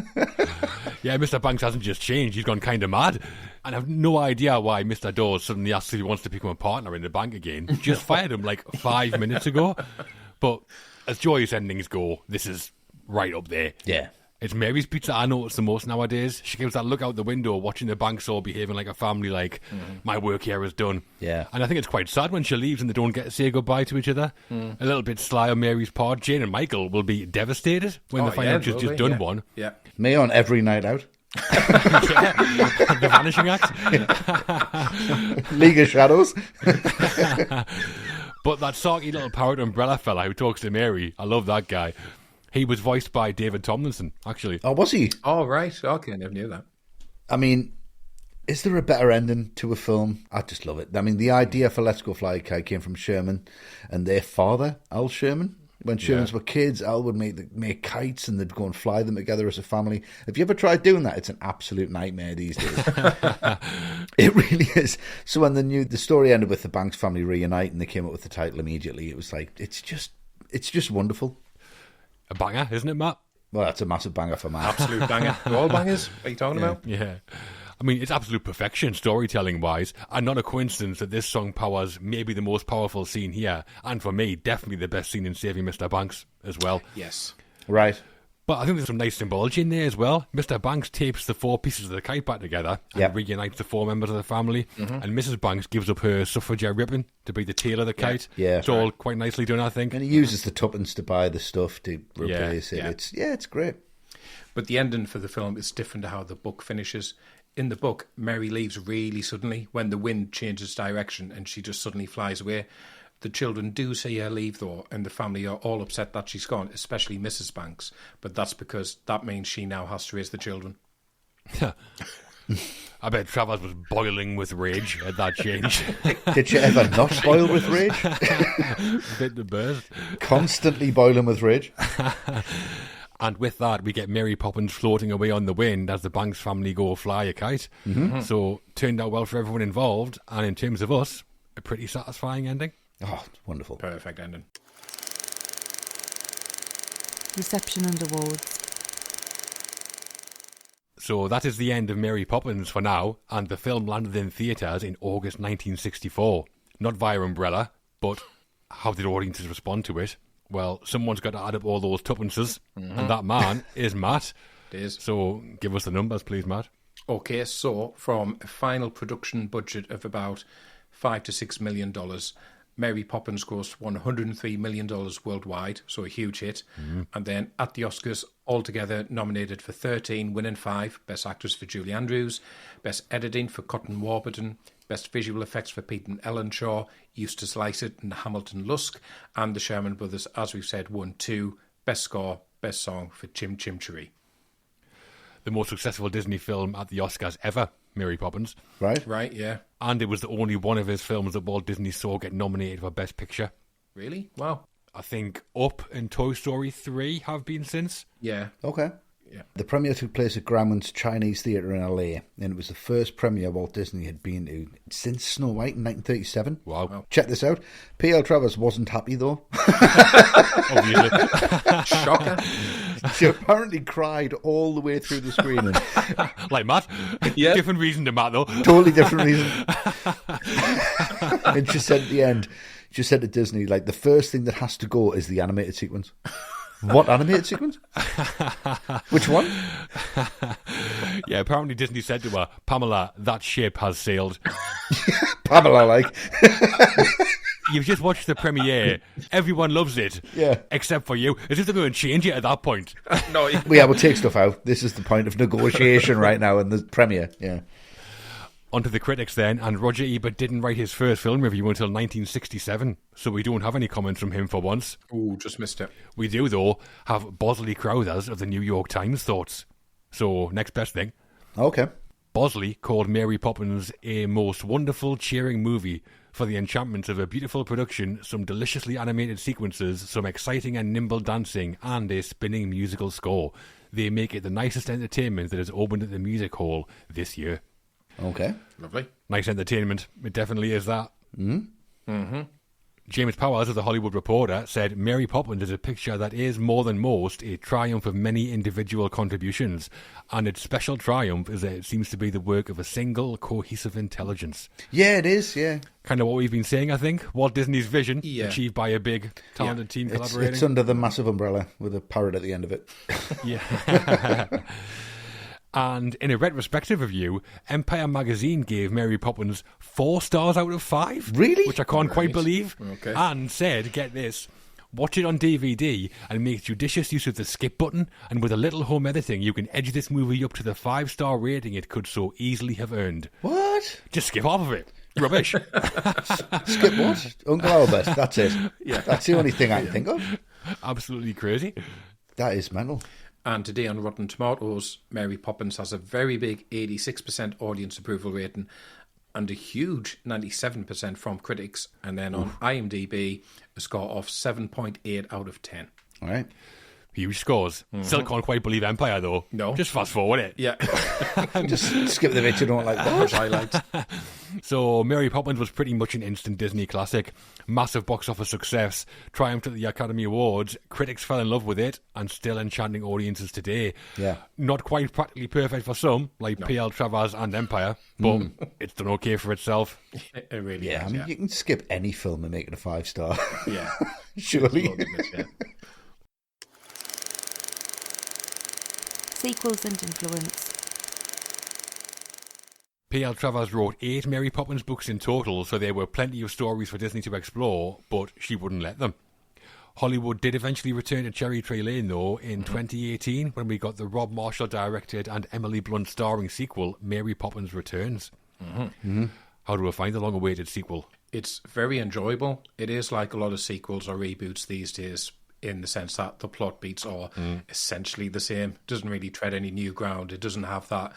Yeah, Mr. Banks hasn't just changed, he's gone kind of mad. And I've no idea why Mr. Dawes suddenly asks if he wants to become a partner in the bank again. Just fired him like 5 minutes ago. But as joyous endings go, this is right up there. Yeah. It's Mary's bits that I notice the most nowadays. She gives that look out the window, watching the banks all behaving like a family, like, my work here is done. Yeah. And I think it's quite sad when she leaves and they don't get to say goodbye to each other. A little bit sly on Mary's part. Jane and Michael will be devastated when they find out she's just done one. Yeah. Me on every night out. The Vanishing Act. League of Shadows. But that sarky little parrot umbrella fella who talks to Mary, I love that guy. He was voiced by David Tomlinson, actually. Oh, was he? Oh, right. Okay, I never knew that. I mean, is there a better ending to a film? I just love it. I mean, the idea for Let's Go Fly a Kite came from Sherman and their father, Al Sherman. When Shermans were kids, Al would make kites and they'd go and fly them together as a family. Have you ever tried doing that? It's an absolute nightmare these days. It really is. So when the story ended with the Banks family reunite and they came up with the title immediately, it was like, it's just wonderful. A banger, isn't it, Matt? Well, that's a massive banger for Matt. Absolute banger. They're all bangers. What are you talking about? Yeah. I mean, it's absolute perfection storytelling-wise, and not a coincidence that this song powers maybe the most powerful scene here, and for me, definitely the best scene in Saving Mr. Banks as well. Yes. Right. But I think there's some nice symbology in there as well. Mr. Banks tapes the 4 pieces of the kite back together and reunites the 4 members of the family, and Mrs. Banks gives up her suffragette ribbon to be the tail of the kite. Yeah. It's all quite nicely done, I think. And he uses the tuppence to buy the stuff to replace it. Yeah. It's great. But the ending for the film is different to how the book finishes. In the book, Mary leaves really suddenly when the wind changes direction and she just suddenly flies away. The children do see her leave, though, and the family are all upset that she's gone, especially Mrs. Banks. But that's because that means she now has to raise the children. I bet Travers was boiling with rage at that change. Did you ever not boil with rage? Bit the burst. Constantly boiling with rage. And with that, we get Mary Poppins floating away on the wind as the Banks family go fly a kite. Mm-hmm. So, turned out well for everyone involved. And in terms of us, a pretty satisfying ending. Oh, wonderful. Perfect ending. Reception and awards. So that is the end of Mary Poppins for now, and the film landed in theatres in August 1964. Not via Umbrella, but how did audiences respond to it? Well, someone's got to add up all those tuppences, and that man is Matt. It is. So give us the numbers, please, Matt. Okay, so from a final production budget of about $5 to $6 million, Mary Poppins grossed $103 million worldwide, so a huge hit. And then at the Oscars, altogether nominated for 13, winning 5. Best Actress for Julie Andrews, Best Editing for Cotton Warburton, Best Visual Effects for Pete and Ellen Shaw, Eustace Lycett and Hamilton Lusk, and the Sherman Brothers, as we've said, won 2. Best Score, Best Song for Chim Chim Cheree. The most successful Disney film at the Oscars ever, Mary Poppins. Right, yeah. And it was the only one of his films that Walt Disney saw get nominated for Best Picture. Really? Wow. I think Up and Toy Story 3 have been since. Yeah. Okay. Yeah. The premiere took place at Grauman's Chinese Theatre in LA, and it was the first premiere Walt Disney had been to since Snow White in 1937. Wow. Check this out. P.L. Travers wasn't happy, though. Obviously. Shocker. She apparently cried all the way through the screening. Like Matt. Yeah. Different reason to Matt, though. Totally different reason. And she said at the end, she said to Disney, like, the first thing that has to go is the animated sequence. What animated sequence? Which one? Yeah, apparently Disney said to her, Pamela, that ship has sailed. Pamela, like. You've just watched the premiere. Everyone loves it. Yeah. Except for you. As if they're going to change it at that point. No, Yeah, we'll take stuff out. This is the point of negotiation right now in the premiere. Yeah. On to the critics then, and Roger Ebert didn't write his first film review until 1967, so we don't have any comments from him for once. Ooh, just missed it. We do, though, have Bosley Crowthers of the New York Times thoughts. So, next best thing. Okay. Bosley called Mary Poppins a most wonderful, cheering movie for the enchantment of a beautiful production, some deliciously animated sequences, some exciting and nimble dancing, and a spinning musical score. They make it the nicest entertainment that has opened at the music hall this year. Okay. Lovely. Nice entertainment. It definitely is that. Mm-hmm. James Powers of The Hollywood Reporter said, Mary Poppins is a picture that is, more than most, a triumph of many individual contributions, and its special triumph is that it seems to be the work of a single, cohesive intelligence. Yeah, it is, yeah. Kind of what we've been saying, I think. Walt Disney's vision, Yeah. achieved by a big, talented team collaborating. It's under the massive umbrella with a parrot at the end of it. Yeah. And in a retrospective review, Empire magazine gave Mary Poppins 4 stars out of 5. Really? Which I can't quite Right. believe. Okay. And said, get this, watch it on DVD and make judicious use of the skip button, and with a little home editing you can edge this movie up to the 5-star rating it could so easily have earned. What? Just skip off of it. Rubbish. Skip what? Uncle Albert, that's it. Yeah. That's the only thing I can think of. Absolutely crazy. That is mental. And today on Rotten Tomatoes, Mary Poppins has a very big 86% audience approval rating and a huge 97% from critics. And then on IMDb, a score of 7.8 out of 10. All right. Huge scores. Still can't quite believe Empire, though. No. Just fast forward it. Yeah. Just skip the bit you don't like. What I liked. So, Mary Poppins was pretty much an instant Disney classic. Massive box office success, triumphed at the Academy Awards, critics fell in love with it, and still enchanting audiences today. Yeah. Not quite practically perfect for some, like P.L. Travers and Empire, but it's done okay for itself. It really Yeah, is. I mean, you can skip any film and make it a 5-star. Yeah. Surely. Yeah. Sequels and influence. P.L. Travers wrote 8 Mary Poppins books in total, so there were plenty of stories for Disney to explore, but she wouldn't let them. Hollywood did eventually return to Cherry Tree Lane, though, in 2018, when we got the Rob Marshall directed and Emily Blunt starring sequel, Mary Poppins Returns. How do I find the long-awaited sequel? It's very enjoyable. It is like a lot of sequels or reboots these days, in the sense that the plot beats are essentially the same. It doesn't really tread any new ground. It doesn't have that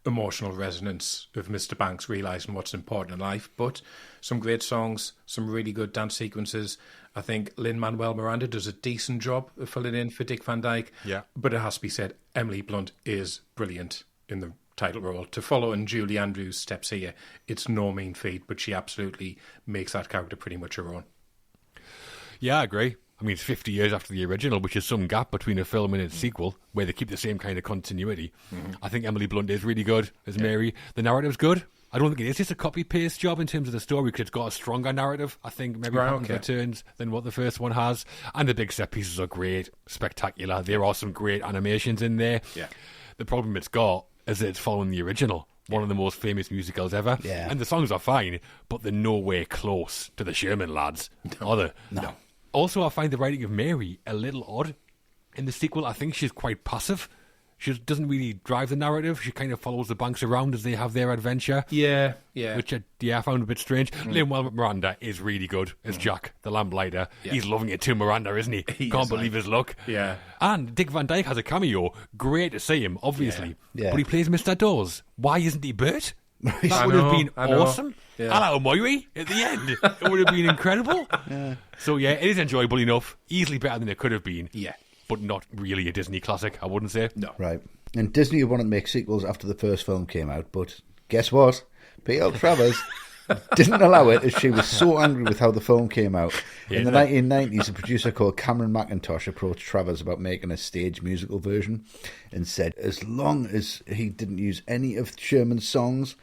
emotional resonance of Mr. Banks realising what's important in life, but some great songs, some really good dance sequences. I think Lin-Manuel Miranda does a decent job of filling in for Dick Van Dyke. Yeah. But it has to be said, Emily Blunt is brilliant in the title role. To follow in Julie Andrews' steps here, it's no mean feat, but she absolutely makes that character pretty much her own. Yeah, I agree. I mean, it's 50 years after the original, which is some gap between a film and its sequel, where they keep the same kind of continuity. I think Emily Blunt is really good as Mary. The narrative's good. I don't think it is just a copy-paste job in terms of the story, because it's got a stronger narrative, I think, Mary Poppins Returns, than what the first one has. And the big set pieces are great, spectacular. There are some great animations in there. Yeah. The problem it's got is that it's following the original, one of the most famous musicals ever. Yeah. And the songs are fine, but they're nowhere close to the Sherman lads, are they? No. Also, I find the writing of Mary a little odd. In the sequel, I think she's quite passive. She doesn't really drive the narrative. She kind of follows the Banks around as they have their adventure. Yeah. Which I found a bit strange. Lin-Manuel Miranda is really good as Jack, the lamplighter. Yeah. He's loving it too, Miranda, isn't he? He Can't is, believe his luck. Yeah. And Dick Van Dyke has a cameo. Great to see him, obviously. Yeah. But he plays Mr. Dawes. Why isn't he Bert? That I would have know, been I know. awesome. Yeah. Hello, Moiri, at the end. It would have been incredible. So, yeah, it is enjoyable enough. Easily better than it could have been. Yeah. But not really a Disney classic, I wouldn't say. No. Right. And Disney wanted to make sequels after the first film came out, but guess what? P.L. Travers didn't allow it, as she was so angry with how the film came out. In the 1990s, a producer called Cameron McIntosh approached Travers about making a stage musical version and said as long as he didn't use any of Sherman's songs,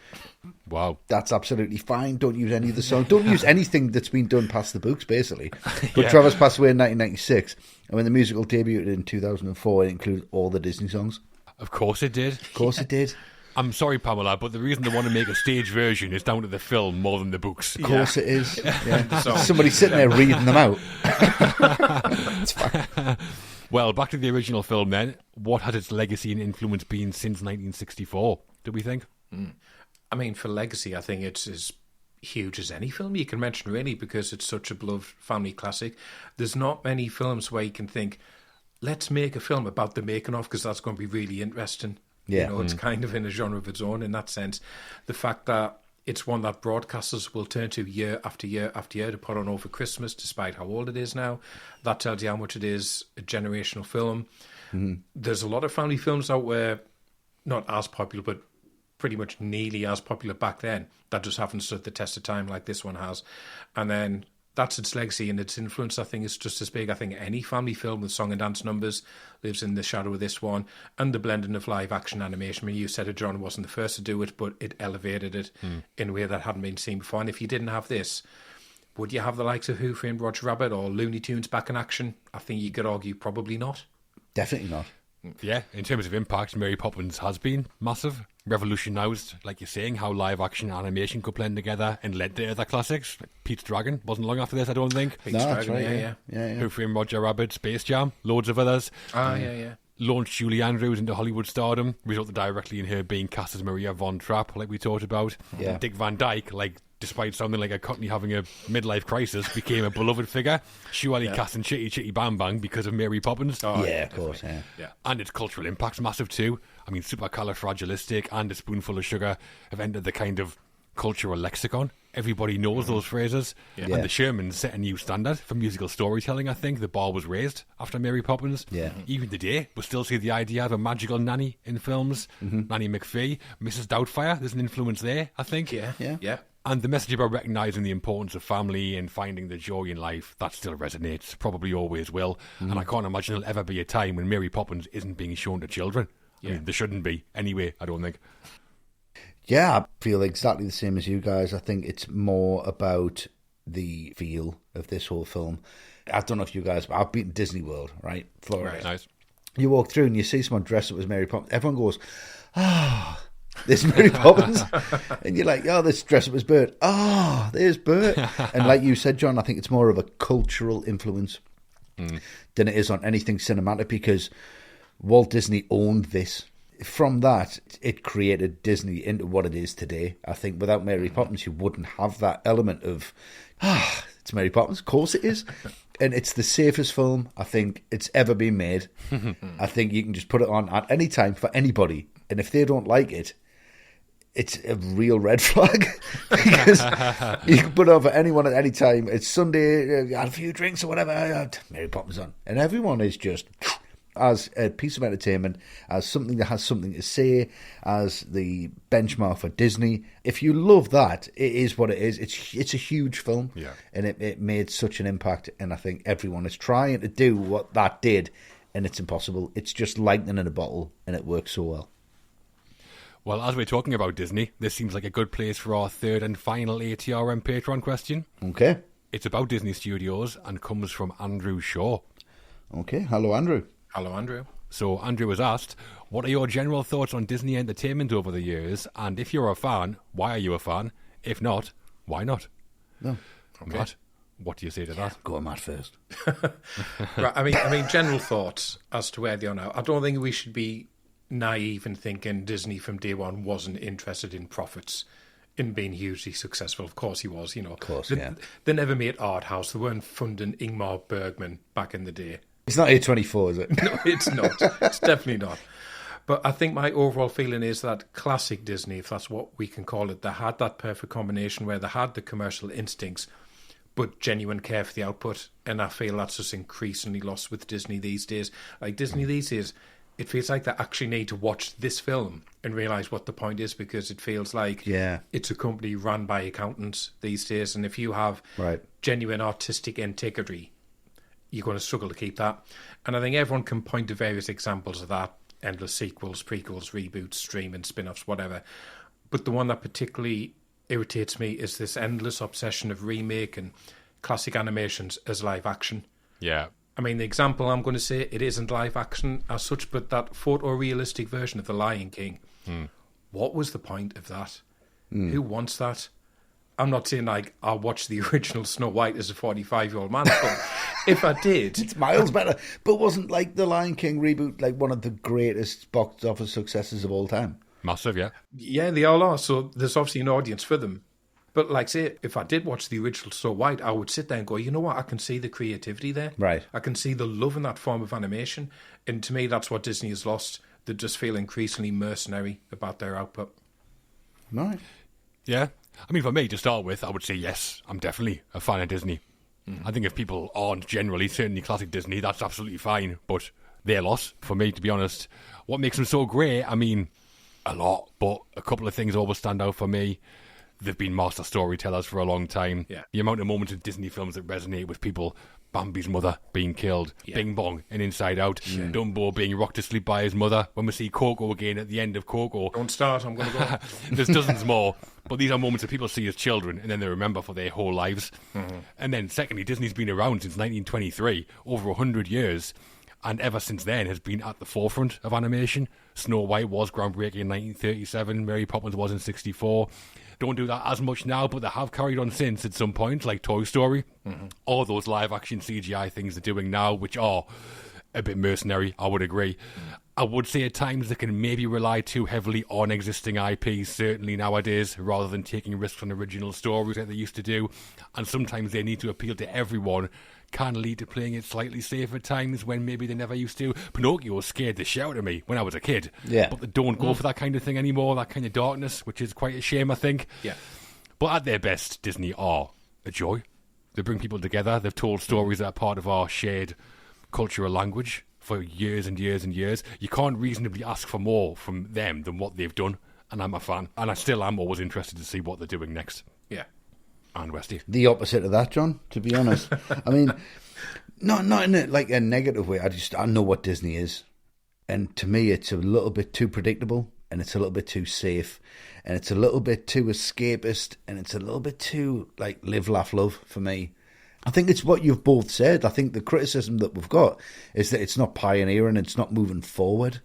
Wow. that's absolutely fine. Don't use any of the songs. Don't use anything that's been done past the books, basically. But Yeah. Travers passed away in 1996, and when the musical debuted in 2004, it included all the Disney songs. Of course it did. Of course it did. I'm sorry, Pamela, but the reason they want to make a stage version is down to the film more than the books. Of course it is. Yeah. So- Somebody sitting there reading them out. It's fine. Well, back to the original film then. What has its legacy and influence been since 1964, do we think? I mean, for legacy, I think it's as huge as any film you can mention, really, because it's such a beloved family classic. There's not many films where you can think, let's make a film about the making of, because that's going to be really interesting. Yeah. It's kind of in a genre of its own in that sense. The fact that it's one that broadcasters will turn to year after year after year to put on over Christmas, despite how old it is now, that tells you how much it is a generational film. There's a lot of family films out where, not as popular, but pretty much nearly as popular back then, that just haven't stood the test of time like this one has. And then that's its legacy, and its influence, I think, is just as big. I think any family film with song and dance numbers lives in the shadow of this one, and the blending of live action animation. I mean, you said it, John wasn't the first to do it, but it elevated it in a way that hadn't been seen before. And if you didn't have this, would you have the likes of Who Framed Roger Rabbit or Looney Tunes back in action? I think you could argue probably not. Definitely not. Yeah, in terms of impact, Mary Poppins has been massive. Revolutionised, like you're saying, how live action and animation could blend together and led to other classics. Like Pete's Dragon wasn't long after this, I don't think. Pete's Dragon, right, yeah. Who Framed Roger Rabbit, Space Jam, loads of others. Yeah. Launched Julie Andrews into Hollywood stardom, resulted directly in her being cast as Maria Von Trapp, like we talked about. Yeah. Dick Van Dyke, despite sounding like a cockney having a midlife crisis, became a beloved figure. Surely cast in Chitty Chitty Bang Bang because of Mary Poppins. Oh, yeah, of course, yeah. And its cultural impact's massive too. I mean, Supercalifragilistic and A Spoonful of Sugar have entered the kind of cultural lexicon. Everybody knows those phrases. Yeah. And the Shermans set a new standard for musical storytelling, I think. The bar was raised after Mary Poppins. Yeah. Even today, we still see the idea of a magical nanny in films. Nanny McPhee, Mrs. Doubtfire, there's an influence there, I think. Yeah. And the message about recognising the importance of family and finding the joy in life, that still resonates, probably always will. And I can't imagine there'll ever be a time when Mary Poppins isn't being shown to children. I mean, there shouldn't be anyway, I don't think. Yeah, I feel exactly the same as you guys. I think it's more about the feel of this whole film. I don't know if you guys, but I've been to Disney World, right? Florida. Right, nice. You walk through and you see someone dressed up as Mary Poppins. Everyone goes, there's Mary Poppins. And you're like, this dress up as Bert. There's Bert. And like you said, John, I think it's more of a cultural influence than it is on anything cinematic, because Walt Disney owned this. From that, it created Disney into what it is today. I think without Mary Poppins, you wouldn't have that element of, it's Mary Poppins. Of course it is. And it's the safest film I think it's ever been made. I think you can just put it on at any time for anybody. And if they don't like it, it's a real red flag. Because you can put it on for anyone at any time. It's Sunday, had a few drinks or whatever, Mary Poppins on. And everyone is just, as a piece of entertainment, as something that has something to say, as the benchmark for Disney. If you love that, it is what it is. It's a huge film, and it made such an impact. And I think everyone is trying to do what that did, and it's impossible. It's just lightning in a bottle, and it works so well. Well, as we're talking about Disney, this seems like a good place for our third and final ATRM Patreon question. Okay. It's about Disney Studios and comes from Andrew Shaw. Okay. Hello, Andrew. Hello, Andrew. So Andrew was asked, what are your general thoughts on Disney entertainment over the years? And if you're a fan, why are you a fan? If not, why not? No. Okay. Matt, what do you say to that? Go on, Matt, first. Right. I mean, general thoughts as to where they are now. I don't think we should be naive in thinking Disney from day one wasn't interested in profits, in being hugely successful. Of course he was, Of course, They never made Art House. They weren't funding Ingmar Bergman back in the day. It's not A24, is it? No, it's not. It's definitely not. But I think my overall feeling is that classic Disney, if that's what we can call it, they had that perfect combination where they had the commercial instincts, but genuine care for the output. And I feel that's just increasingly lost with Disney these days. Like Disney these days, it feels like they actually need to watch this film and realise what the point is, because it feels like it's a company run by accountants these days. And if you have genuine artistic integrity, you're going to struggle to keep that. And I think everyone can point to various examples of that. Endless sequels, prequels, reboots, streaming, spin-offs, whatever. But the one that particularly irritates me is this endless obsession of remaking classic animations as live action. Yeah. I mean, the example I'm going to say, it isn't live action as such, but that photorealistic version of The Lion King. What was the point of that? Who wants that? I'm not saying I'll watch the original Snow White as a 45-year-old man, but if I did, it's miles better. But wasn't The Lion King reboot one of the greatest box office successes of all time? Massive, yeah. Yeah, they all are. So there's obviously an audience for them. But like say, if I did watch the original Snow White, I would sit there and go, you know what, I can see the creativity there. Right. I can see the love in that form of animation. And to me, that's what Disney has lost. They just feel increasingly mercenary about their output. Right. Yeah. I mean, for me, to start with, I would say yes, I'm definitely a fan of Disney. I think if people aren't generally, certainly classic Disney, that's absolutely fine. But their loss, for me, to be honest. What makes them so great? I mean, a lot, but a couple of things always stand out for me. They've been master storytellers for a long time. Yeah. The amount of moments in Disney films that resonate with people. Bambi's mother being killed. Yeah. Bing Bong and Inside Out. Dumbo being rocked to sleep by his mother. When we see Coco again at the end of Coco. Don't start, I'm going to go. There's dozens more. But these are moments that people see as children and then they remember for their whole lives. And then secondly, Disney's been around since 1923, over 100 years. And ever since then has been at the forefront of animation. Snow White was groundbreaking in 1937. Mary Poppins was in 64. Don't do that as much now, but they have carried on since at some point, like Toy Story. All those live-action CGI things they're doing now, which are a bit mercenary, I would agree. I would say at times they can maybe rely too heavily on existing IPs, certainly nowadays, rather than taking risks on original stories that they used to do. And sometimes they need to appeal to everyone, can lead to playing it slightly safe at times when maybe they never used to. Pinocchio scared the shit out of me when I was a kid. Yeah. But they don't go for that kind of thing anymore, that kind of darkness, which is quite a shame, I think. Yeah. But at their best, Disney are a joy. They bring people together. They've told stories that are part of our shared cultural language for years and years and years. You can't reasonably ask for more from them than what they've done. And I'm a fan. And I still am always interested to see what they're doing next. Yeah. And Westy. The opposite of that, John, to be honest. I mean, not in a negative way. I know what Disney is. And to me, it's a little bit too predictable. And it's a little bit too safe. And it's a little bit too escapist. And it's a little bit too, like, live, laugh, love for me. I think it's what you've both said. I think the criticism that we've got is that it's not pioneering, it's not moving forward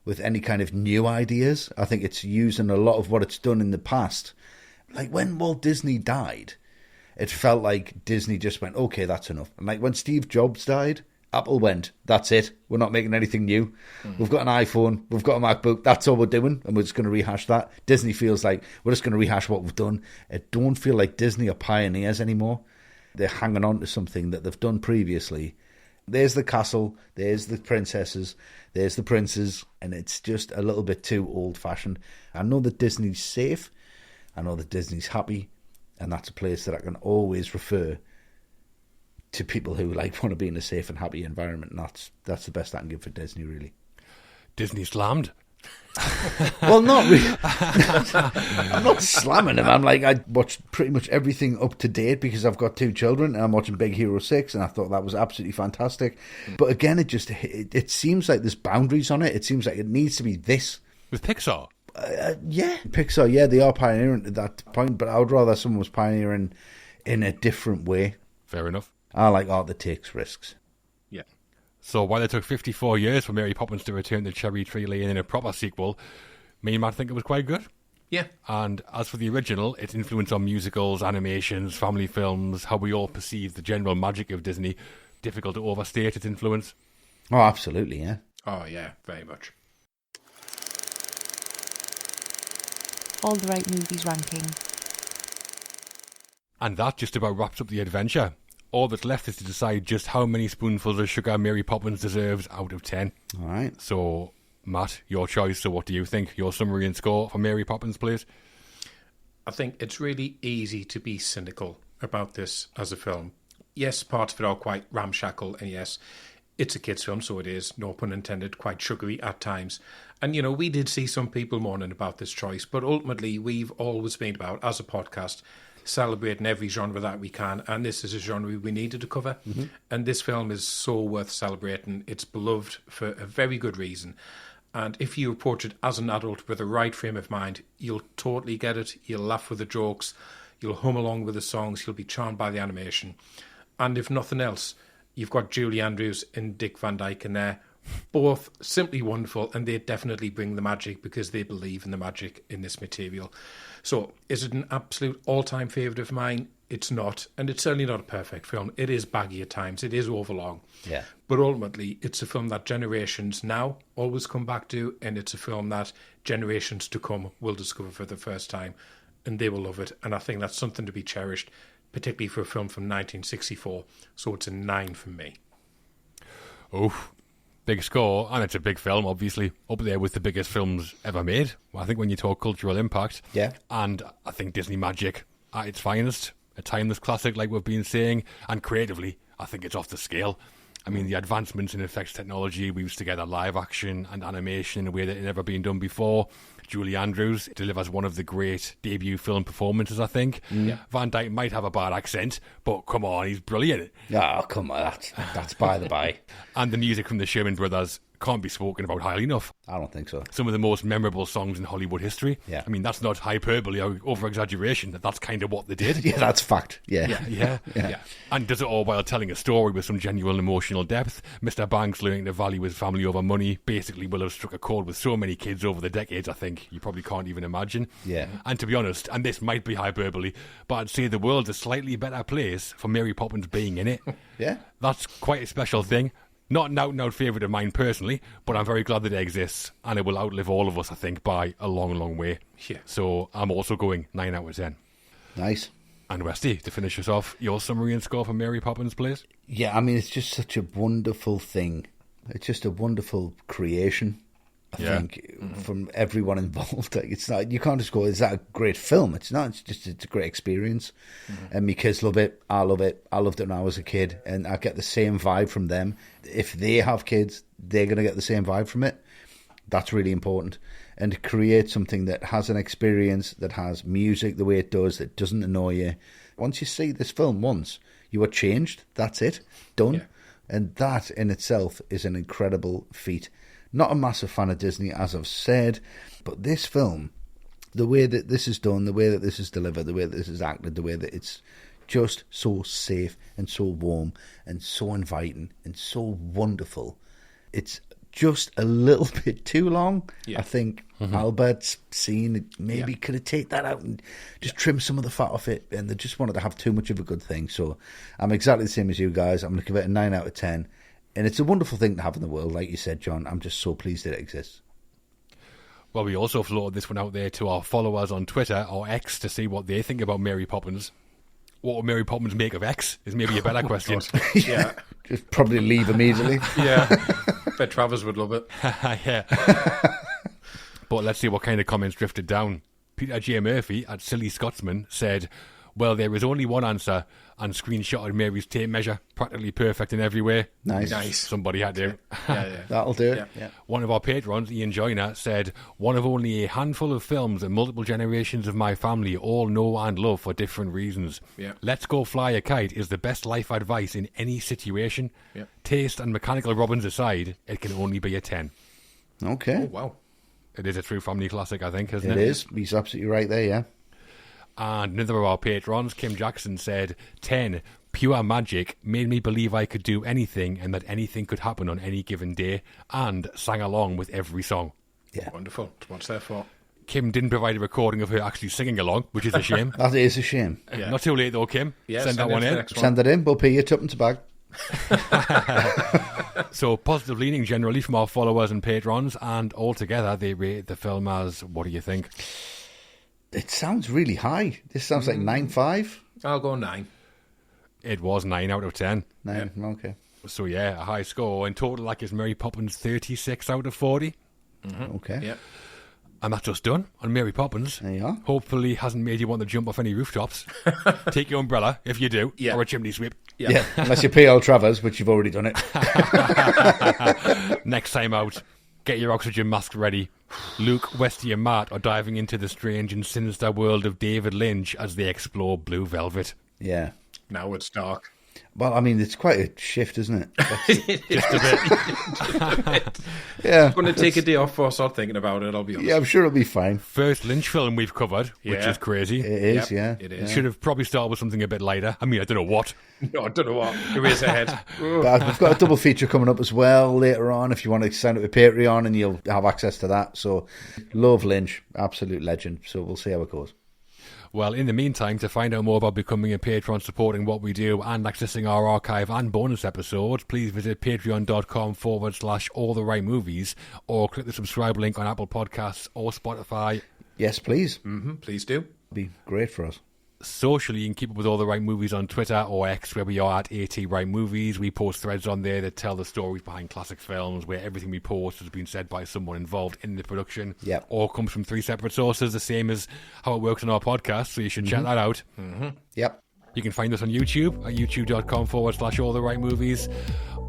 with any kind of new ideas. I think it's using a lot of what it's done in the past. Like when Walt Disney died, it felt like Disney just went, okay, that's enough. And like when Steve Jobs died, Apple went, that's it. We're not making anything new. We've got an iPhone, we've got a MacBook, that's all we're doing, and we're just going to rehash that. Disney feels like we're just going to rehash what we've done. It don't feel like Disney are pioneers anymore. They're hanging on to something that they've done previously. There's the castle, there's the princesses, there's the princes, and it's just a little bit too old-fashioned. I know that Disney's safe, I know that Disney's happy, and that's a place that I can always refer to people who like want to be in a safe and happy environment, and that's the best I can give for Disney, really. Disney slammed. Well, not really. I'm not slamming them. I'm like, I watched pretty much everything up to date because I've got 2 children and I'm watching Big Hero 6 and I thought that was absolutely fantastic. But again, it seems like there's boundaries on it. It seems like it needs to be this. With Pixar? Yeah, Pixar, yeah, they are pioneering at that point, but I would rather someone was pioneering in a different way. Fair enough. I like art that takes risks. Yeah. So while it took 54 years for Mary Poppins to return to Cherry Tree Lane in a proper sequel, me and Matt think it was quite good. Yeah. And as for the original, its influence on musicals, animations, family films, how we all perceive the general magic of Disney, difficult to overstate its influence. Oh, absolutely, yeah. Oh, yeah, very much. All the right movies ranking. And that just about wraps up the adventure. All that's left is to decide just how many spoonfuls of sugar Mary Poppins deserves out of 10. All right. So, Matt, your choice. So what do you think? Your summary and score for Mary Poppins, please? I think it's really easy to be cynical about this as a film. Yes, parts of it are quite ramshackle, and yes, it's a kids' film, so it is, no pun intended, quite sugary at times. And, you know, we did see some people moaning about this choice, but ultimately we've always been about, as a podcast, celebrating every genre that we can, and this is a genre we needed to cover. And this film is so worth celebrating. It's beloved for a very good reason. And if you approach it as an adult with the right frame of mind, you'll totally get it. You'll laugh with the jokes. You'll hum along with the songs. You'll be charmed by the animation. And if nothing else, you've got Julie Andrews and Dick Van Dyke in there. Both simply wonderful, and they definitely bring the magic because they believe in the magic in this material. So, is it an absolute all-time favourite of mine? It's not, and it's certainly not a perfect film. It is baggy at times. It is overlong. Yeah. But ultimately, it's a film that generations now always come back to, and it's a film that generations to come will discover for the first time, and they will love it. And I think that's something to be cherished, particularly for a film from 1964. So it's a 9 from me. Oh, big score, and it's a big film, obviously, up there with the biggest films ever made. I think when you talk cultural impact, Yeah. and I think Disney magic at its finest, a timeless classic like we've been saying, and creatively, I think it's off the scale. I mean, the advancements in effects technology weaves together live action and animation in a way that had never been done before. Julie Andrews delivers one of the great debut film performances, I think. Yeah. Van Dyke might have a bad accent, but come on, he's brilliant. Oh, come on, that's by the by. And the music from the Sherman Brothers can't be spoken about highly enough. I don't think so. Some of the most memorable songs in Hollywood history. Yeah. I mean, that's not hyperbole or over-exaggeration. That's kind of what they did. Yeah, that's fact. Yeah. Yeah. And does it all while telling a story with some genuine emotional depth. Mr. Banks learning to value his family over money basically will have struck a chord with so many kids over the decades, I think. You probably can't even imagine. Yeah. And to be honest, and this might be hyperbole, but I'd say the world's a slightly better place for Mary Poppins being in it. Yeah. That's quite a special thing. Not an out-and-out favourite of mine personally, but I'm very glad that it exists, and it will outlive all of us, I think, by a long, long way. Yeah. So I'm also going 9 out of 10. Nice. And Westy, to finish us off, your summary and score for Mary Poppins, please? Yeah, I mean, it's just such a wonderful thing. It's just a wonderful creation, I think, from everyone involved. Like, it's not, you can't just go, is that a great film? It's not. It's a great experience. And my kids love it. I love it. I loved it when I was a kid. And I get the same vibe from them. If they have kids, they're going to get the same vibe from it. That's really important. And to create something that has an experience, that has music the way it does, that doesn't annoy you. Once you see this film once, you are changed. That's it. Done. Yeah. And that in itself is an incredible feat. Not a massive fan of Disney, as I've said, but this film, the way that this is done, the way that this is delivered, the way that this is acted, the way that it's just so safe and so warm and so inviting and so wonderful. It's just a little bit too long. Yeah. I think Albert's scene maybe could have taken that out and just trimmed some of the fat off it, and they just wanted to have too much of a good thing. So I'm exactly the same as you guys. I'm going to give it a 9 out of 10. And it's a wonderful thing to have in the world, like you said, John. I'm just so pleased that it exists. Well, we also floated this one out there to our followers on Twitter, or X, to see what they think about Mary Poppins. What would Mary Poppins make of X is maybe a better question. Yeah. Just probably leave immediately. Yeah. Bet Travers would love it. Yeah. But let's see what kind of comments drifted down. Peter J. Murphy at Silly Scotsman said, well, there is only one answer, and screenshotted Mary's tape measure, practically perfect in every way. Nice. Somebody had to. Yeah. That'll do it. Yeah. Yeah. One of our patrons, Ian Joyner, said, one of only a handful of films that multiple generations of my family all know and love for different reasons. Yeah. Let's Go Fly a Kite is the best life advice in any situation. Yeah. Taste and mechanical robins aside, it can only be a 10. Okay. Oh, wow. It is a true family classic, I think, isn't it? It is. He's absolutely right there, yeah. And another of our patrons, Kim Jackson, said, 10, pure magic, made me believe I could do anything and that anything could happen on any given day, and sang along with every song. Yeah. Wonderful. That's what it's there for. Kim didn't provide a recording of her actually singing along, which is a shame. That is a shame. Yeah. Not too late though, Kim. Yeah, Send that one it to the in. next one. Send it in. We'll pay you tuppence a bag. So positive leaning generally from our followers and patrons, and altogether they rate the film as, what do you think? It sounds really high. This sounds like 9.5. I'll go 9. It was 9 out of 10. 9. Okay. So yeah, a high score. In total, like, is Mary Poppins 36 out of 40. Okay. Yeah. And that's us done on Mary Poppins. There you are. Hopefully hasn't made you want to jump off any rooftops. Take your umbrella, if you do, Yeah. or a chimney sweep. Yeah. Unless you pay all Travers, which you've already done it. Next time out, get your oxygen mask ready. Luke, Westy and Matt are diving into the strange and sinister world of David Lynch as they explore Blue Velvet. Yeah. Now it's dark. Well, I mean, it's quite a shift, isn't it? Just a bit. Yeah. I'm going to take a day off before I start thinking about it, I'll be honest. Yeah, I'm sure it'll be fine. First Lynch film we've covered, which Yeah. is crazy. It is, Yep, yeah. it is. Should have probably started with something a bit lighter. I mean, I don't know what. No, I don't know what. Erase ahead. But we've got a double feature coming up as well later on if you want to sign up with Patreon, and you'll have access to that. So, love Lynch, absolute legend. So we'll see how it goes. Well, in the meantime, to find out more about becoming a patron, supporting what we do, and accessing our archive and bonus episodes, please visit patreon.com/alltherightmovies or click the subscribe link on Apple Podcasts or Spotify. Yes, please. Please do. Be great for us. Socially, you can keep up with All the Right Movies on Twitter or X, where we are at AT Right Movies. We post threads on there that tell the stories behind classic films, where everything we post has been said by someone involved in the production, or comes from 3 separate sources, the same as how it works on our podcast, so you should check that out. Yep. You can find us on YouTube at youtube.com/All the Right Movies.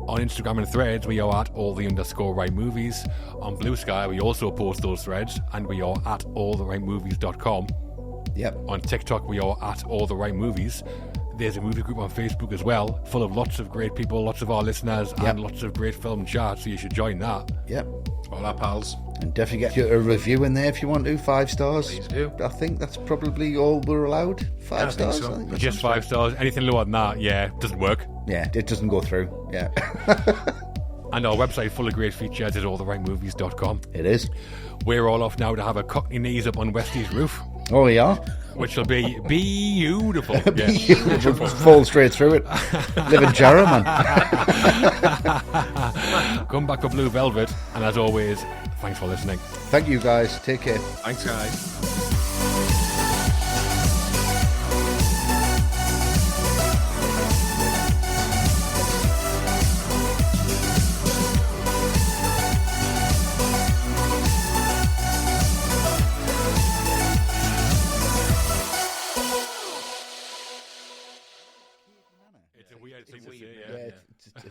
On Instagram and Threads, we are at @all_the_right movies. On Blue Sky, we also post those threads, and we are at alltherightmovies.com. Yep. On TikTok, we are at All the Right Movies. There's a movie group on Facebook as well, full of lots of great people, lots of our listeners, and lots of great film chats, so you should join that. Yep. All our pals. And definitely get a review in there if you want to, 5 stars. Please do. I think that's probably all we're allowed. 5 stars? so. I think Just 5 stars. Anything lower than that, doesn't work. Yeah, it doesn't go through. Yeah. And our website full of great features is alltherightmovies.com. It is. We're all off now to have a cockney knees up on Westy's roof, Oh, yeah? which will be beautiful. Beautiful. Fall straight through it. Live in Jarrah, man. Come back for Blue Velvet, and as always, thanks for listening. Thank you, guys. Take care. Thanks, guys.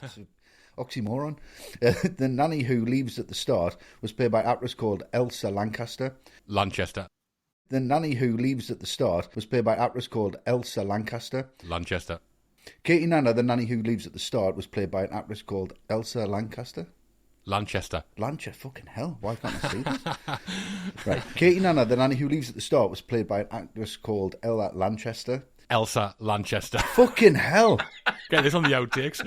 It's an oxymoron. The nanny who leaves at the start was played by an actress called Elsa Lancaster. Lanchester. The nanny who leaves at the start was played by an actress called Elsa Lancaster. Lanchester. Katie Nana, the nanny who leaves at the start, was played by an actress called Elsa Lancaster. Lanchester. Fucking hell, why can't I see that? Right. Katie Nana, the nanny who leaves at the start, was played by an actress called Ella Lanchester. Elsa Lanchester. Fucking hell. Get this on the outtakes.